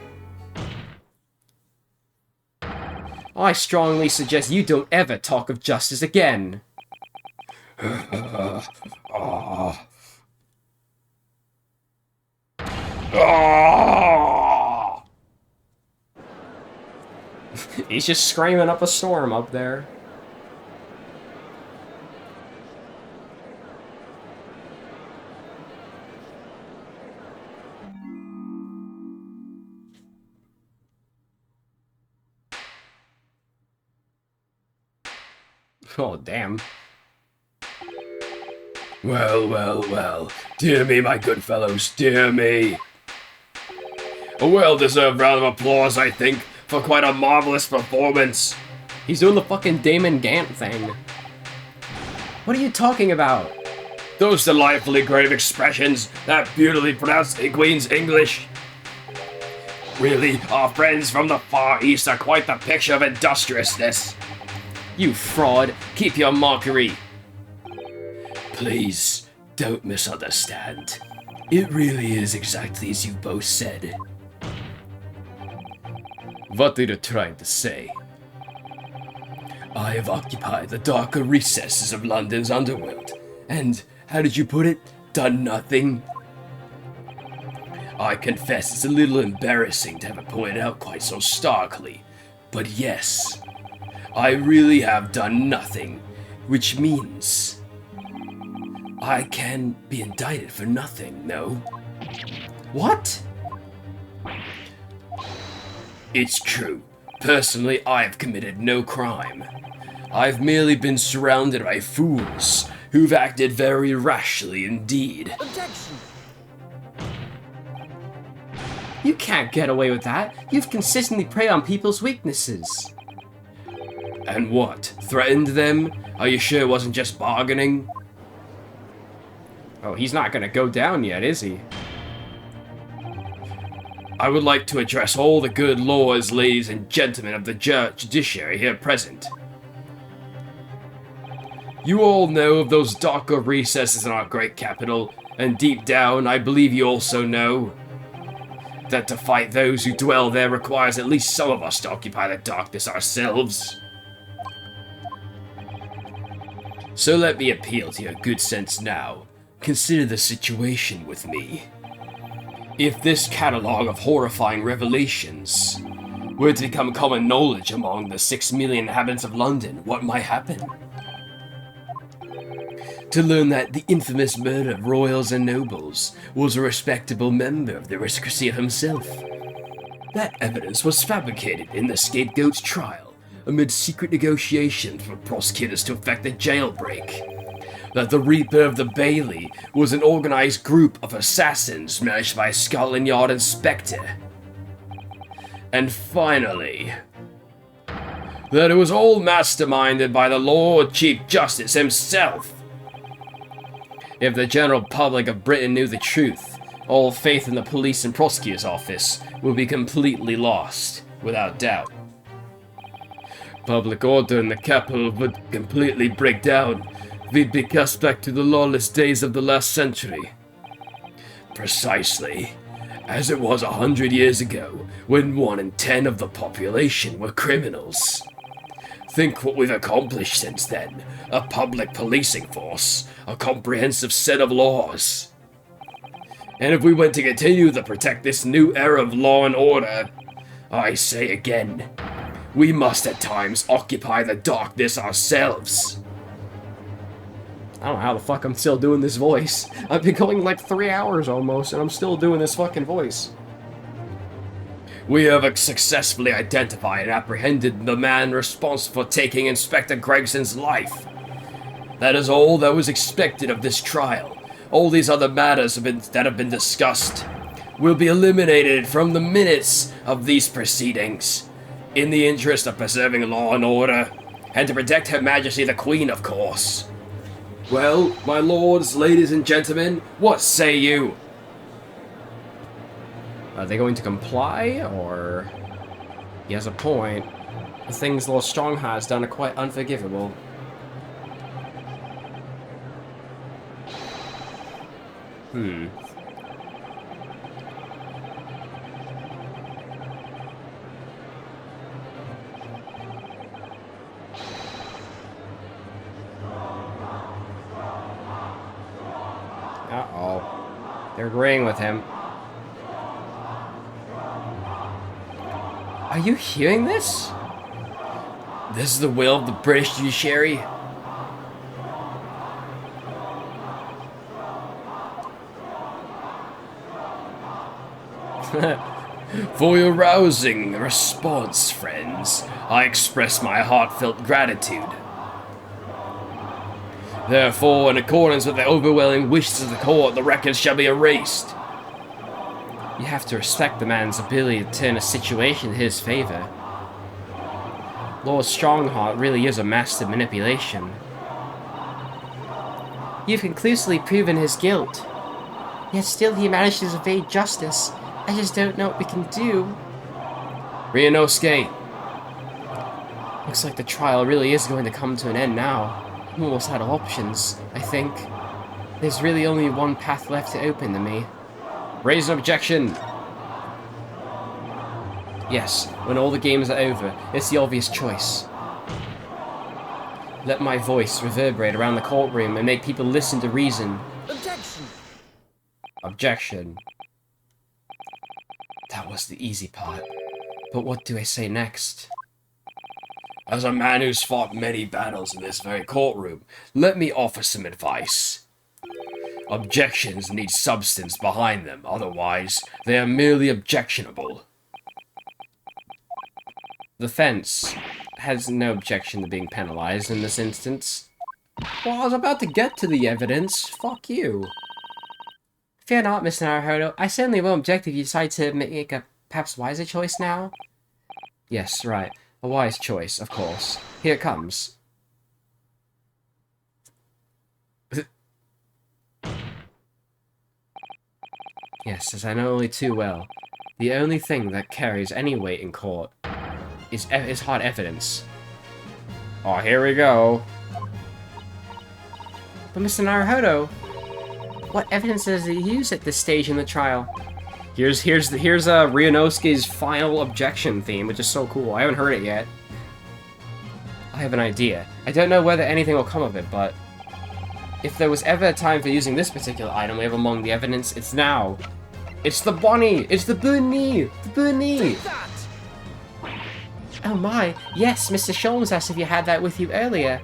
I strongly suggest you don't ever talk of justice again. He's just screaming up a storm up there. Oh, damn. Well, well, well. Dear me, my good fellows, dear me. A well-deserved round of applause, I think, for quite a marvelous performance. He's doing the fucking Damon Gant thing. What are you talking about? Those delightfully grave expressions, that beautifully pronounced Queen's English. Really, our friends from the Far East are quite the picture of industriousness. You fraud! Keep your mockery! Please, don't misunderstand. It really is exactly as you both said. What are you trying to say? I have occupied the darker recesses of London's underworld, and, how did you put it, done nothing? I confess it's a little embarrassing to have it pointed out quite so starkly, but yes, I really have done nothing, which means I can be indicted for nothing, no? What? It's true. Personally, I have committed no crime. I've merely been surrounded by fools who've acted very rashly indeed. Objection! You can't get away with that. You've consistently preyed on people's weaknesses. And what? Threatened them? Are you sure it wasn't just bargaining? Oh, he's not gonna go down yet, is he? I would like to address all the good lords, ladies, and gentlemen of the judiciary here present. You all know of those darker recesses in our great capital, and deep down, I believe you also know that to fight those who dwell there requires at least some of us to occupy the darkness ourselves. So let me appeal to your good sense now. Consider the situation with me. If this catalogue of horrifying revelations were to become common knowledge among the 6 million inhabitants of London, what might happen? To learn that the infamous murder of royals and nobles was a respectable member of the aristocracy himself. That evidence was fabricated in the scapegoat's trial, amid secret negotiations with prosecutors to effect a jailbreak. That the Reaper of the Bailey was an organized group of assassins managed by a Scotland Yard inspector. And finally, that it was all masterminded by the Lord Chief Justice himself. If the general public of Britain knew the truth, all faith in the police and prosecutor's office would be completely lost, without doubt. Public order in the capital would completely break down. We'd be cast back to the lawless days of the last century. Precisely, as it was 100 years ago, when 1 in 10 of the population were criminals. Think what we've accomplished since then. A public policing force, a comprehensive set of laws. And if we went to continue to protect this new era of law and order, I say again, we must at times occupy the darkness ourselves. I don't know how the fuck I'm still doing this voice. I've been going like 3 hours almost, and I'm still doing this fucking voice. We have successfully identified and apprehended the man responsible for taking Inspector Gregson's life. That is all that was expected of this trial. All these other matters that have been discussed will be eliminated from the minutes of these proceedings, in the interest of preserving law and order, and to protect Her Majesty the Queen, of course. Well, my lords, ladies and gentlemen, what say you? Are they going to comply, or... He has a point. The things Lord Strongheart has done are quite unforgivable. Uh-oh. They're agreeing with him. Are you hearing this? This is the will of the British judiciary. For your rousing response, friends, I express my heartfelt gratitude. Therefore, in accordance with the overwhelming wishes of the court, the records shall be erased. You have to respect the man's ability to turn a situation in his favor. Lord Strongheart really is a master of manipulation. You've conclusively proven his guilt. Yet still he managed to evade justice. I just don't know what we can do. Ryunosuke. Looks like the trial really is going to come to an end now. I'm almost out of options, I think. There's really only one path left to open to me. Raise an objection. Yes, when all the games are over, it's the obvious choice. Let my voice reverberate around the courtroom and make people listen to reason. Objection! Objection. That was the easy part. But what do I say next? As a man who's fought many battles in this very courtroom, let me offer some advice. Objections need substance behind them, otherwise they are merely objectionable. The fence has no objection to being penalized in this instance. Well, I was about to get to the evidence. Fuck you. Fear not, Mr. Naruhodo. I certainly won't object if you decide to make a perhaps wiser choice now. Yes, right. A wise choice, of course. Here it comes. Yes, as I know only too well, the only thing that carries any weight in court is hard evidence. Oh, here we go. But Mr. Naruhodo, what evidence does he use at this stage in the trial? Here's Ryunosuke's final objection theme, which is so cool. I haven't heard it yet. I have an idea. I don't know whether anything will come of it, but if there was ever a time for using this particular item we have among the evidence, it's now. It's the bunny! It's the bunny! The bunny! Take that! Oh my, yes, Mr. Sholmes asked if you had that with you earlier.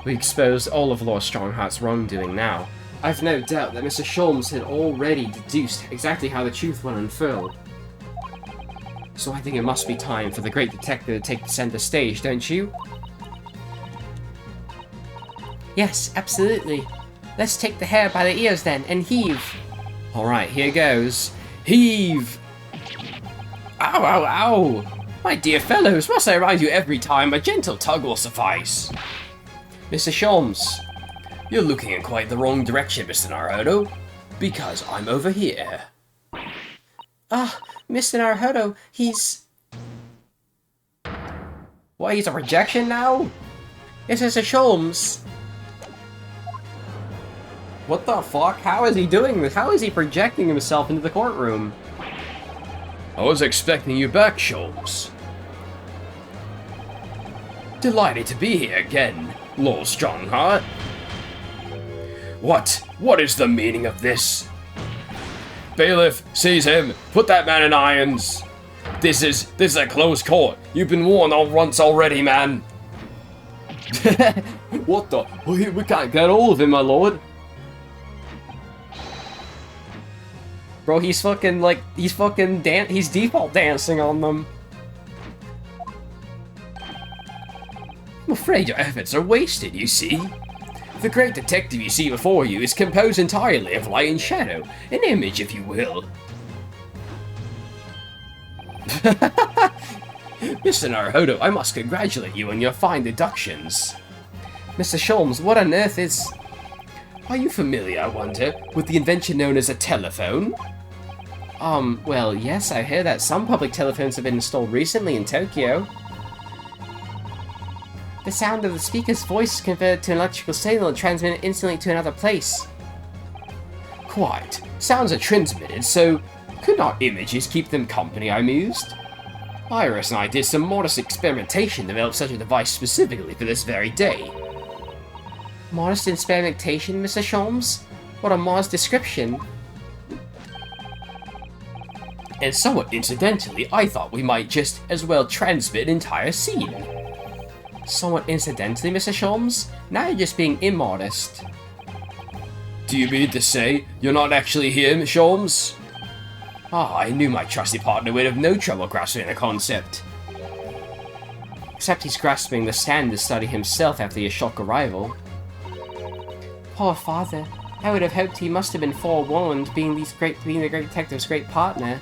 We exposed all of Lord Strongheart's wrongdoing now. I've no doubt that Mr. Sholmes had already deduced exactly how the truth will unfurl. So I think it must be time for the great detective to take the center stage, don't you? Yes, absolutely. Let's take the hair by the ears then, and heave. Alright, here goes. Heave! Ow, ow, ow! My dear fellows, must I remind you every time a gentle tug will suffice? Mr. Sholmes. You're looking in quite the wrong direction, Mr. Naruto. Because I'm over here. Mr. Naruto, he's... What, he's a projection now? It's Mr. Sholmes. What the fuck? How is he doing this? How is he projecting himself into the courtroom? I was expecting you back, Sholmes. Delighted to be here again, Lord Strongheart. What is the meaning of this? Bailiff, seize him! Put that man in irons! This is a closed court. You've been warned once already, man. What the? We can't get all of him, my lord. Bro, he's he's default dancing on them. I'm afraid your efforts are wasted, you see. The great detective you see before you is composed entirely of light and shadow, an image, if you will. Mr. Naruto, I must congratulate you on your fine deductions. Mr. Sholmes, what on earth is... Are you familiar, I wonder, with the invention known as a telephone? Well, yes, I hear that some public telephones have been installed recently in Tokyo. The sound of the speaker's voice is converted to an electrical signal and transmitted instantly to another place. Quite. Sounds are transmitted, so could not images keep them company, I mused? Iris and I did some modest experimentation to develop such a device specifically for this very day. Modest experimentation, Mr. Sholmes? What a modest description. And somewhat incidentally, I thought we might just as well transmit an entire scene. Somewhat incidentally, Mr. Sholmes? Now you're just being immodest. Do you mean to say you're not actually here, Miss Sholmes? I knew my trusty partner would have no trouble grasping the concept. Except he's grasping the stand to study himself after your shock arrival. Poor father. I would have hoped he must have been forewarned, being the great detective's great partner.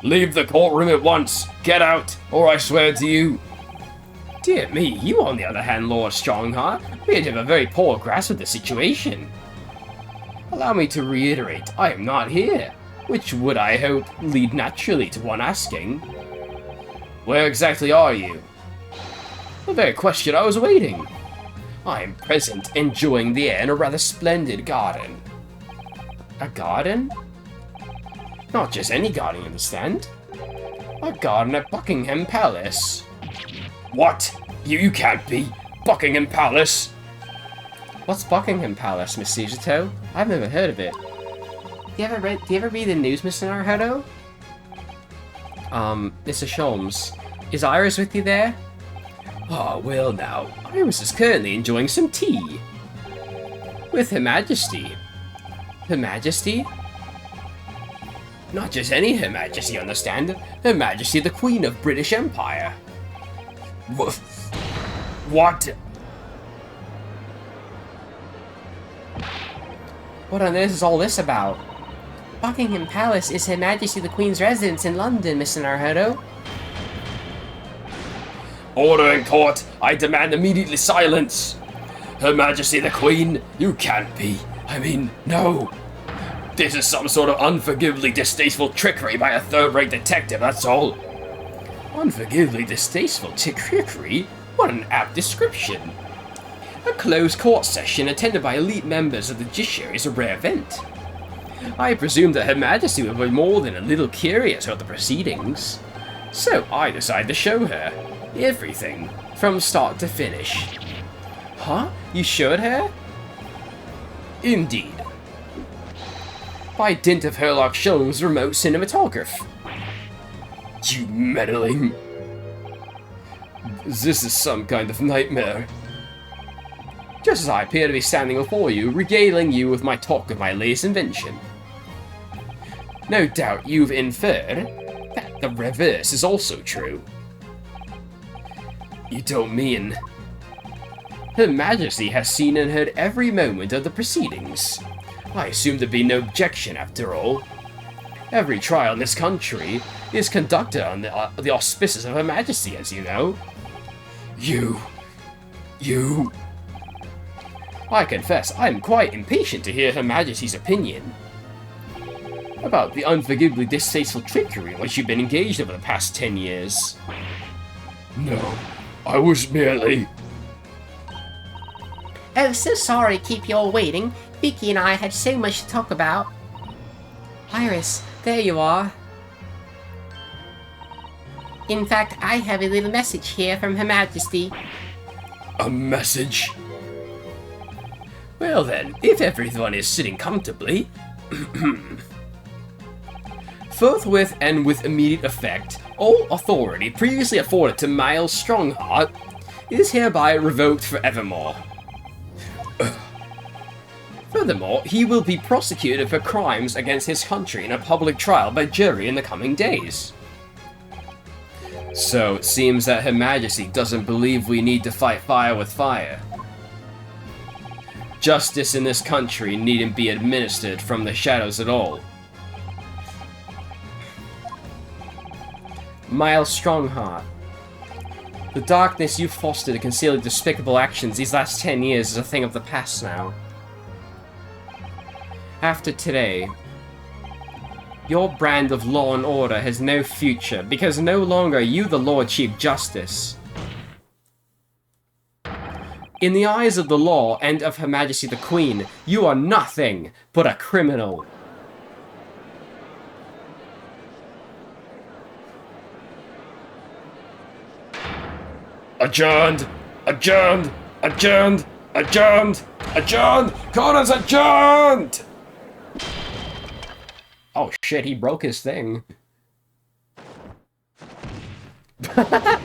Leave the courtroom at once! Get out, or I swear to you... Dear me, you on the other hand, Lord Strongheart, appear to have a very poor grasp of the situation. Allow me to reiterate, I am not here, which would, I hope, lead naturally to one asking, where exactly are you? The very question I was awaiting. I am present, enjoying the air in a rather splendid garden. A garden? Not just any garden, you understand? A garden at Buckingham Palace. What? You can't be! Buckingham Palace! What's Buckingham Palace, Miss Suzuto? I've never heard of it. Do you ever read the news, Mr. Naruto? Mr. Sholmes, is Iris with you there? Ah, well now, Iris is currently enjoying some tea. With Her Majesty. Her Majesty? Not just any Her Majesty, understand? Her Majesty the Queen of British Empire. What? What on earth is all this about? Buckingham Palace is Her Majesty the Queen's residence in London, Mr. Naruto. Order in court! I demand immediately silence! Her Majesty the Queen? You can't be. I mean, no. This is some sort of unforgivably distasteful trickery by a third-rate detective, that's all. Unforgivably distasteful trickery? What an apt description. A closed court session attended by elite members of the judiciary is a rare event. I presume that Her Majesty will be more than a little curious about the proceedings. So I decided to show her everything, from start to finish. Huh? You showed her? Indeed. By dint of Herlock Sholmes' remote cinematograph. You meddling... This is some kind of nightmare. Just as I appear to be standing before you, regaling you with my talk of my latest invention. No doubt you've inferred that the reverse is also true. You don't mean... Her Majesty has seen and heard every moment of the proceedings. I assume there'd be no objection after all. Every trial in this country He is conducted on the auspices of Her Majesty, as you know. You... I confess, I am quite impatient to hear Her Majesty's opinion about the unforgivably distasteful trickery in which you've been engaged over the past 10 years. No, I was merely... Oh, so sorry to keep you all waiting. Vicky and I had so much to talk about. Iris, there you are. In fact, I have a little message here from Her Majesty. A message? Well then, if everyone is sitting comfortably... Forthwith and with immediate effect, all authority previously afforded to Miles Strongheart is hereby revoked forevermore. Furthermore, he will be prosecuted for crimes against his country in a public trial by jury in the coming days. So, it seems that Her Majesty doesn't believe we need to fight fire with fire. Justice in this country needn't be administered from the shadows at all. Miles Strongheart, the darkness you fostered to conceal despicable actions these last 10 years is a thing of the past now. After today, your brand of law and order has no future, because no longer are you the Lord Chief Justice. In the eyes of the law and of Her Majesty the Queen, you are nothing but a criminal. Adjourned! Adjourned! Adjourned! Adjourned! Adjourned! Court is adjourned! Oh shit, he broke his thing. I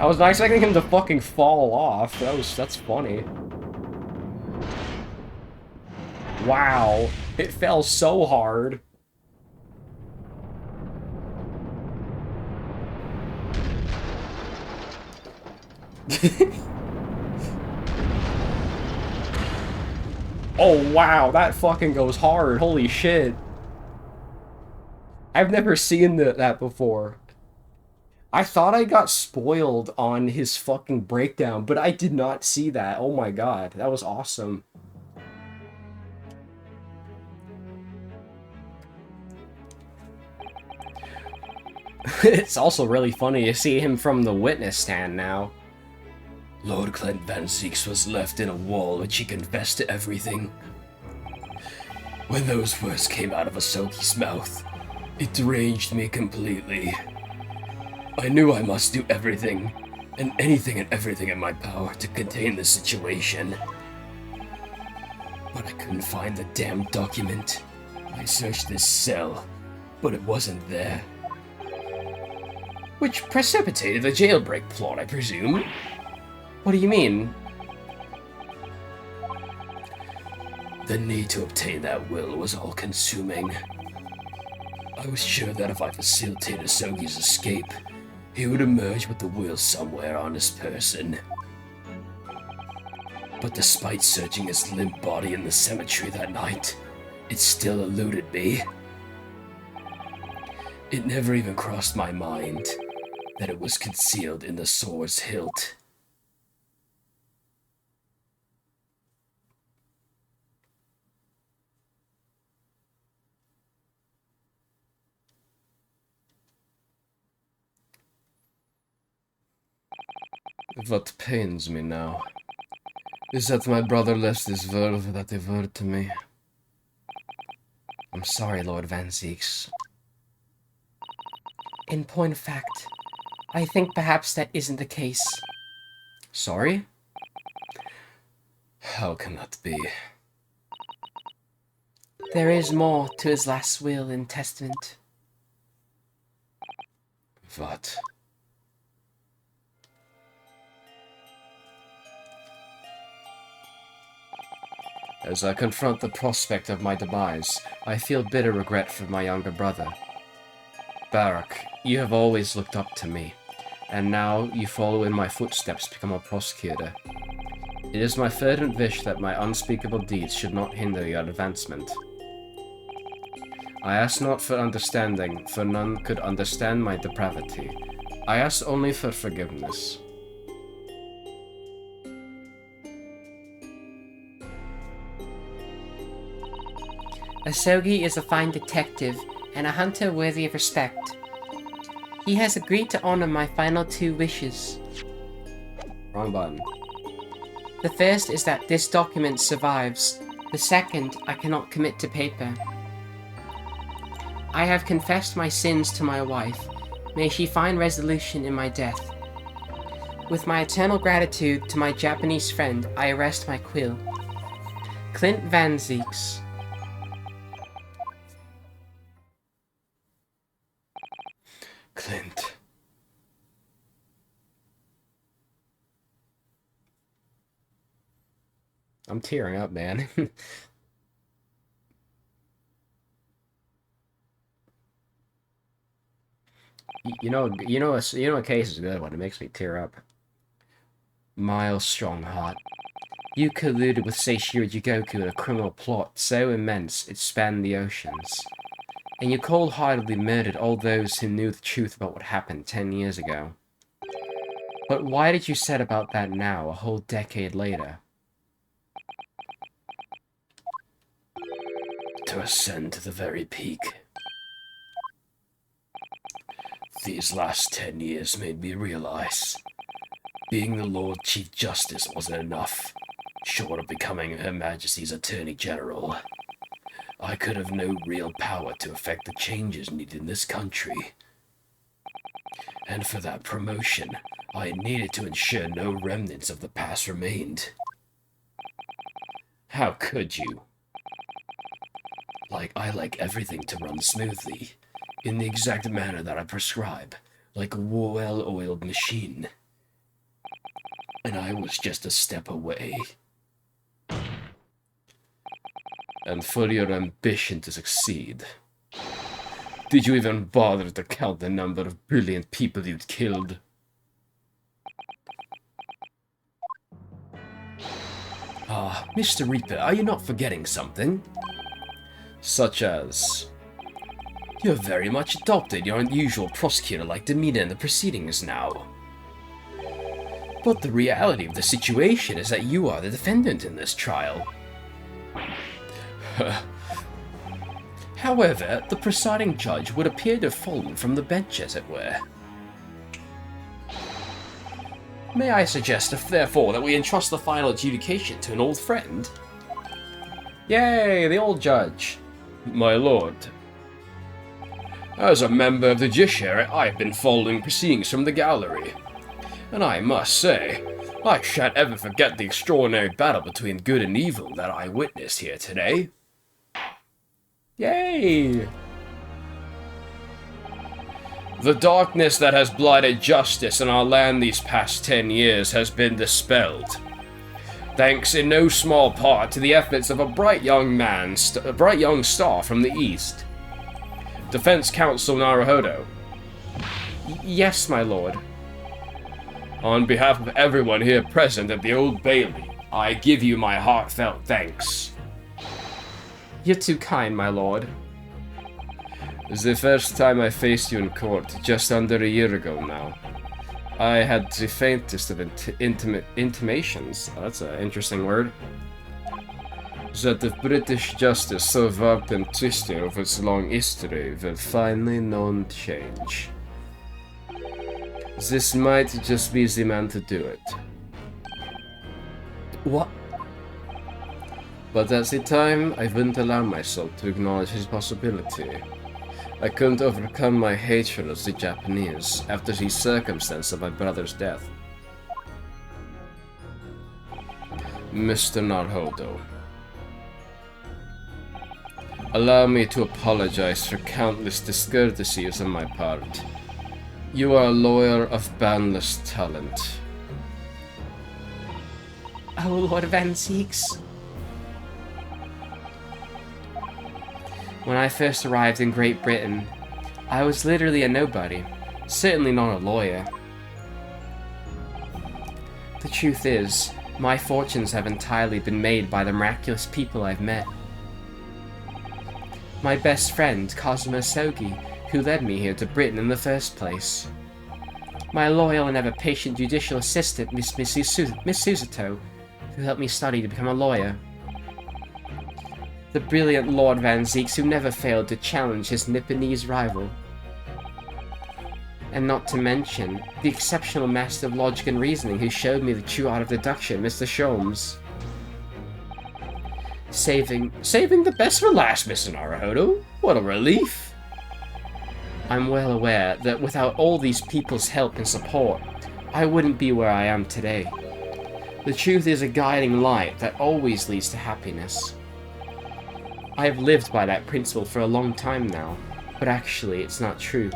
was not expecting him to fucking fall off. That's funny. Wow, it fell so hard. Oh wow, that fucking goes hard. Holy shit. I've never seen that before. I thought I got spoiled on his fucking breakdown, but I did not see that. Oh my god, that was awesome. It's also really funny to see him from the witness stand now. Lord Clint Van Zeeks was left in a wall which he confessed to everything. When those words came out of Asoki's mouth, it deranged me completely. I knew I must do everything, and anything and everything in my power to contain the situation. But I couldn't find the damn document. I searched this cell, but it wasn't there. Which precipitated the jailbreak plot, I presume? What do you mean? The need to obtain that will was all-consuming. I was sure that if I facilitated Sogi's escape, he would emerge with the will somewhere on his person. But despite searching his limp body in the cemetery that night, it still eluded me. It never even crossed my mind that it was concealed in the sword's hilt. What pains me now is that my brother left this world without a word to me. I'm sorry, Lord Van Zeeks. In point of fact, I think perhaps that isn't the case. Sorry? How can that be? There is more to his last will and testament. What? As I confront the prospect of my demise, I feel bitter regret for my younger brother. Barak, you have always looked up to me, and now you follow in my footsteps to become a prosecutor. It is my fervent wish that my unspeakable deeds should not hinder your advancement. I ask not for understanding, for none could understand my depravity. I ask only for forgiveness. Asogi is a fine detective and a hunter worthy of respect. He has agreed to honor my final 2 wishes. Wrong button. The first is that this document survives. The second, I cannot commit to paper. I have confessed my sins to my wife. May she find resolution in my death. With my eternal gratitude to my Japanese friend, I arrest my quill. Clint Van Zeeks. Clint. I'm tearing up, man. A case is a good one. It makes me tear up. Miles Strongheart. You colluded with Seishiro Jigoku in a criminal plot so immense it spanned the oceans. And you cold-heartedly murdered all those who knew the truth about what happened 10 years ago. But why did you set about that now, a whole decade later? To ascend to the very peak. These last 10 years made me realize being the Lord Chief Justice wasn't enough. Short of becoming Her Majesty's Attorney General, I could have no real power to effect the changes needed in this country. And for that promotion, I needed to ensure no remnants of the past remained. How could you? I like everything to run smoothly, in the exact manner that I prescribe, like a well-oiled machine. And I was just a step away. And for your ambition to succeed, did you even bother to count the number of brilliant people you'd killed? Ah, Mr. Reaper, are you not forgetting something? Such as... You have very much adopted your unusual prosecutor-like demeanor in the proceedings now. But the reality of the situation is that you are the defendant in this trial. However, the presiding judge would appear to have fallen from the bench, as it were. May I suggest, therefore, that we entrust the final adjudication to an old friend? Yay, the old judge. My lord. As a member of the judiciary, I have been following proceedings from the gallery. And I must say, I shan't ever forget the extraordinary battle between good and evil that I witnessed here today. Yay! The darkness that has blighted justice in our land these past 10 years has been dispelled. Thanks in no small part to the efforts of a bright young star from the east. Defense Counsel Naruhodo. Yes, my lord. On behalf of everyone here present at the Old Bailey, I give you my heartfelt thanks. You're too kind, my lord. It's the first time I faced you in court, just under a year ago now. I had the faintest of intimations, that's an interesting word, that if British justice, so warped and twisted of its long history, will finally known change. This might just be the man to do it. What? But at the time, I wouldn't allow myself to acknowledge his possibility. I couldn't overcome my hatred of the Japanese after the circumstance of my brother's death. Mr. Naruhodo, allow me to apologize for countless discourtesies on my part. You are a lawyer of boundless talent. Oh, Lord Van Zeeks. When I first arrived in Great Britain, I was literally a nobody, certainly not a lawyer. The truth is, My fortunes have entirely been made by the miraculous people I've met. My best friend, Cosmo Sogi, who led me here to Britain in the first place. My loyal and ever-patient judicial assistant, Miss Susato, who helped me study to become a lawyer. The brilliant Lord Van Zeeks, who never failed to challenge his Nipponese rival. And not to mention, the exceptional master of logic and reasoning who showed me the true art of deduction, Mr. Sholmes. Saving the best for last, Mr. Naruhodo. What a relief! I'm well aware that without all these people's help and support, I wouldn't be where I am today. The truth is a guiding light that always leads to happiness. I have lived by that principle for a long time now, but actually it's not true.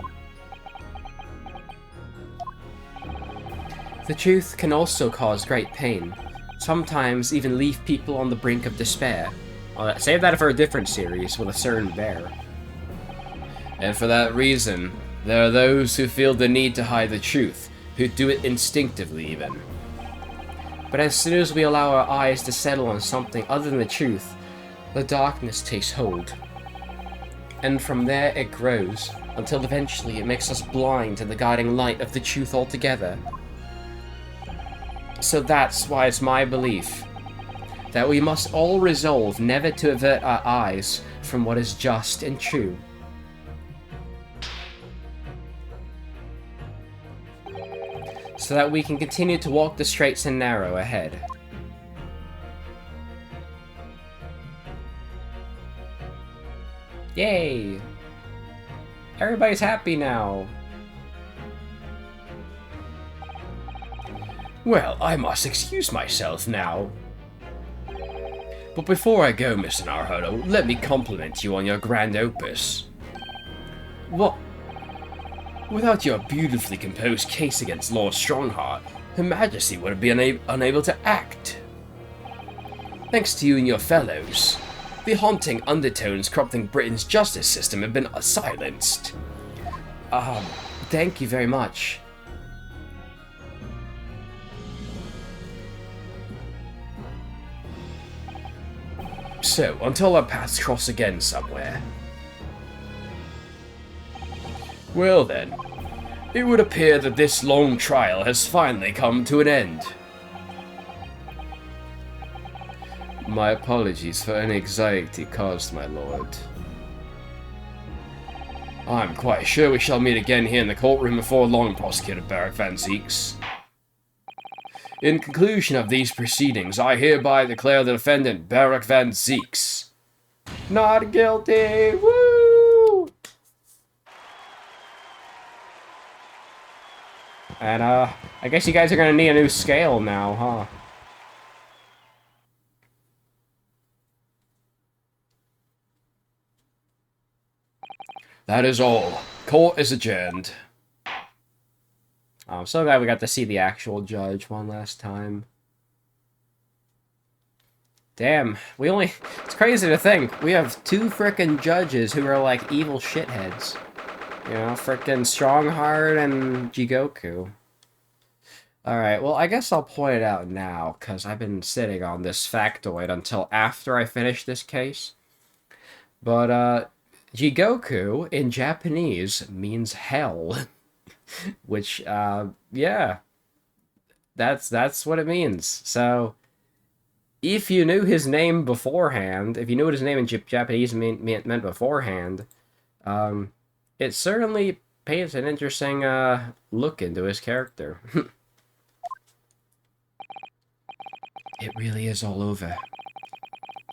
The truth can also cause great pain, sometimes even leave people on the brink of despair. I'll save that for a different series with a certain bear. And for that reason, there are those who feel the need to hide the truth, who do it instinctively even. But as soon as we allow our eyes to settle on something other than the truth, the darkness takes hold. And from there it grows, until eventually it makes us blind to the guiding light of the truth altogether. So that's why it's my belief that we must all resolve never to avert our eyes from what is just and true. So that we can continue to walk the straight and narrow ahead. Yay! Everybody's happy now! Well, I must excuse myself now. But before I go, Mr. Naruhodo, let me compliment you on your grand opus. What? Without your beautifully composed case against Lord Strongheart, Her Majesty would have been unable to act. Thanks to you and your fellows, the haunting undertones corrupting Britain's justice system have been silenced. Thank you very much. So, until our paths cross again somewhere. Well then, it would appear that this long trial has finally come to an end. My apologies for any anxiety caused, my lord. I'm quite sure we shall meet again here in the courtroom before long, Prosecutor Barak Van Zeeks. In conclusion of these proceedings, I hereby declare the defendant Barak Van Zeeks not guilty. Woo! And I guess you guys are gonna need a new scale now, huh? That is all. Court is adjourned. I'm so glad we got to see the actual judge one last time. Damn, it's crazy to think, we have two frickin' judges who are like evil shitheads. You know, frickin' Strongheart and Jigoku. Alright, well, I guess I'll point it out now, because I've been sitting on this factoid until after I finish this case. But, Jigoku, in Japanese, means hell. Which, yeah. That's what it means. So, if you knew his name beforehand, if you knew what his name in Japanese meant beforehand, it certainly paints an interesting, look into his character. It really is all over.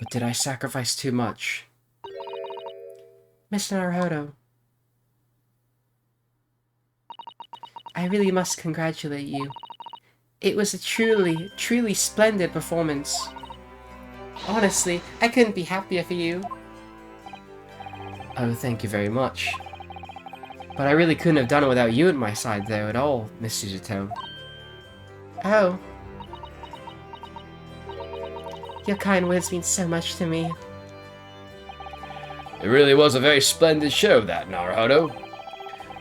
But did I sacrifice too much? Mr. Naruhodo, I really must congratulate you. It was a truly, truly splendid performance. Honestly, I couldn't be happier for you. Oh, thank you very much. But I really couldn't have done it without you at my side there at all, Miss Susato. Oh. Your kind words mean so much to me. It really was a very splendid show, that, Naruhodo.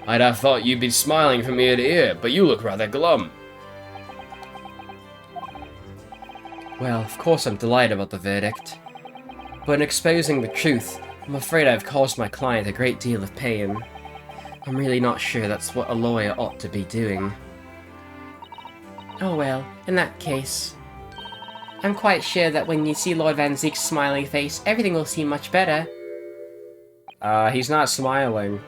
I'd have thought you'd been smiling from ear to ear, but you look rather glum. Well, of course I'm delighted about the verdict. But in exposing the truth, I'm afraid I've caused my client a great deal of pain. I'm really not sure that's what a lawyer ought to be doing. Oh well, in that case, I'm quite sure that when you see Lord Van Zeek's smiling face, everything will seem much better. He's not smiling.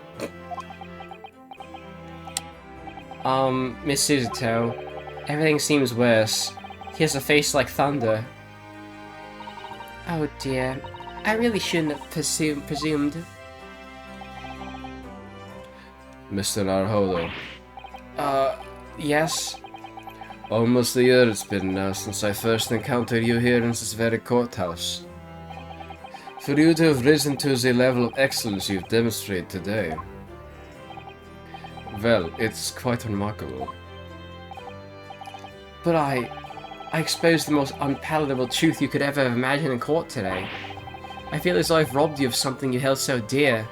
Miss Suzuto, everything seems worse. He has a face like thunder. Oh dear, I really shouldn't have presumed. Mr. Narholo. Yes? Almost a year it's been now since I first encountered you here in this very courthouse. For you to have risen to the level of excellence you've demonstrated today, well, it's quite remarkable. But I exposed the most unpalatable truth you could ever have imagined in court today. I feel as though I've robbed you of something you held so dear.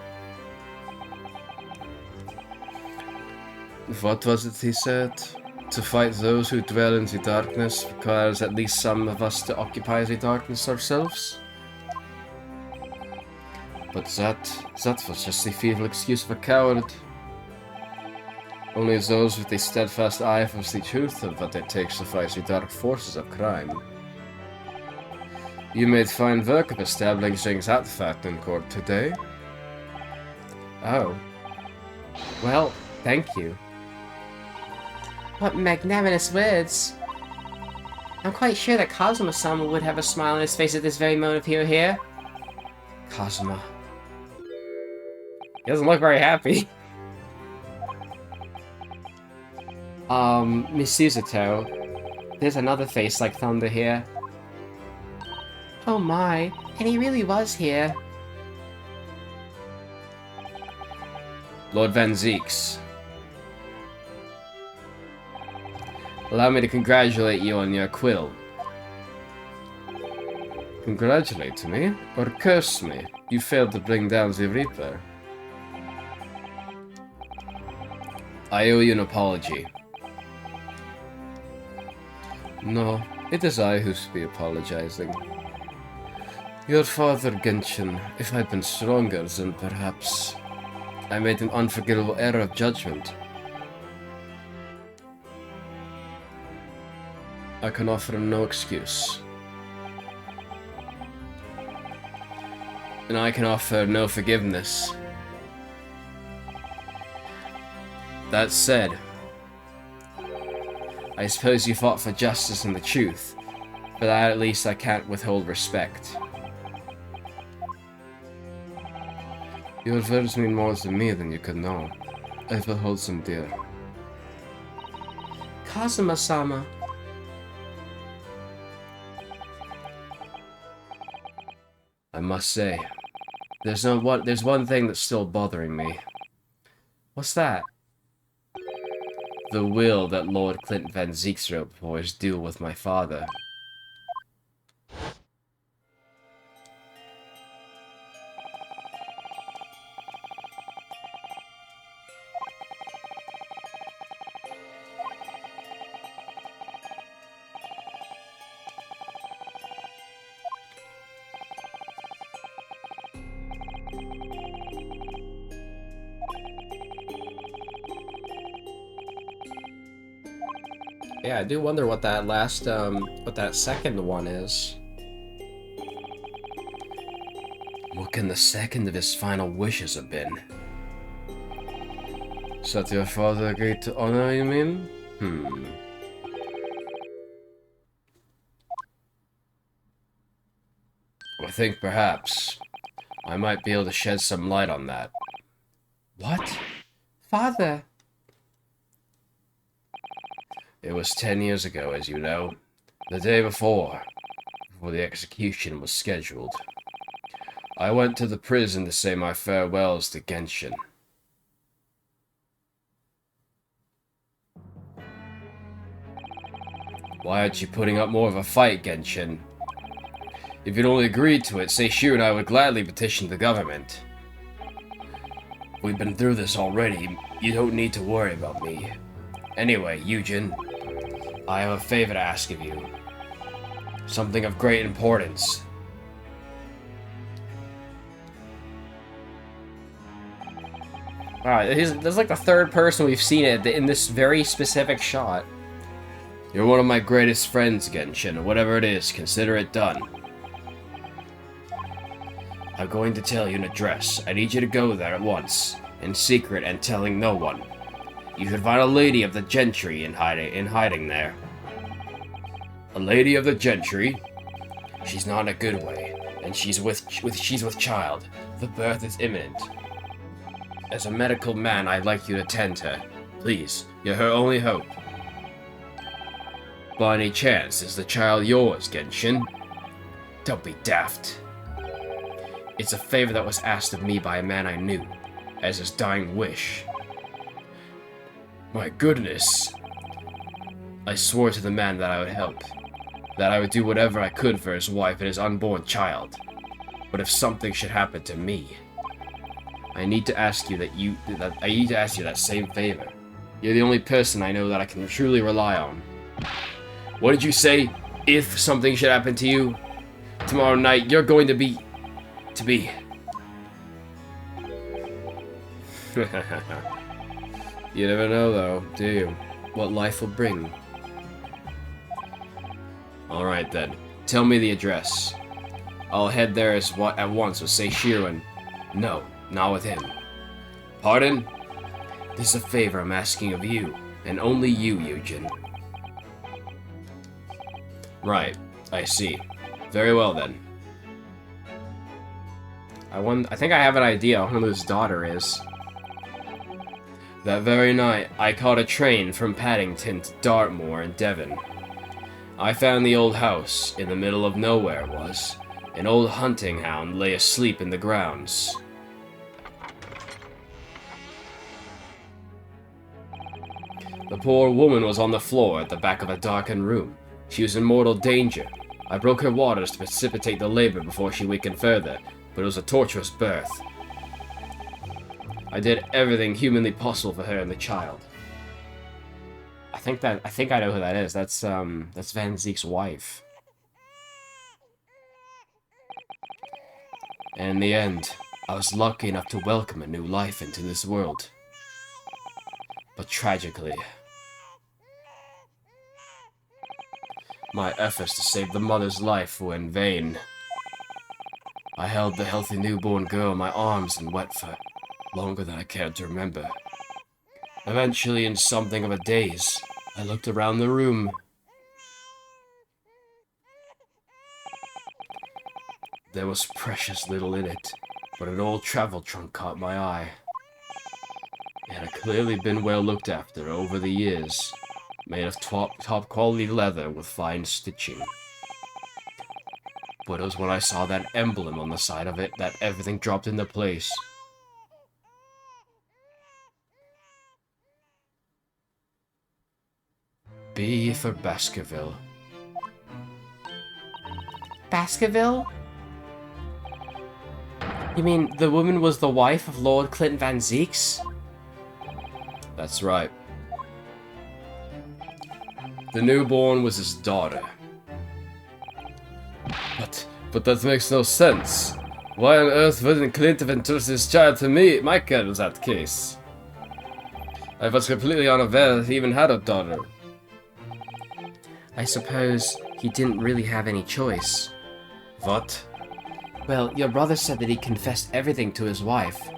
What was it he said? To fight those who dwell in the darkness requires at least some of us to occupy the darkness ourselves? But that was just a feeble excuse of a coward. Only those with a steadfast eye for the truth of what it takes to fight the dark forces of crime. You made fine work of establishing that fact in court today. Oh. Well, thank you. What magnanimous words. I'm quite sure that Kazuma-sama would have a smile on his face at this very moment if he were here. Kazuma. He doesn't look very happy. Miss Suzuto, there's another face like thunder here. Oh my, and he really was here. Lord Van Zeeks. Allow me to congratulate you on your quill. Congratulate me? Or curse me? You failed to bring down the Reaper. I owe you an apology. No, it is I who should be apologizing. Your father, Genshin, if I'd been stronger, then perhaps I made an unforgivable error of judgment. I can offer him no excuse. And I can offer no forgiveness. That said, I suppose you fought for justice and the truth, but at least I can't withhold respect. Your words mean more to me than you could know. I will hold them dear. Kazuma-sama. I must say, there's one thing that's still bothering me. What's that? The will that Lord Clint Van Zeeks wrote before his duel with my father. Yeah, I do wonder what that what that second one is. What can the second of his final wishes have been? So that your father agreed to honor, you mean? I think perhaps I might be able to shed some light on that. What? Father! It was 10 years ago, as you know. The day before the execution was scheduled. I went to the prison to say my farewells to Genshin. Why aren't you putting up more of a fight, Genshin? If you'd only agreed to it, Seishu and I would gladly petition the government. We've been through this already. You don't need to worry about me. Anyway, Eugen, I have a favor to ask of you. Something of great importance. Alright, that's like the third person we've seen it in this very specific shot. You're one of my greatest friends, Genshin. Whatever it is, consider it done. I'm going to tell you an address. I need you to go there at once, in secret and telling no one. You can find a lady of the gentry in hiding there. A lady of the gentry? She's not in a good way, and she's with child. The birth is imminent. As a medical man, I'd like you to tend her. Please, you're her only hope. By any chance, is the child yours, Genshin? Don't be daft. It's a favor that was asked of me by a man I knew, as his dying wish. My goodness. I swore to the man that I would help, that I would do whatever I could for his wife and his unborn child. But if something should happen to me, I need to ask you that same favor. You're the only person I know that I can truly rely on. What did you say? If something should happen to you? Tomorrow night, you're going to be... You never know, though, do you? What life will bring. Alright, then. Tell me the address. I'll head there at once with Seishiro and... No, not with him. Pardon? This is a favor I'm asking of you, and only you, Eugen. Right, I see. Very well, then. I think I have an idea on who his daughter is. That very night, I caught a train from Paddington to Dartmoor in Devon. I found the old house, in the middle of nowhere it was. An old hunting hound lay asleep in the grounds. The poor woman was on the floor at the back of a darkened room. She was in mortal danger. I broke her waters to precipitate the labor before she weakened further, but it was a torturous birth. I did everything humanly possible for her and the child. I think I know who that is. That's Van Zeke's wife. And in the end, I was lucky enough to welcome a new life into this world. But tragically, my efforts to save the mother's life were in vain. I held the healthy newborn girl in my arms and wept for longer than I cared to remember. Eventually, in something of a daze, I looked around the room. There was precious little in it, but an old travel trunk caught my eye. It had clearly been well looked after over the years, made of top quality leather with fine stitching. But it was when I saw that emblem on the side of it that everything dropped into place. B for Baskerville. Baskerville? You mean the woman was the wife of Lord Clinton Van Zeeks? That's right. The newborn was his daughter. But that makes no sense. Why on earth wouldn't Clinton entrust his child to me? My care was that case. I was completely unaware that he even had a daughter. I suppose he didn't really have any choice. What? Well, your brother said that he confessed everything to his wife.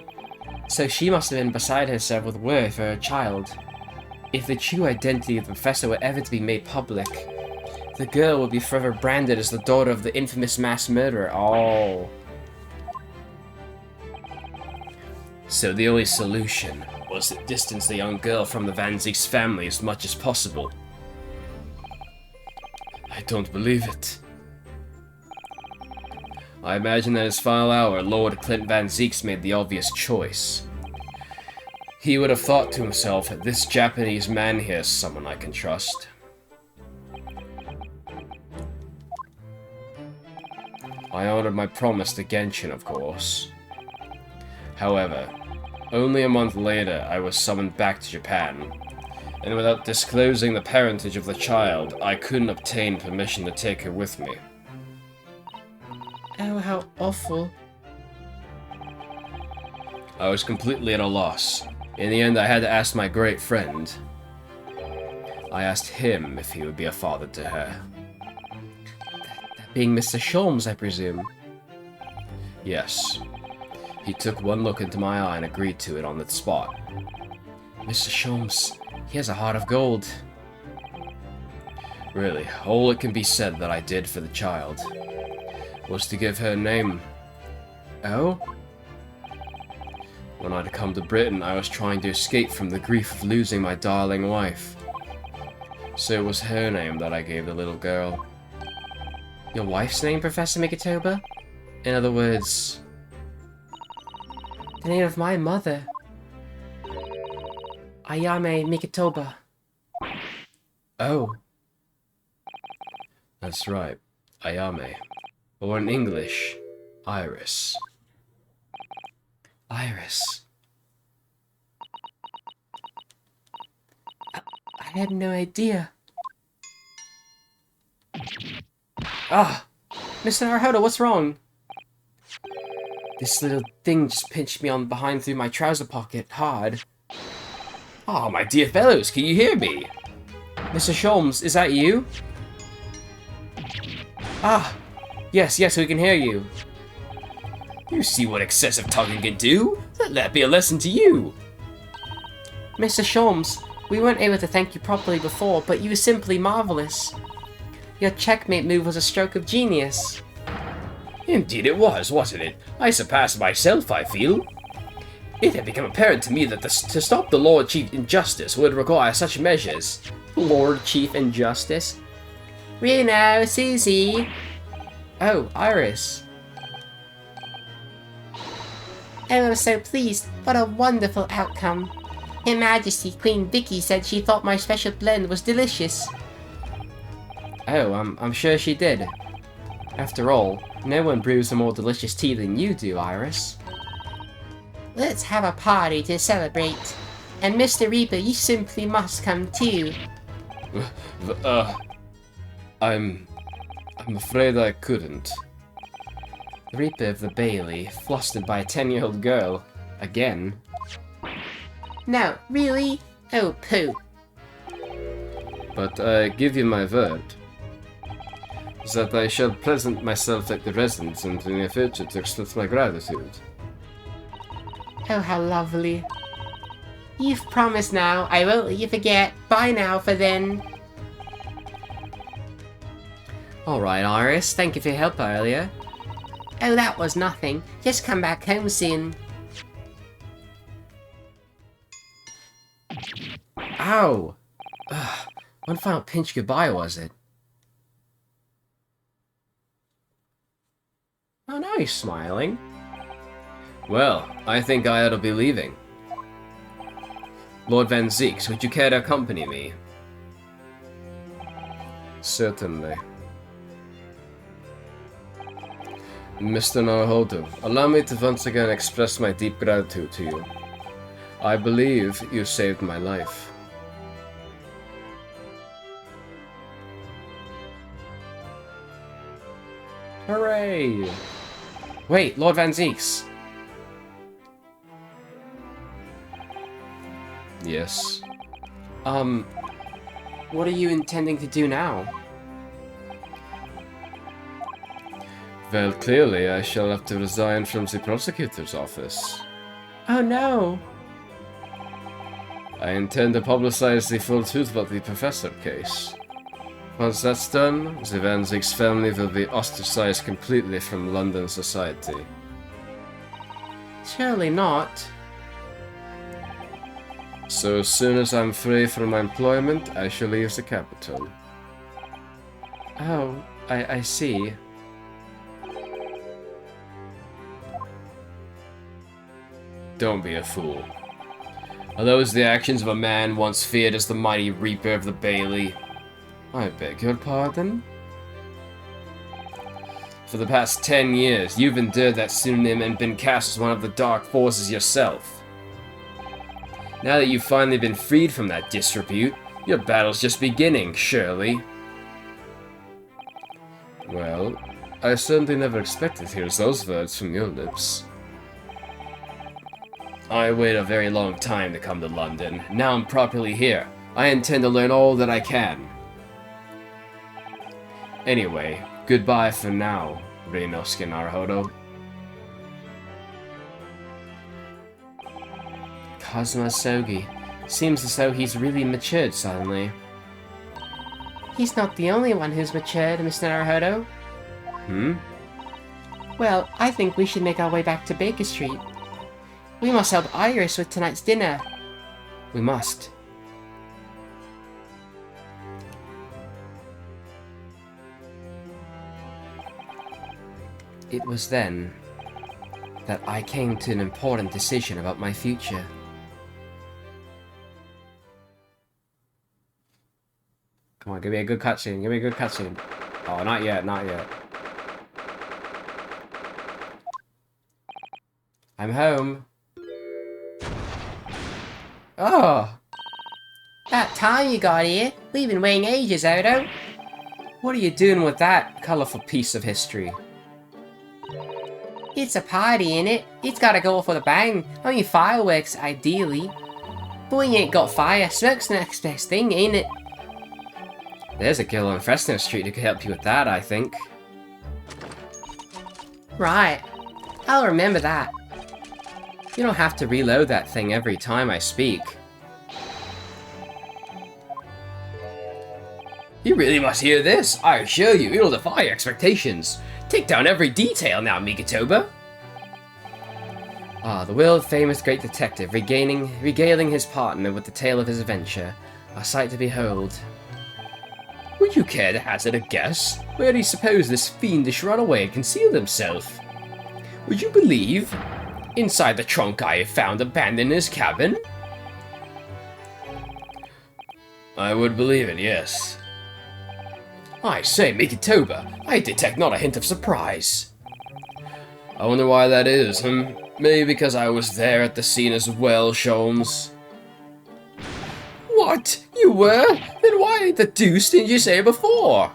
So she must have been beside herself with worry for her child. If the true identity of the professor were ever to be made public, the girl would be forever branded as the daughter of the infamous mass murderer. Oh. So the only solution was to distance the young girl from the Van Zeeks family as much as possible. I don't believe it. I imagine that his final hour, Lord Clint Van Zeeks made the obvious choice. He would have thought to himself, this Japanese man here is someone I can trust. I honored my promise to Genshin, of course. However, only a month later, I was summoned back to Japan. and without disclosing the parentage of the child, I couldn't obtain permission to take her with me. Oh, how awful. I was completely at a loss. In the end, I had to ask my great friend. I asked him if he would be a father to her. That being Mr. Sholmes, I presume. Yes. He took one look into my eye and agreed to it on the spot. Mr. Sholmes, he has a heart of gold. Really, all it can be said that I did for the child was to give her a name. Oh? When I'd come to Britain, I was trying to escape from the grief of losing my darling wife. So it was her name that I gave the little girl. Your wife's name, Professor Mikitoba? In other words... The name of my mother. Ayame Mikitoba. Oh. That's right. Ayame. Or in English, Iris. Iris. I had no idea. Ah! Mr. Naruhodo, what's wrong? This little thing just pinched me on behind through my trouser pocket, hard. Ah, my dear fellows, can you hear me? Mr. Sholmes, is that you? Ah! Yes, we can hear you. You see what excessive tugging can do? Let that be a lesson to you. Mr. Sholmes, we weren't able to thank you properly before, but you were simply marvelous. Your checkmate move was a stroke of genius. Indeed it was, wasn't it? I surpassed myself, I feel. It had become apparent to me that to stop the Lord Chief Injustice would require such measures. Lord Chief Injustice? Reno, Susie. Oh, Iris. I'm so pleased. What a wonderful outcome. Her Majesty Queen Vicky said she thought my special blend was delicious. Oh, I'm sure she did. After all, no one brews a more delicious tea than you do, Iris. Let's have a party to celebrate. And Mr. Reaper, you simply must come too. I'm afraid I couldn't. The Reaper of the Bailey, flustered by a 10-year-old girl. Again. No, really? Oh, pooh. But I give you my word that I shall present myself at the residence in the near future to express my gratitude. Oh, how lovely. You've promised now. I won't let you forget. Bye now for then. Alright, Iris. Thank you for your help earlier. Oh, that was nothing. Just come back home soon. Ow! Ugh. One final pinch goodbye, was it? Oh, now he's smiling. Well, I think I ought to be leaving. Lord Van Zeeks, would you care to accompany me? Certainly. Mr. Naruhodo, allow me to once again express my deep gratitude to you. I believe you saved my life. Hooray! Wait, Lord Van Zeeks. Yes. What are you intending to do now? Well, clearly I shall have to resign from the prosecutor's office. Oh no! I intend to publicize the full truth about the Professor case. Once that's done, the Van Zeeks family will be ostracized completely from London society. Surely not. So as soon as I'm free from my employment, I shall leave the capital. Oh, I see. Don't be a fool. Are those the actions of a man once feared as the mighty Reaper of the Bailey? I beg your pardon? For the past 10 years, you've endured that pseudonym and been cast as one of the dark forces yourself. Now that you've finally been freed from that disrepute, your battle's just beginning, surely. Well, I certainly never expected to hear those words from your lips. I waited a very long time to come to London. Now I'm properly here. I intend to learn all that I can. Anyway, goodbye for now, Reinosuke Naruhodo. Kazuma Sogi. Seems as though he's really matured suddenly. He's not the only one who's matured, Mr. Naruhodo. Hmm? Well, I think we should make our way back to Baker Street. We must help Iris with tonight's dinner. We must. It was then that I came to an important decision about my future. Come on, give me a good cutscene. Give me a good cutscene. Oh, not yet, not yet. I'm home. Oh! About time you got here. We've been waiting ages, Odo. What are you doing with that colourful piece of history? It's a party, innit? It's gotta go off with a bang. I mean, fireworks, ideally. But when you ain't got fire, smoke's the next best thing, ain't it? There's a girl on Fresno Street who could help you with that, I think. Right. I'll remember that. You don't have to reload that thing every time I speak. You really must hear this. I assure you, it'll defy your expectations. Take down every detail now, Mikitoba. Ah, the world-famous great detective regaling his partner with the tale of his adventure. A sight to behold. Would you care to hazard a guess? Where do you suppose this fiendish runaway concealed himself? Would you believe? Inside the trunk I have found abandoned in his cabin? I would believe it, yes. I say, Mikitoba, I detect not a hint of surprise. I wonder why that is, Maybe because I was there at the scene as well, Sholmes. What? You were? Then why the deuce didn't you say it before?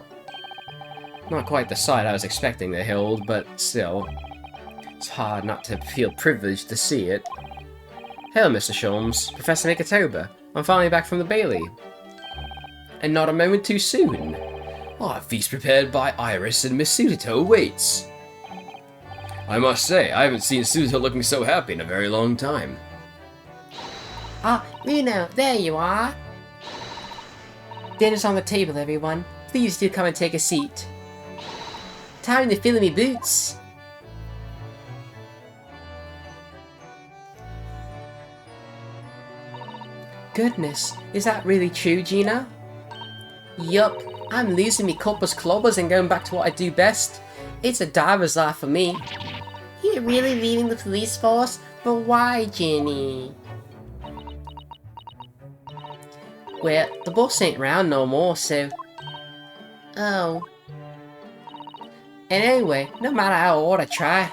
Not quite the sight I was expecting to hold, but still. It's hard not to feel privileged to see it. Hello, Mr. Sholmes. Professor Mikitoba. I'm finally back from the Bailey. And not a moment too soon. Our feast prepared by Iris and Miss Suto awaits. I must say, I haven't seen Suto looking so happy in a very long time. Ah, Uno, there you are. Dinner's on the table, everyone. Please do come and take a seat. Time to fill in me boots. Goodness, is that really true, Gina? Yup, I'm losing me corpus clobbers and going back to what I do best. It's a diver's life for me. You're really leaving the police force? But why, Ginny? Well, the boss ain't round no more, so... Oh. And anyway, no matter how hard I try,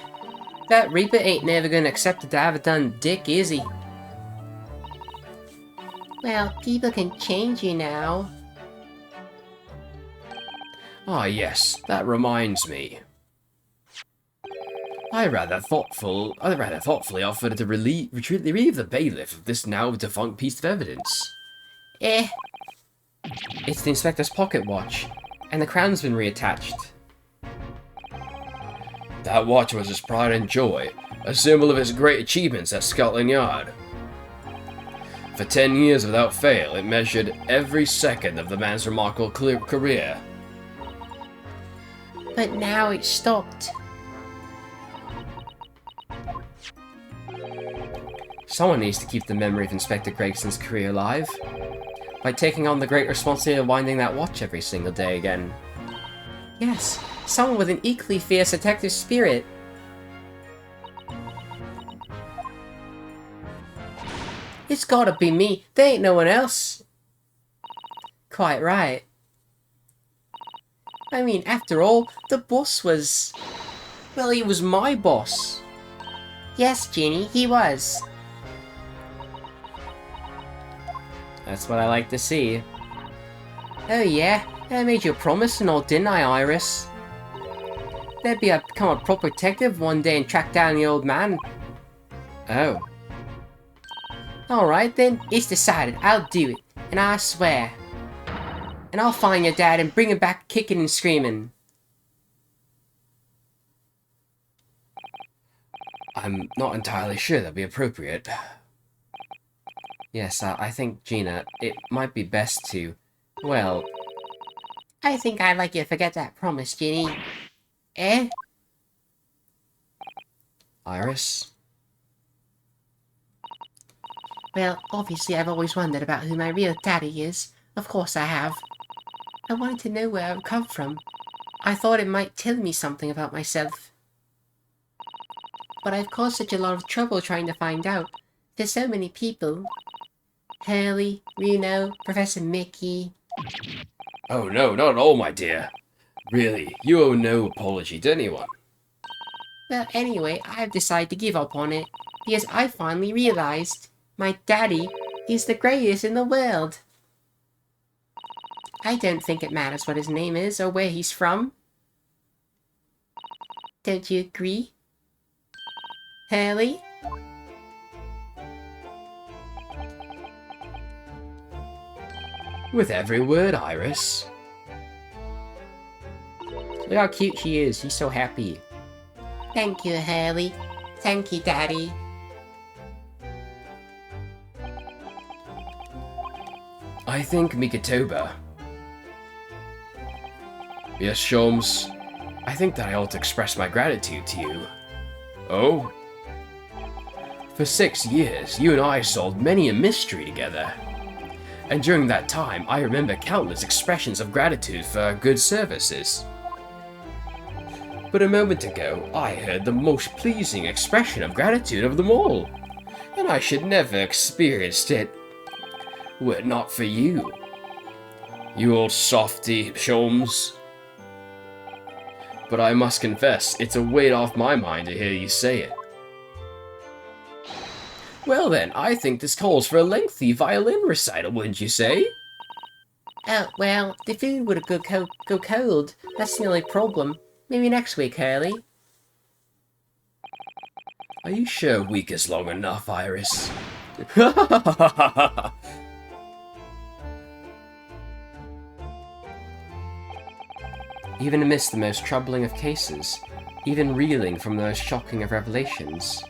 that Reaper ain't never gonna accept a diver done dick, is he? Well, people can change you now. Ah, yes, that reminds me. I rather thoughtfully offered to relieve the bailiff of this now defunct piece of evidence. It's the inspector's pocket watch, and the crown's been reattached. That watch was his pride and joy, a symbol of his great achievements at Scotland Yard. For 10 years without fail, it measured every second of the man's remarkable career. But now it's stopped. Someone needs to keep the memory of Inspector Gregson's career alive. By taking on the great responsibility of winding that watch every single day again. Yes, someone with an equally fierce detective spirit. It's gotta be me. There ain't no one else. Quite right. I mean, after all, the boss was... Well, he was my boss. Yes, Ginny, he was. That's what I like to see. Oh yeah, I made you a promise and all, didn't I, Iris? That'd be become a proper detective one day and track down the old man. Oh. Alright then, it's decided. I'll do it. And I swear. And I'll find your dad and bring him back kicking and screaming. I'm not entirely sure that'd be appropriate. Yes, I think, Gina, it might be best to... Well... I think I'd like you to forget that promise, Ginny. Eh? Iris? Well, obviously I've always wondered about who my real daddy is. Of course I have. I wanted to know where I've come from. I thought it might tell me something about myself. But I've caused such a lot of trouble trying to find out. There's so many people. Hurley, Reno, Professor Mickey. Oh no, not at all, my dear. Really, you owe no apology to anyone. Well, anyway, I've decided to give up on it. Because I finally realized my daddy is the greatest in the world. I don't think it matters what his name is or where he's from. Don't you agree? Hurley? With every word, Iris. Look how cute she is. She's so happy. Thank you, Hurley. Thank you, Daddy. I think Mikitoba. Yes, Sholmes. I think that I ought to express my gratitude to you. Oh? For 6 years, you and I solved many a mystery together. And during that time, I remember countless expressions of gratitude for our good services. But a moment ago, I heard the most pleasing expression of gratitude of them all. And I should never experienced it were it not for you. You old softy, Sholmes. But I must confess, it's a weight off my mind to hear you say it. Well then, I think this calls for a lengthy violin recital, wouldn't you say? Oh, well, the food would go cold. That's the only problem. Maybe next week, Hurley. Are you sure a week is long enough, Iris? Even amidst the most troubling of cases, even reeling from the most shocking of revelations,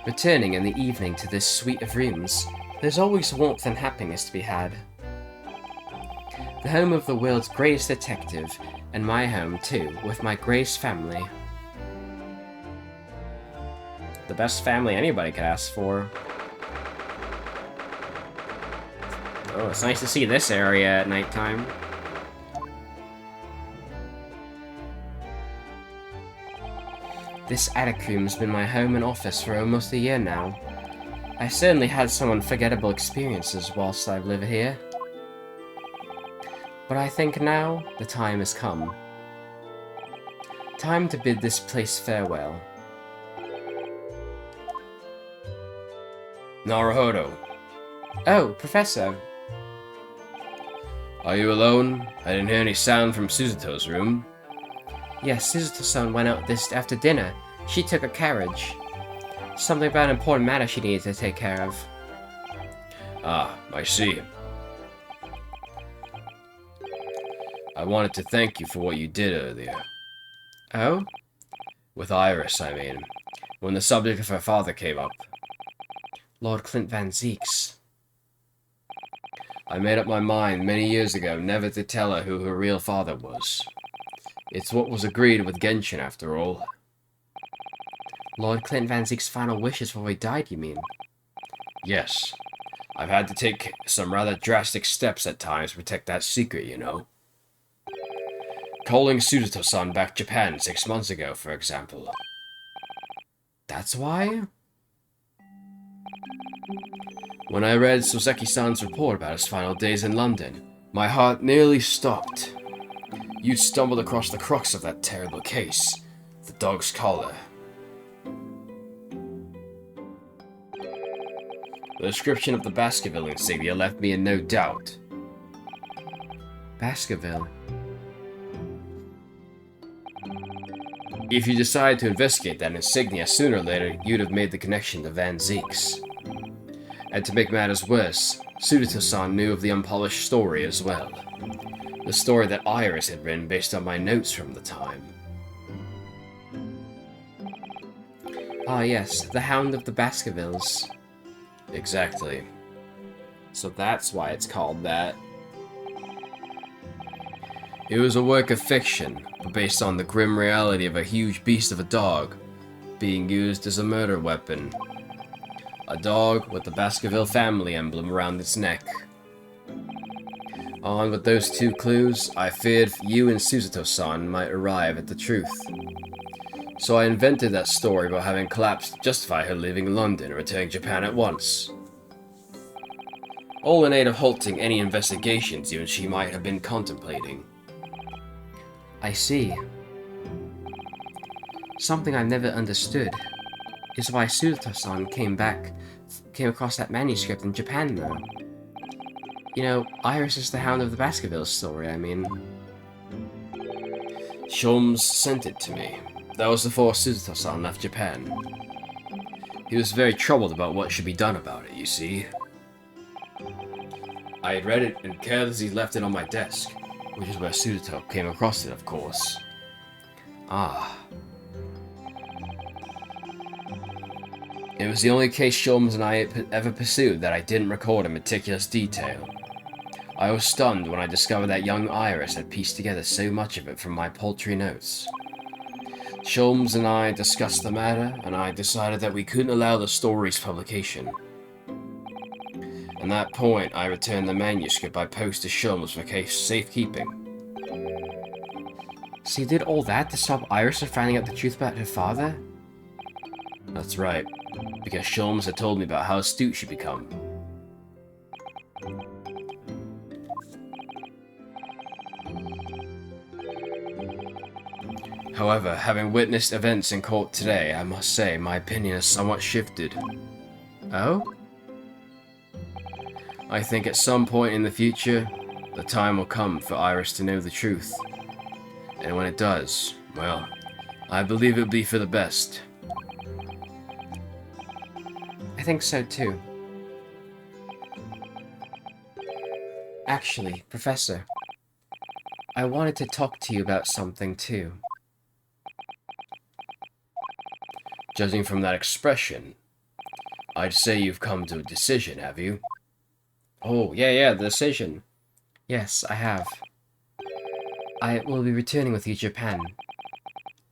returning in the evening to this suite of rooms, there's always warmth and happiness to be had. The home of the world's greatest detective, and my home too, with my greatest family. The best family anybody could ask for. Oh, it's nice to see this area at nighttime. This attic room's been my home and office for almost a year now. I certainly had some unforgettable experiences whilst I've lived here. But I think now the time has come. Time to bid this place farewell. Naruhodo. Oh, Professor. Are you alone? I didn't hear any sound from Suzuto's room. Yes, Suzuto-san went out this after dinner. She took a carriage. Something about an important matter she needed to take care of. Ah, I see. I wanted to thank you for what you did earlier. Oh? With Iris, I mean. When the subject of her father came up. Lord Clint Van Zeeks. I made up my mind many years ago never to tell her who her real father was. It's what was agreed with Genshin, after all. Lord Clint Van Zeek's final wishes before he died, you mean? Yes. I've had to take some rather drastic steps at times to protect that secret, you know. Calling Suzuto-san back to Japan 6 months ago, for example. That's why? When I read Soseki-san's report about his final days in London, my heart nearly stopped. You stumbled across the crux of that terrible case, the dog's collar. The description of the Baskerville insignia left me in no doubt. Baskerville? If you decided to investigate that insignia sooner or later, you'd have made the connection to Van Zeek's. And to make matters worse, Sudato-san knew of the unpolished story as well. The story that Iris had written based on my notes from the time. Ah yes, the Hound of the Baskervilles. Exactly. So that's why it's called that. It was a work of fiction, but based on the grim reality of a huge beast of a dog being used as a murder weapon. A dog with the Baskerville family emblem around its neck. Armed with those two clues, I feared you and Suzato-san might arrive at the truth. So I invented that story about having collapsed to justify her leaving London and returning to Japan at once. All in aid of halting any investigations you and she might have been contemplating. I see. Something I've never understood is why Sudato-san came across that manuscript in Japan, though. You know, Iris is the Hound of the Baskervilles story, I mean. Sholmes sent it to me. That was before Suzato-san left Japan. He was very troubled about what should be done about it, you see. I had read it and carelessly left it on my desk, which is where Sudato came across it, of course. Ah. It was the only case Sholmes and I had ever pursued that I didn't record in meticulous detail. I was stunned when I discovered that young Iris had pieced together so much of it from my paltry notes. Sholmes and I discussed the matter, and I decided that we couldn't allow the story's publication. At that point, I returned the manuscript by post to Sholmes for safekeeping. So you did all that to stop Iris from finding out the truth about her father? That's right, because Sholmes had told me about how astute she'd become. However, having witnessed events in court today, I must say my opinion has somewhat shifted. Oh? I think at some point in the future, the time will come for Iris to know the truth. And when it does, well, I believe it will be for the best. I think so too. Actually, Professor, I wanted to talk to you about something too. Judging from that expression, I'd say you've come to a decision, have you? Oh, yeah, the decision. Yes, I have. I will be returning with you to Japan.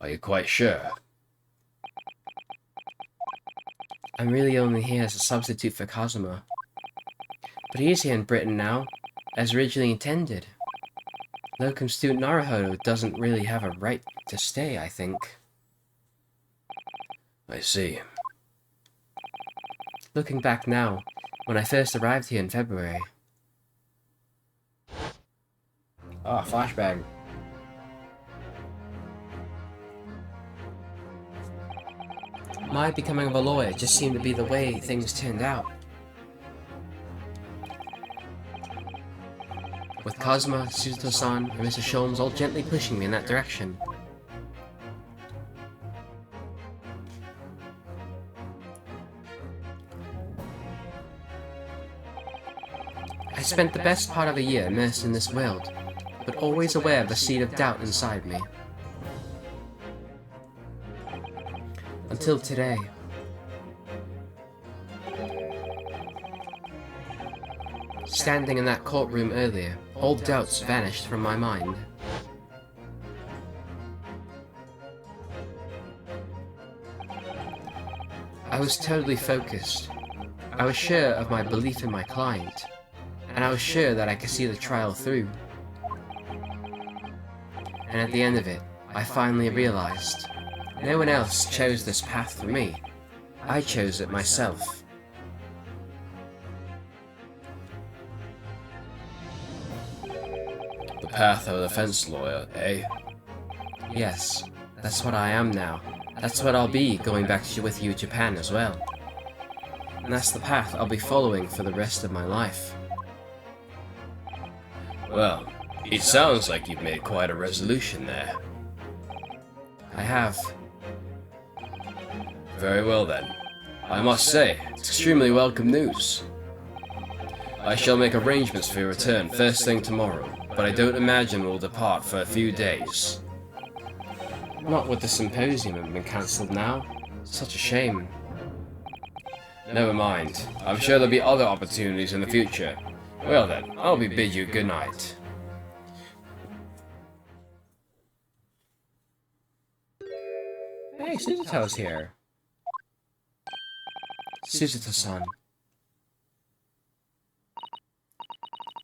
Are you quite sure? I'm really only here as a substitute for Kazuma. But he is here in Britain now, as originally intended. Locum student Naruhodo doesn't really have a right to stay, I think. I see. Looking back now, when I first arrived here in February. Ah, flashback. My becoming of a lawyer just seemed to be the way things turned out. With Kazuma, Suzuto-san, and Mr. Sholmes all gently pushing me in that direction. I spent the best part of a year immersed in this world, but always aware of the seed of doubt inside me. Until today. Standing in that courtroom earlier, all doubts vanished from my mind. I was totally focused. I was sure of my belief in my client, and I was sure that I could see the trial through. And at the end of it, I finally realized no one else chose this path for me. I chose it myself. The path of a defense lawyer, eh? Yes, that's what I am now. That's what I'll be going back with you to Japan as well. And that's the path I'll be following for the rest of my life. Well, it sounds like you've made quite a resolution there. I have. Very well then. I must say, it's extremely welcome news. I shall make arrangements for your return first thing tomorrow, but I don't imagine we'll depart for a few days. Not with the symposium having been cancelled now. Such a shame. Never mind. I'm sure there'll be other opportunities in the future. Well then, I'll bid you good night. Hey, Suzuto's here. Suzuto-san.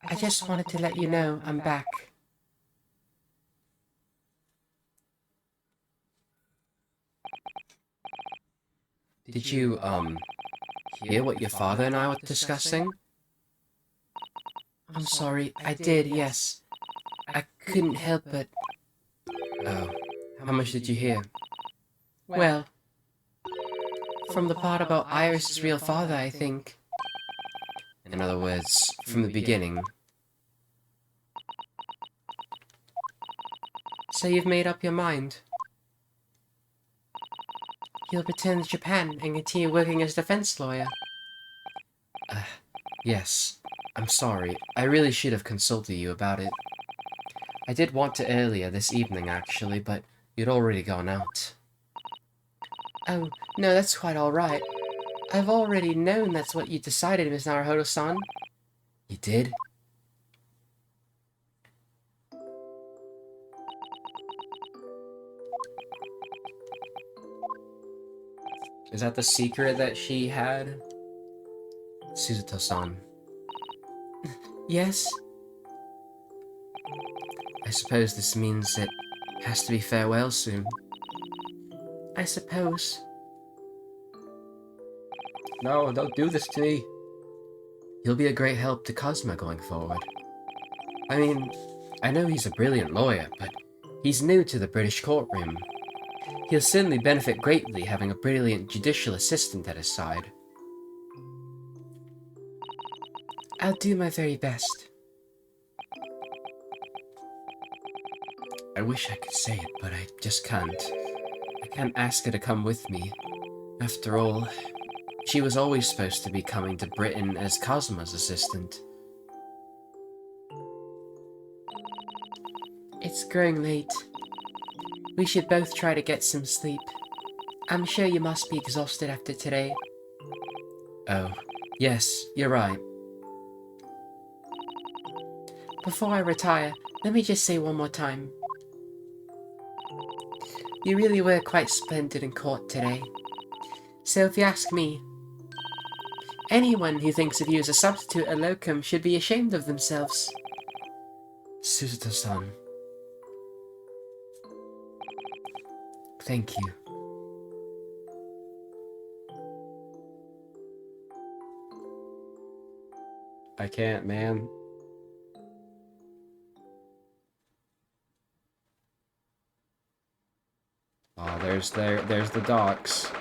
I just wanted to let you know I'm back. Did you, hear what your father and I were discussing? I'm sorry, I did, yes. I couldn't help but... Oh, how much did you hear? Well, from the part about Iris's real father, I think. In other words, from the beginning. So you've made up your mind? You'll return to Japan and continue working as a defense lawyer? Yes. I'm sorry. I really should have consulted you about it. I did want to earlier this evening, actually, but you'd already gone out. Oh, no, that's quite alright. I've already known that's what you decided, Miss Naruhodo-san. You did? Is that the secret that she had? Suzuto-san. Yes? I suppose this means it has to be farewell soon. I suppose. No, don't do this to me. He'll be a great help to Cosmo going forward. I mean, I know he's a brilliant lawyer, but he's new to the British courtroom. He'll certainly benefit greatly having a brilliant judicial assistant at his side. I'll do my very best. I wish I could say it, but I just can't. I can't ask her to come with me. After all, she was always supposed to be coming to Britain as Cosmo's assistant. It's growing late. We should both try to get some sleep. I'm sure you must be exhausted after today. Oh, yes, you're right. Before I retire, let me just say one more time. You really were quite splendid in court today. So if you ask me, anyone who thinks of you as a substitute at locum should be ashamed of themselves. Suzuto-san. Thank you. I can't, man. Oh, there's the docks.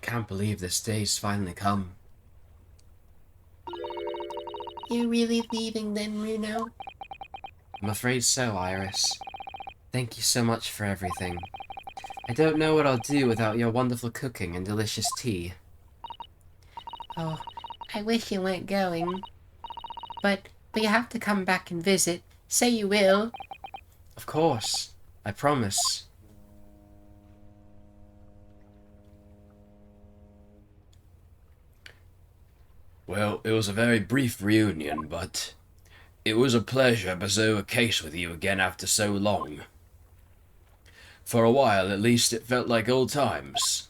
Can't believe this day's finally come. You really leaving then, Runo? I'm afraid so, Iris. Thank you so much for everything. I don't know what I'll do without your wonderful cooking and delicious tea. Oh, I wish you weren't going. But you have to come back and visit. Say you will. Of course. I promise. Well, it was a very brief reunion, but it was a pleasure to pursue a case with you again after so long. For a while, at least, it felt like old times.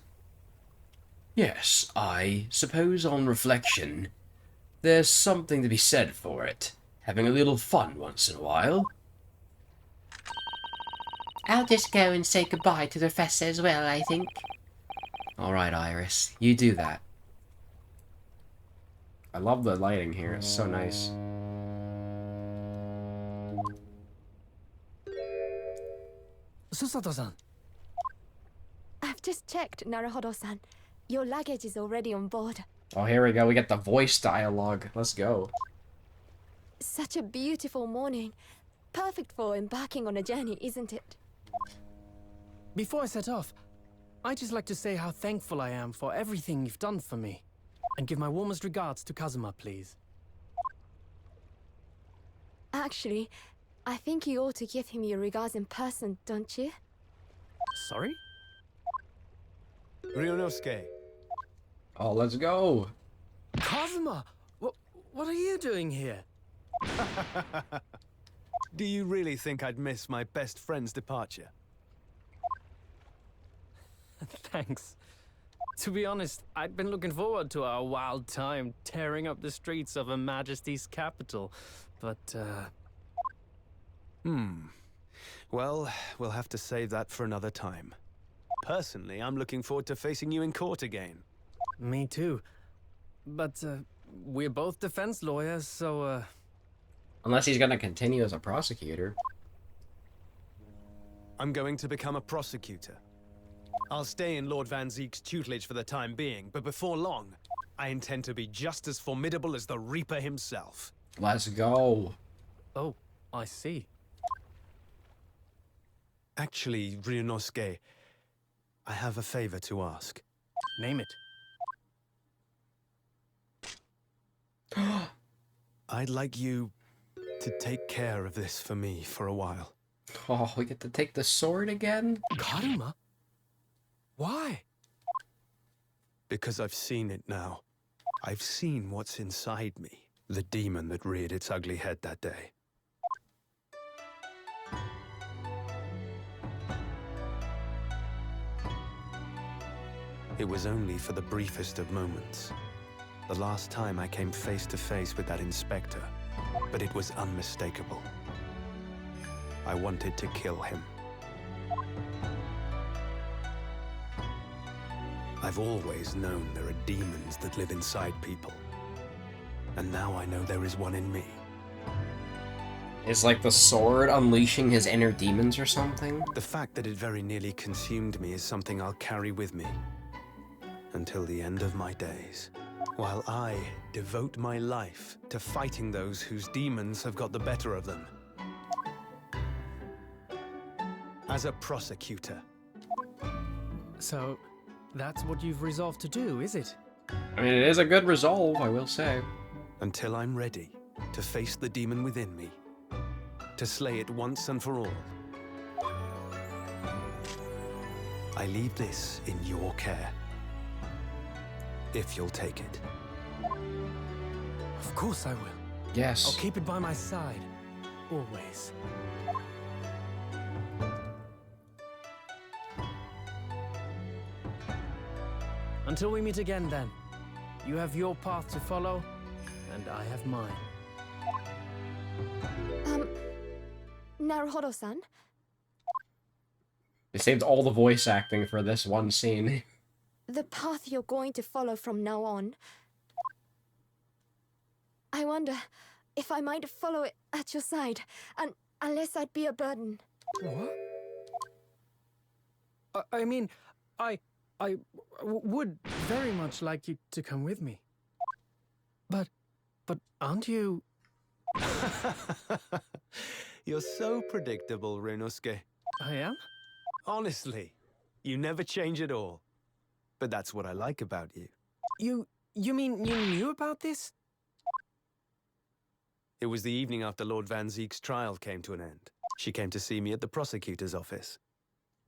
Yes, I suppose on reflection, there's something to be said for it. Having a little fun once in a while. I'll just go and say goodbye to the Professor as well, I think. Alright, Iris. You do that. I love the lighting here. It's so nice. Susato-san. I've just checked, Naruhodo-san. Your luggage is already on board. Oh, here we go. We get the voice dialogue. Let's go. Such a beautiful morning. Perfect for embarking on a journey, isn't it? Before I set off, I'd just like to say how thankful I am for everything you've done for me. And give my warmest regards to Kazuma, please. Actually, I think you ought to give him your regards in person, don't you? Sorry? Ryunosuke, Oh, let's go. Kazuma! What are you doing here? do you really think I'd miss my best friend's departure? Thanks. To be honest, I'd been looking forward to our wild time tearing up the streets of Her Majesty's capital, but, Well, we'll have to save that for another time. Personally, I'm looking forward to facing you in court again. Me too. But, we're both defense lawyers, so, Unless he's gonna continue as a prosecutor. I'm going to become a prosecutor. I'll stay in Lord Van Zeek's tutelage for the time being, but before long, I intend to be just as formidable as the Reaper himself. Let's go. Oh, I see. Actually, Ryunosuke, I have a favor to ask. Name it. I'd like you to take care of this for me for a while. Oh, we get to take the sword again? Karuma? Why? Because I've seen it now. I've seen what's inside me. The demon that reared its ugly head that day. It was only for the briefest of moments. The last time I came face to face with that inspector, but it was unmistakable. I wanted to kill him. I've always known there are demons that live inside people. And now I know there is one in me. Is like the sword unleashing his inner demons or something? The fact that it very nearly consumed me is something I'll carry with me until the end of my days, while I devote my life to fighting those whose demons have got the better of them. As a prosecutor. So, that's what you've resolved to do, is it? I mean, it is a good resolve, I will say. Until I'm ready to face the demon within me, to slay it once and for all. I leave this in your care, if you'll take it. Of course I will. Yes. I'll keep it by my side. Always. Until we meet again, then. You have your path to follow, and I have mine. Naruhodo-san? They saved all the voice acting for this one scene. The path you're going to follow from now on. I wonder if I might follow it at your side, and unless I'd be a burden. What? I mean, I would very much like you to come with me. But aren't you... You're so predictable, Ryunosuke. I am? Honestly, you never change at all. But that's what I like about you. You mean you knew about this? It was the evening after Lord Van Zeek's trial came to an end. She came to see me at the prosecutor's office.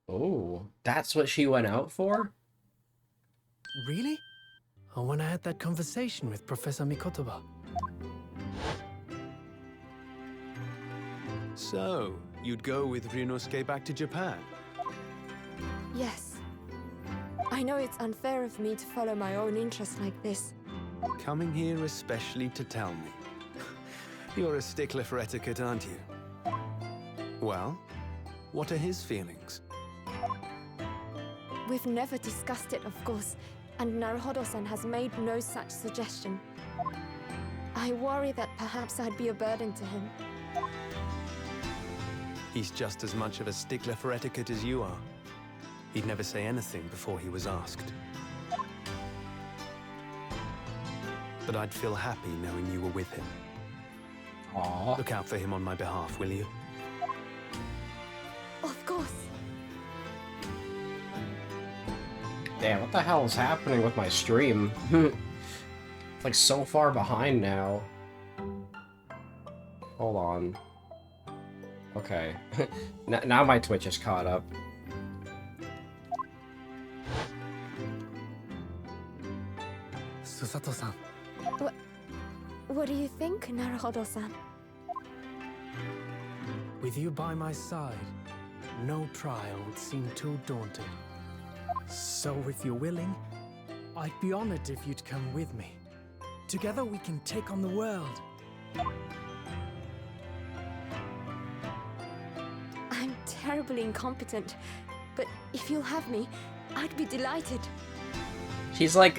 Oh, that's what she went out for? Really? Oh, when I had that conversation with Professor Mikotoba. So, you'd go with Ryunosuke back to Japan? Yes. I know it's unfair of me to follow my own interests like this. Coming here especially to tell me. You're a stickler for etiquette, aren't you? Well, what are his feelings? We've never discussed it, of course, and Naruhodo-san has made no such suggestion. I worry that perhaps I'd be a burden to him. He's just as much of a stickler for etiquette as you are. He'd never say anything before he was asked. But I'd feel happy knowing you were with him. Aww. Look out for him on my behalf, will you? Of course. Damn, what the hell is happening with my stream? It's like so far behind now. Hold on. Okay. Now my Twitch is caught up. Susato-san. What do you think, Naruhodo-san? With you by my side, no trial would seem too daunting. So if you're willing, I'd be honored if you'd come with me. Together we can take on the world. I'm terribly incompetent, but if you'll have me, I'd be delighted. She's like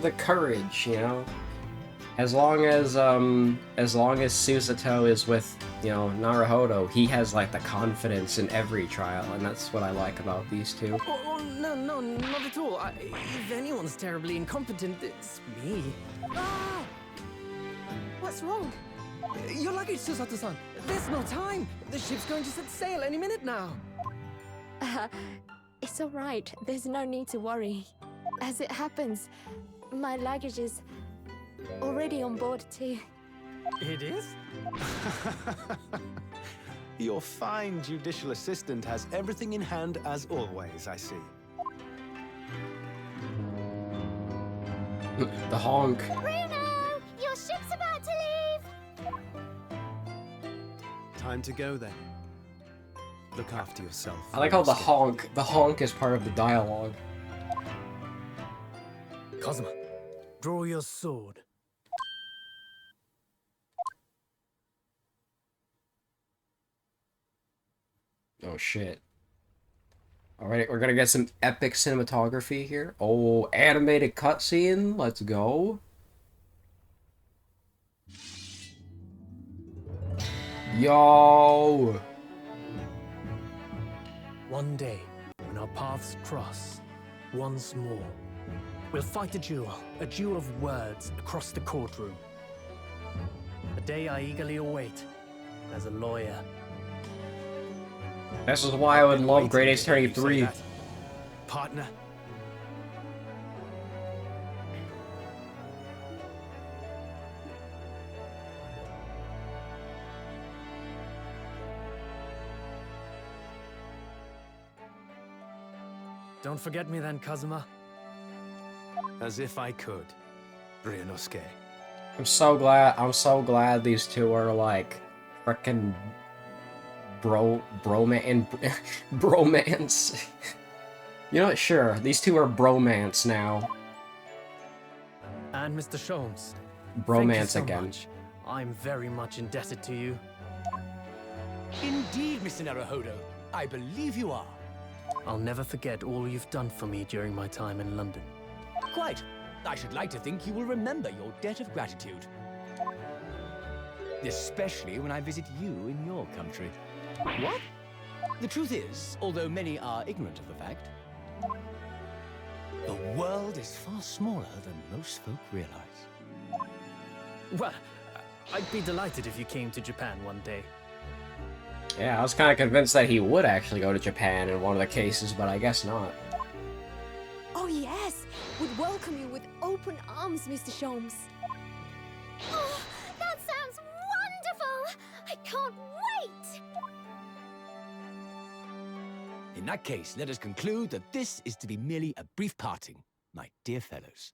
the courage, you know? As long as Susato is with, you know, Naruhodo, he has like the confidence in every trial, and that's what I like about these two. Oh, no, not at all. If anyone's terribly incompetent, it's me. Ah! What's wrong? Your luggage, Susato-san. There's no time. The ship's going to set sail any minute now. It's all right. There's no need to worry. As it happens, my luggage is already on board too. It is? Your fine judicial assistant has everything in hand as always, I see. The honk. Bruno, your ship's about to leave. Time to go then. Look after yourself. I like how the Ryosuke. honk is part of the dialogue. Kazuma, draw your sword. Oh shit. Alright, we're gonna get some epic cinematography here. Oh, animated cutscene. Let's go. Yo! One day, when our paths cross, once more, we'll fight a duel of words across the courtroom. A day I eagerly await as a lawyer. This is why I would love Great Ace Attorney 3. Partner. Don't forget me then, Kazuma. As if I could. Ryosuke. I'm so glad these two are like frickin' bromance. You know what, sure, these two are bromance now. And Mr. Sholmes. Bromance thank you so again. much. I'm very much indebted to you. Indeed, Mr. Naruhodo. I believe you are. I'll never forget all you've done for me during my time in London. Quite. I should like to think you will remember your debt of gratitude. Especially when I visit you in your country. What? The truth is, although many are ignorant of the fact, the world is far smaller than most folk realize. Well, I'd be delighted if you came to Japan one day. Yeah, I was kind of convinced that he would actually go to Japan in one of the cases, but I guess not. Oh yes! Would welcome you with open arms, Mr. Sholmes. Oh, that sounds wonderful! I can't wait! In that case, let us conclude that this is to be merely a brief parting, my dear fellows.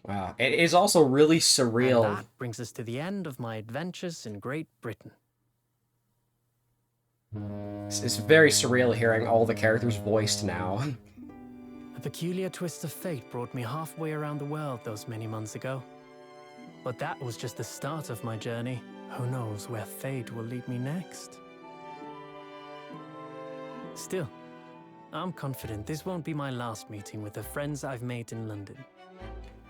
Wow, it is also really And surreal. that brings us to the end of my adventures in Great Britain. It's very surreal hearing all the characters voiced now. A peculiar twist of fate brought me halfway around the world those many months ago. But that was just the start of my journey. Who knows where fate will lead me next? Still, I'm confident this won't be my last meeting with the friends I've made in London.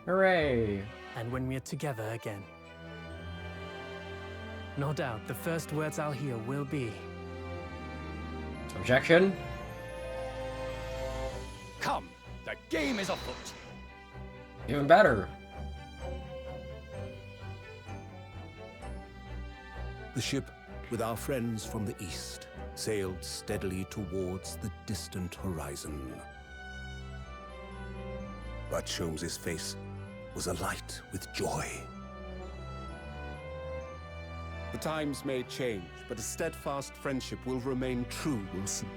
Hooray! And when we're together again. No doubt the first words I'll hear will be... Objection? Come, the game is afoot. Even better. The ship, with our friends from the east, sailed steadily towards the distant horizon. But Sholmes' face was alight with joy. The times may change, but a steadfast friendship will remain true, Wilson.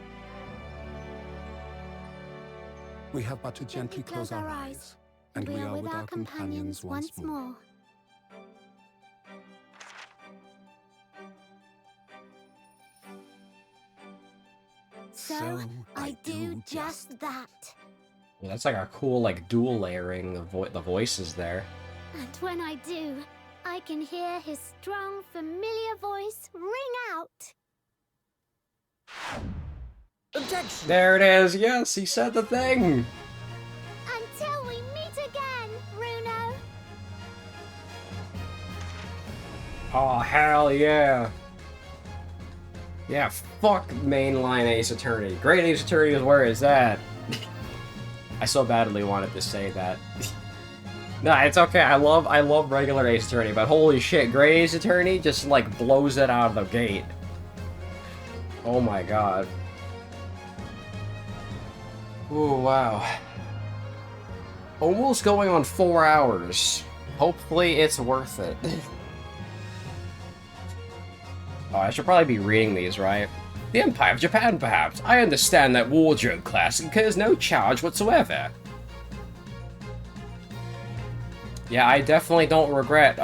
We have but to gently close our eyes, and we are with our companions once more. So, I do just that. Yeah, that's like a cool, like, dual layering of the voices there. And when I do, I can hear his strong, familiar voice ring out. Objection! There it is! Yes, he said the thing! Until we meet again, Bruno. Oh, hell yeah! Yeah, fuck mainline Ace Attorney. Great Ace Attorney is where is that? I so badly wanted to say that. No, it's okay. I love regular Ace Attorney, but holy shit, Great Ace Attorney just like blows it out of the gate. Oh my god. Ooh, wow. Almost going on 4 hours. Hopefully it's worth it. Oh, I should probably be reading these, right? The Empire of Japan, perhaps. I understand that wardrobe class incurs no charge whatsoever. Yeah, I definitely don't regret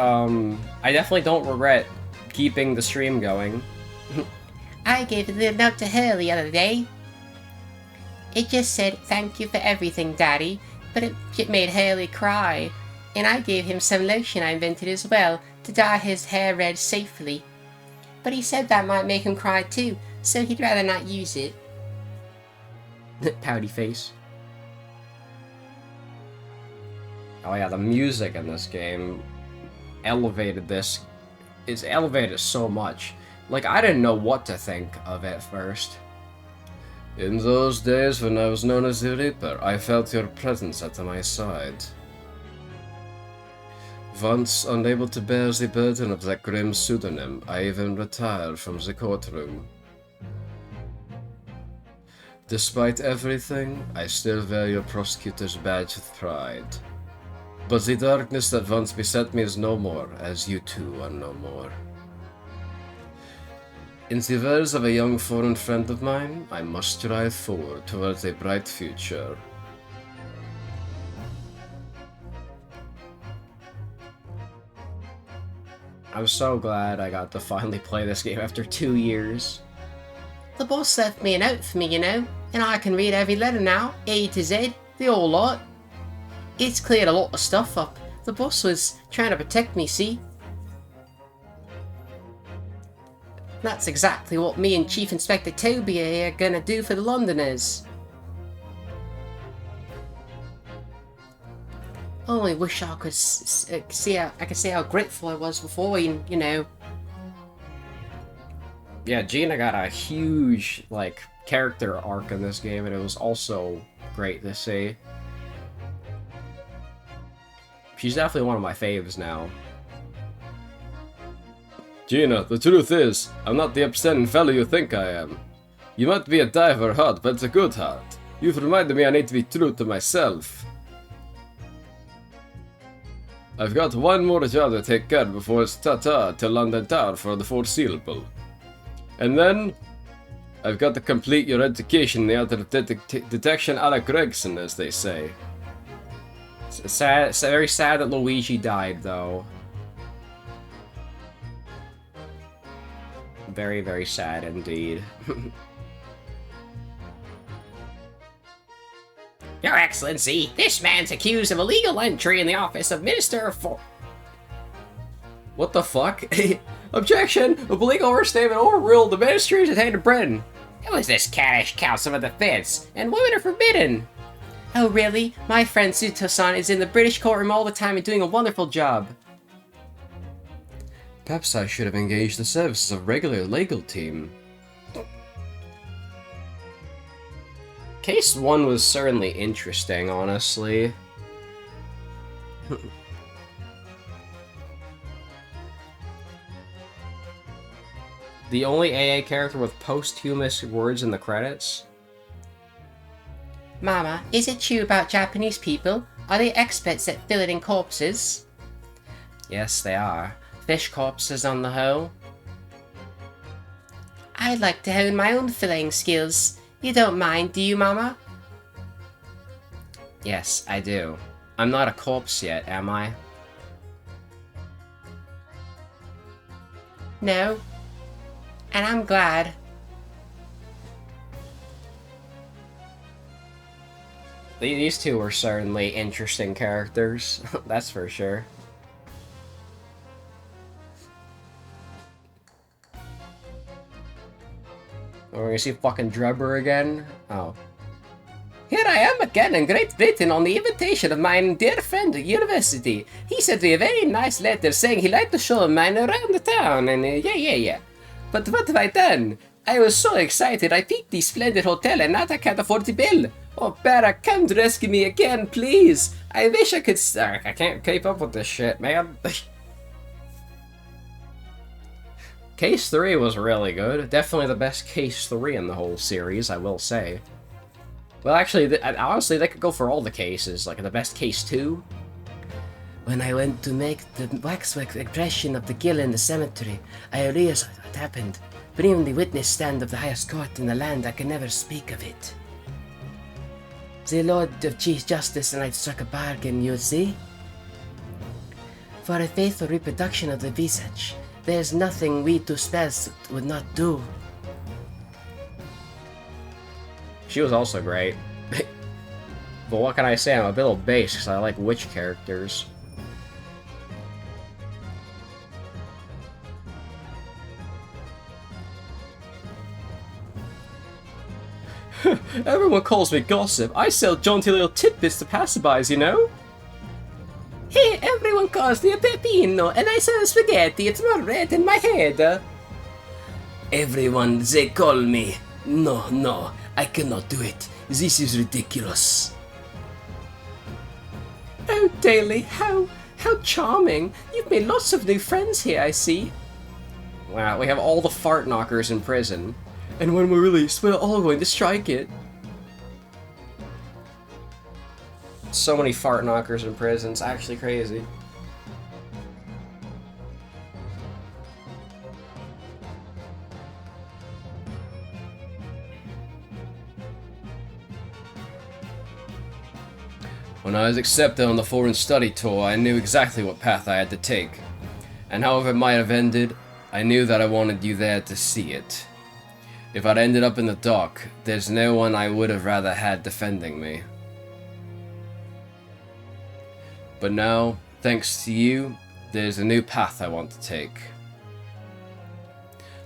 keeping the stream going. I gave a little note to her the other day. It just said, "Thank you for everything, Daddy," but it made Hurley cry. And I gave him some lotion I invented as well, to dye his hair red safely. But he said that might make him cry too, so he'd rather not use it. Pouty face. Oh yeah, the music in this game elevated this. It's elevated so much. Like, I didn't know what to think of it first. In those days when I was known as the Reaper, I felt your presence at my side. Once unable to bear the burden of that grim pseudonym, I even retired from the courtroom. Despite everything, I still wear your prosecutor's badge with pride. But the darkness that once beset me is no more, as you too are no more. In the words of a young foreign friend of mine, I must strive forward towards a bright future. I'm so glad I got to finally play this game after 2 years. The boss left me a note for me, you know, and I can read every letter now, A to Z, the whole lot. It's cleared a lot of stuff up. The boss was trying to protect me, see? That's exactly what me and Chief Inspector Toby are here gonna do for the Londoners. I only wish I could see how grateful I was before, you know. Yeah, Gina got a huge, like, character arc in this game, and it was also great to see. She's definitely one of my faves now. Gina, the truth is, I'm not the upstanding fellow you think I am. You might be a diver heart, but it's a good heart. You've reminded me I need to be true to myself. I've got one more job to take care of before it's ta-ta to London Tower for the foreseeable. And then, I've got to complete your education in the art of detection a la Gregson, as they say. It's very sad that Luigi died, though. Very, very sad indeed. Your Excellency, this man's accused of illegal entry in the office of Minister of What the fuck? Objection! A legal overstatement overruled. The ministry is detained in Britain. Who is this caddish council of defense? And women are forbidden. Oh really? My friend Suto-san is in the British courtroom all the time and doing a wonderful job. Perhaps I should have engaged the services of a regular legal team. Case 1 was certainly interesting, honestly. The only AA character with posthumous words in the credits? Mama, is it true about Japanese people? Are they experts at filleting corpses? Yes, they are. Fish corpses on the whole. I'd like to hone my own filleting skills. You don't mind, do you, Mama? Yes, I do. I'm not a corpse yet, am I? No. And I'm glad. These two were certainly interesting characters, that's for sure. Oh, we're gonna see fucking Drebber again? Oh. Here I am again in Great Britain on the invitation of my dear friend at university. He sent me a very nice letter saying he'd like to show mine around the town, and yeah. But what have I done? I was so excited I picked the splendid hotel and now I can't afford the bill. Oh, Barra, come to rescue me again, please. I wish I could... I can't keep up with this shit, man. Case 3 was really good. Definitely the best Case 3 in the whole series, I will say. Well, actually, honestly, they could go for all the cases, like the best Case 2. When I went to make the waxwork impression of the gill in the cemetery, I realized what happened. But even the witness stand of the highest court in the land, I can never speak of it. The Lord of Chief Justice and I struck a bargain, you see. For a faithful reproduction of the visage, there's nothing we two spells would not do. She was also great. But what can I say? I'm a bit of base because I like witch characters. Everyone calls me gossip. I sell jaunty little tidbits to passerbys, you know? Hey, everyone calls me a pepino, and I sell spaghetti. It's more red in my head. Everyone, they call me. No, I cannot do it. This is ridiculous. Oh, Daly, how charming. You've made lots of new friends here, I see. Wow, we have all the fart knockers in prison. And when we're released, we're all going to strike it. So many fart knockers in prison, it's actually crazy. When I was accepted on the foreign study tour, I knew exactly what path I had to take. And however it might have ended, I knew that I wanted you there to see it. If I'd ended up in the dock, there's no one I would have rather had defending me. But now, thanks to you, there's a new path I want to take.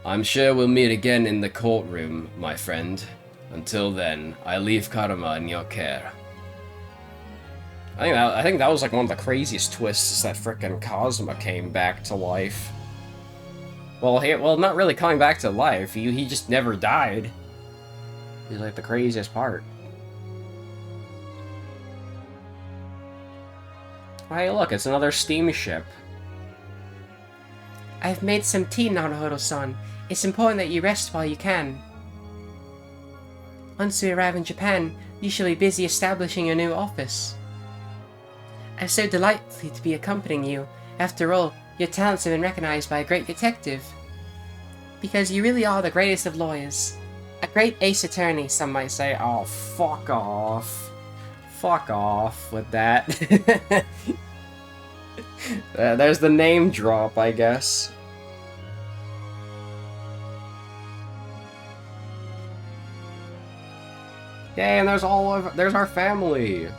I'm sure we'll meet again in the courtroom, my friend. Until then, I leave Karma in your care. I think that was like one of the craziest twists, that frickin' Cosma came back to life. Well, not really coming back to life. He just never died. He's like the craziest part. Hey, look, it's another steamship. I've made some tea, Naruhodo-san. It's important that you rest while you can. Once we arrive in Japan, you shall be busy establishing your new office. I'm so delighted to be accompanying you. After all, your talents have been recognized by a great detective. Because you really are the greatest of lawyers. A great ace attorney, some might say. Oh, fuck off. Fuck off with that. There's the name drop, I guess. Yay, and there's our family.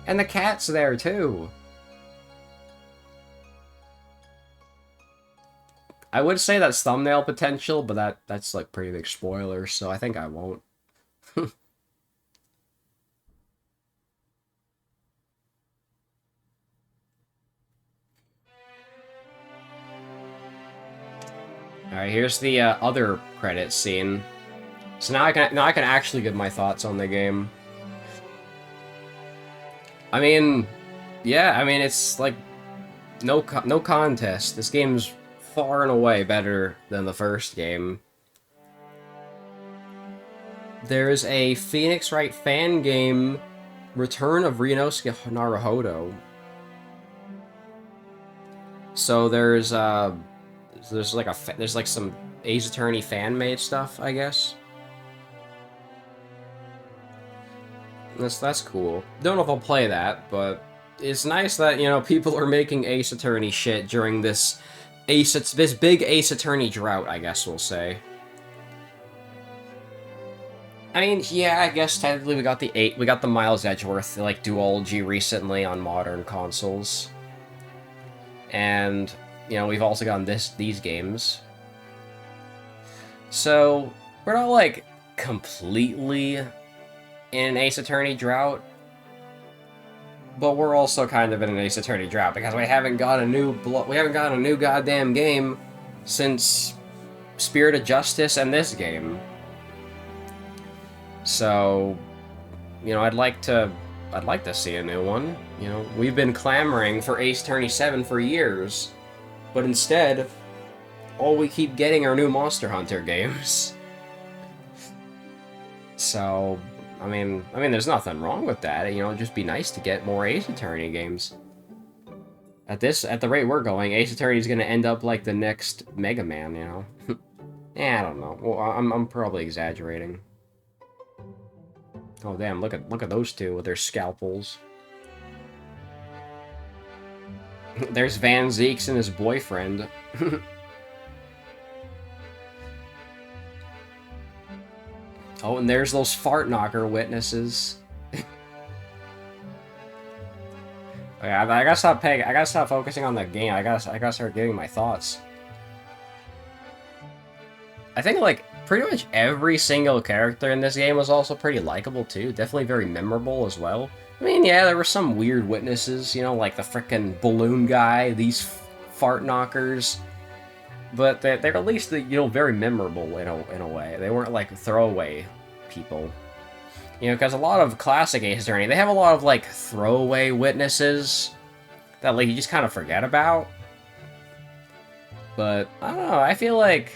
And the cat's there too. I would say that's thumbnail potential, but that's like pretty big spoilers, so I think I won't. Alright, here's the other credits scene. So now I can actually give my thoughts on the game. I mean, yeah, I mean, it's like no contest. This game's far and away better than the first game. There's a Phoenix Wright fan game, Return of Ryunosuke Naruhodo. So there's like some Ace Attorney fan-made stuff, I guess. That's cool. Don't know if I'll play that, but it's nice that, you know, people are making Ace Attorney shit during this big Ace Attorney drought, I guess we'll say. I mean, yeah, I guess technically we got the Miles Edgeworth like duology recently on modern consoles. And, you know, we've also gotten these games. So, we're not like completely in an Ace Attorney drought, but we're also kind of in an Ace Attorney drought because we haven't got a new goddamn game since Spirit of Justice and this game. So, you know, I'd like to see a new one. You know, we've been clamoring for Ace Attorney 7 for years, but instead, all we keep getting are new Monster Hunter games. So, I mean, there's nothing wrong with that. You know, it'd just be nice to get more Ace Attorney games. At the rate we're going, Ace Attorney is gonna end up like the next Mega Man. You know? I don't know. Well, I'm probably exaggerating. Oh damn! Look at those two with their scalpels. There's Van Zeeks and his boyfriend. Oh, and there's those fart knocker witnesses. Okay, I gotta stop focusing on the game. I gotta start giving my thoughts. I think like pretty much every single character in this game was also pretty likable too. Definitely very memorable as well. I mean, yeah, there were some weird witnesses, you know, like the frickin' balloon guy, these fart knockers. But they're at least, you know, very memorable in a way. They weren't like throwaway people. You know, because a lot of classic Ace Attorney, they have a lot of like throwaway witnesses that like you just kind of forget about. But I don't know. I feel like,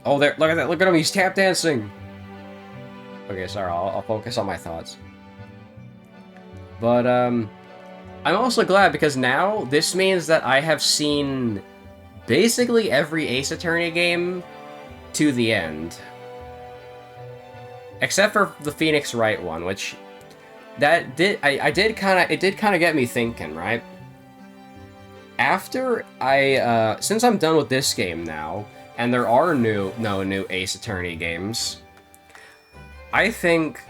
oh, there! Look at that! Look at him! He's tap dancing. Okay, sorry. I'll focus on my thoughts. But I'm also glad because now this means that I have seen basically every Ace Attorney game to the end. Except for the Phoenix Wright one, which it did kind of get me thinking, right? After since I'm done with this game now, and there are no new Ace Attorney games, I think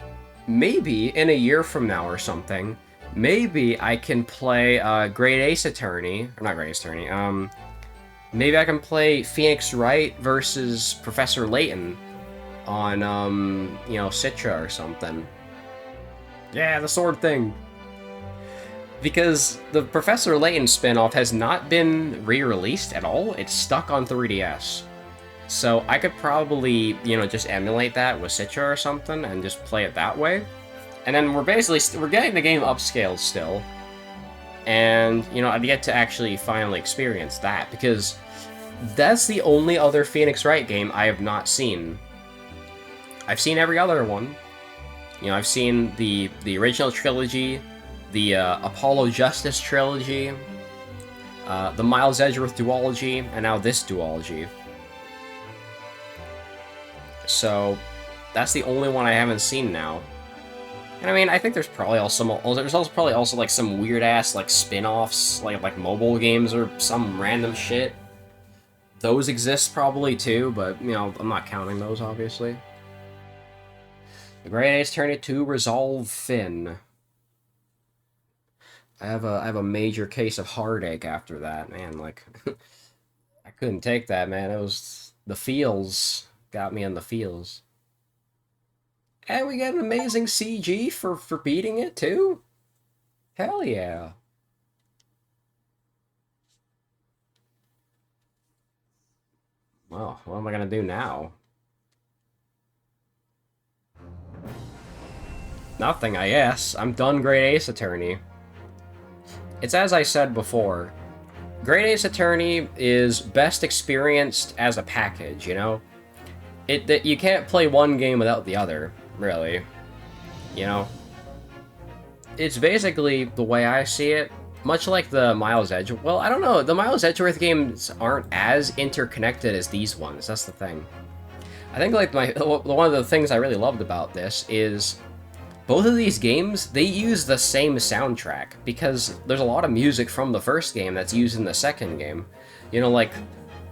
maybe in a year from now or something, maybe I can play Great Ace Attorney, or not Great Ace Attorney, maybe I can play Phoenix Wright versus Professor Layton on, you know, Citra or something. Yeah, the sword thing! Because the Professor Layton spin-off has not been re-released at all, it's stuck on 3DS. So I could probably, you know, just emulate that with Citra or something and just play it that way. And then we're getting the game upscaled still. And, you know, I'd get to actually finally experience that, because that's the only other Phoenix Wright game I have not seen. I've seen every other one. You know, I've seen the original trilogy, the Apollo Justice trilogy, the Miles Edgeworth duology, and now this duology. So, that's the only one I haven't seen now. And I mean, I think there's probably also like some weird ass like spin-offs, like mobile games or some random shit. Those exist probably too, but you know, I'm not counting those obviously. The Great Ace Attorney 2 Resolve Finn. I have a major case of heartache after that, man. Like, I couldn't take that, man. It was the feels got me in the feels. And we get an amazing CG for beating it too. Hell yeah. Well, what am I gonna do now? Nothing, I guess. I'm done Great Ace Attorney. It's as I said before. Great Ace Attorney is best experienced as a package, you know? You can't play one game without the other, really. You know? It's basically, the way I see it, much like the Miles Edgeworth... Well, I don't know, the Miles Edgeworth games aren't as interconnected as these ones, that's the thing. I think, like, one of the things I really loved about this is... Both of these games, they use the same soundtrack, because there's a lot of music from the first game that's used in the second game. You know, like,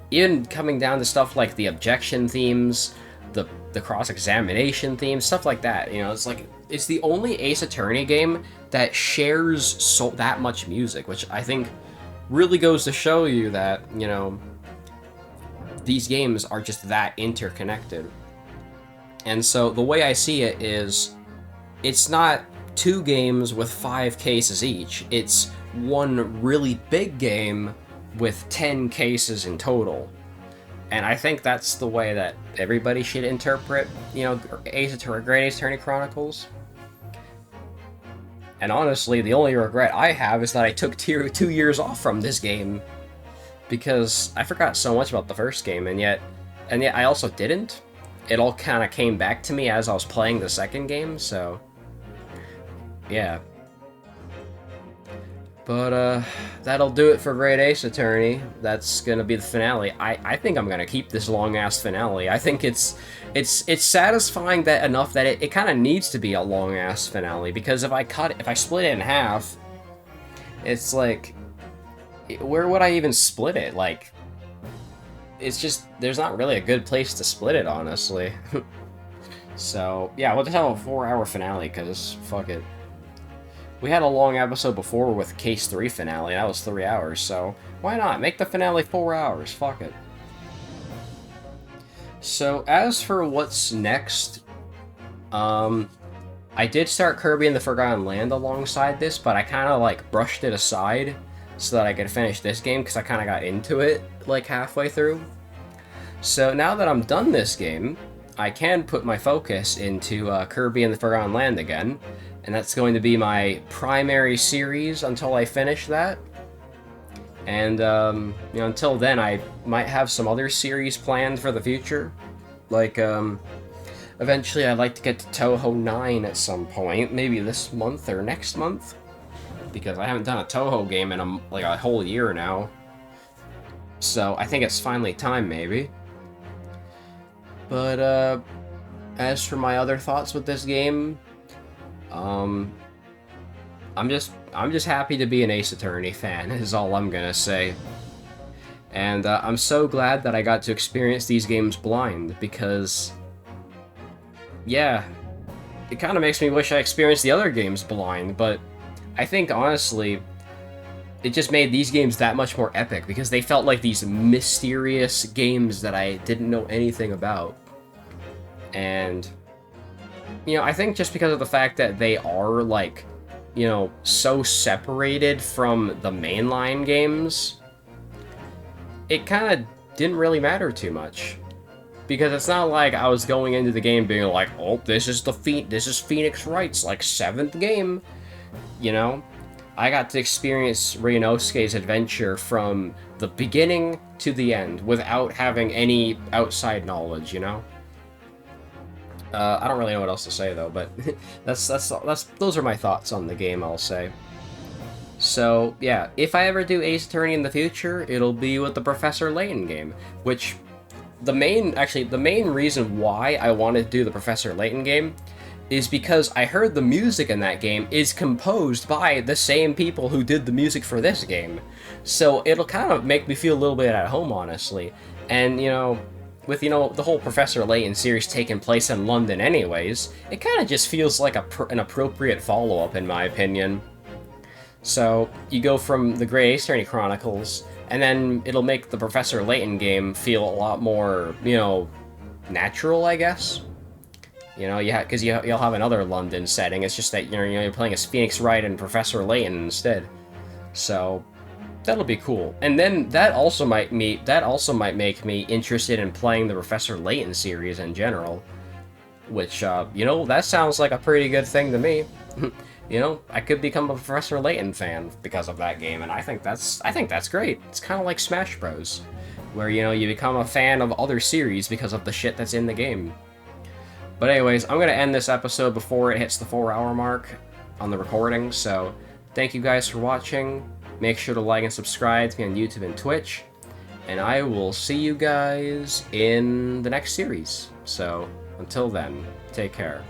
even coming down to stuff like the objection themes, the cross-examination themes, stuff like that. You know, it's like, it's the only Ace Attorney game that shares that much music, which I think really goes to show you that, you know, these games are just that interconnected. And so, the way I see it is... It's not 2 games with 5 cases each. It's one really big game with 10 cases in total. And I think that's the way that everybody should interpret, you know, Great Ace Attorney Chronicles. And honestly, the only regret I have is that I took 2 years off from this game. Because I forgot so much about the first game, and yet I also didn't. It all kind of came back to me as I was playing the second game, so... Yeah. But, that'll do it for Great Ace Attorney. That's gonna be the finale. I think I'm gonna keep this long-ass finale. I think it's satisfying that enough that it kind of needs to be a long-ass finale, because if I split it in half, it's like, where would I even split it? Like, it's just, there's not really a good place to split it, honestly. So, yeah, we'll just have a 4-hour finale, because fuck it. We had a long episode before with Case 3 finale, that was 3 hours, so why not? Make the finale 4 hours, fuck it. So, as for what's next, I did start Kirby and the Forgotten Land alongside this, but I kind of, like, brushed it aside so that I could finish this game, because I kind of got into it, like, halfway through. So, now that I'm done this game, I can put my focus into Kirby and the Forgotten Land again, and that's going to be my primary series until I finish that. And, you know, until then, I might have some other series planned for the future. Like, eventually I'd like to get to Touhou 9 at some point, maybe this month or next month, because I haven't done a Touhou game in a whole year now. So I think it's finally time, maybe. But, as for my other thoughts with this game, I'm just happy to be an Ace Attorney fan, is all I'm gonna say. And, I'm so glad that I got to experience these games blind, because, yeah, it kind of makes me wish I experienced the other games blind, but I think, honestly, it just made these games that much more epic, because they felt like these mysterious games that I didn't know anything about. And, you know, I think just because of the fact that they are, like, you know, so separated from the mainline games, it kind of didn't really matter too much. Because it's not like I was going into the game being like, oh, this is Phoenix Wright's, like, 7th game, you know? I got to experience Ryunosuke's adventure from the beginning to the end without having any outside knowledge, you know? I don't really know what else to say though, but those are my thoughts on the game, I'll say. So, yeah, if I ever do Ace Attorney in the future, it'll be with the Professor Layton game, which the main reason why I wanted to do the Professor Layton game is because I heard the music in that game is composed by the same people who did the music for this game. So it'll kind of make me feel a little bit at home, honestly. And, you know, with, you know, the whole Professor Layton series taking place in London anyways, it kind of just feels like an appropriate follow-up, in my opinion. So, you go from the Great Ace Attorney Chronicles, and then it'll make the Professor Layton game feel a lot more, you know, natural, I guess. You know, because you'll have another London setting, it's just that, you know, you're playing as Phoenix Wright and Professor Layton instead. So, That'll be cool. And then that also might make me interested in playing the Professor Layton series in general. Which, you know, that sounds like a pretty good thing to me. You know, I could become a Professor Layton fan because of that game, and I think that's great. It's kind of like Smash Bros, where, you know, you become a fan of other series because of the shit that's in the game. But anyways, I'm gonna end this episode before it hits the 4-hour mark on the recording, so thank you guys for watching. Make sure to like and subscribe to me on YouTube and Twitch, and I will see you guys in the next series. So, until then, take care.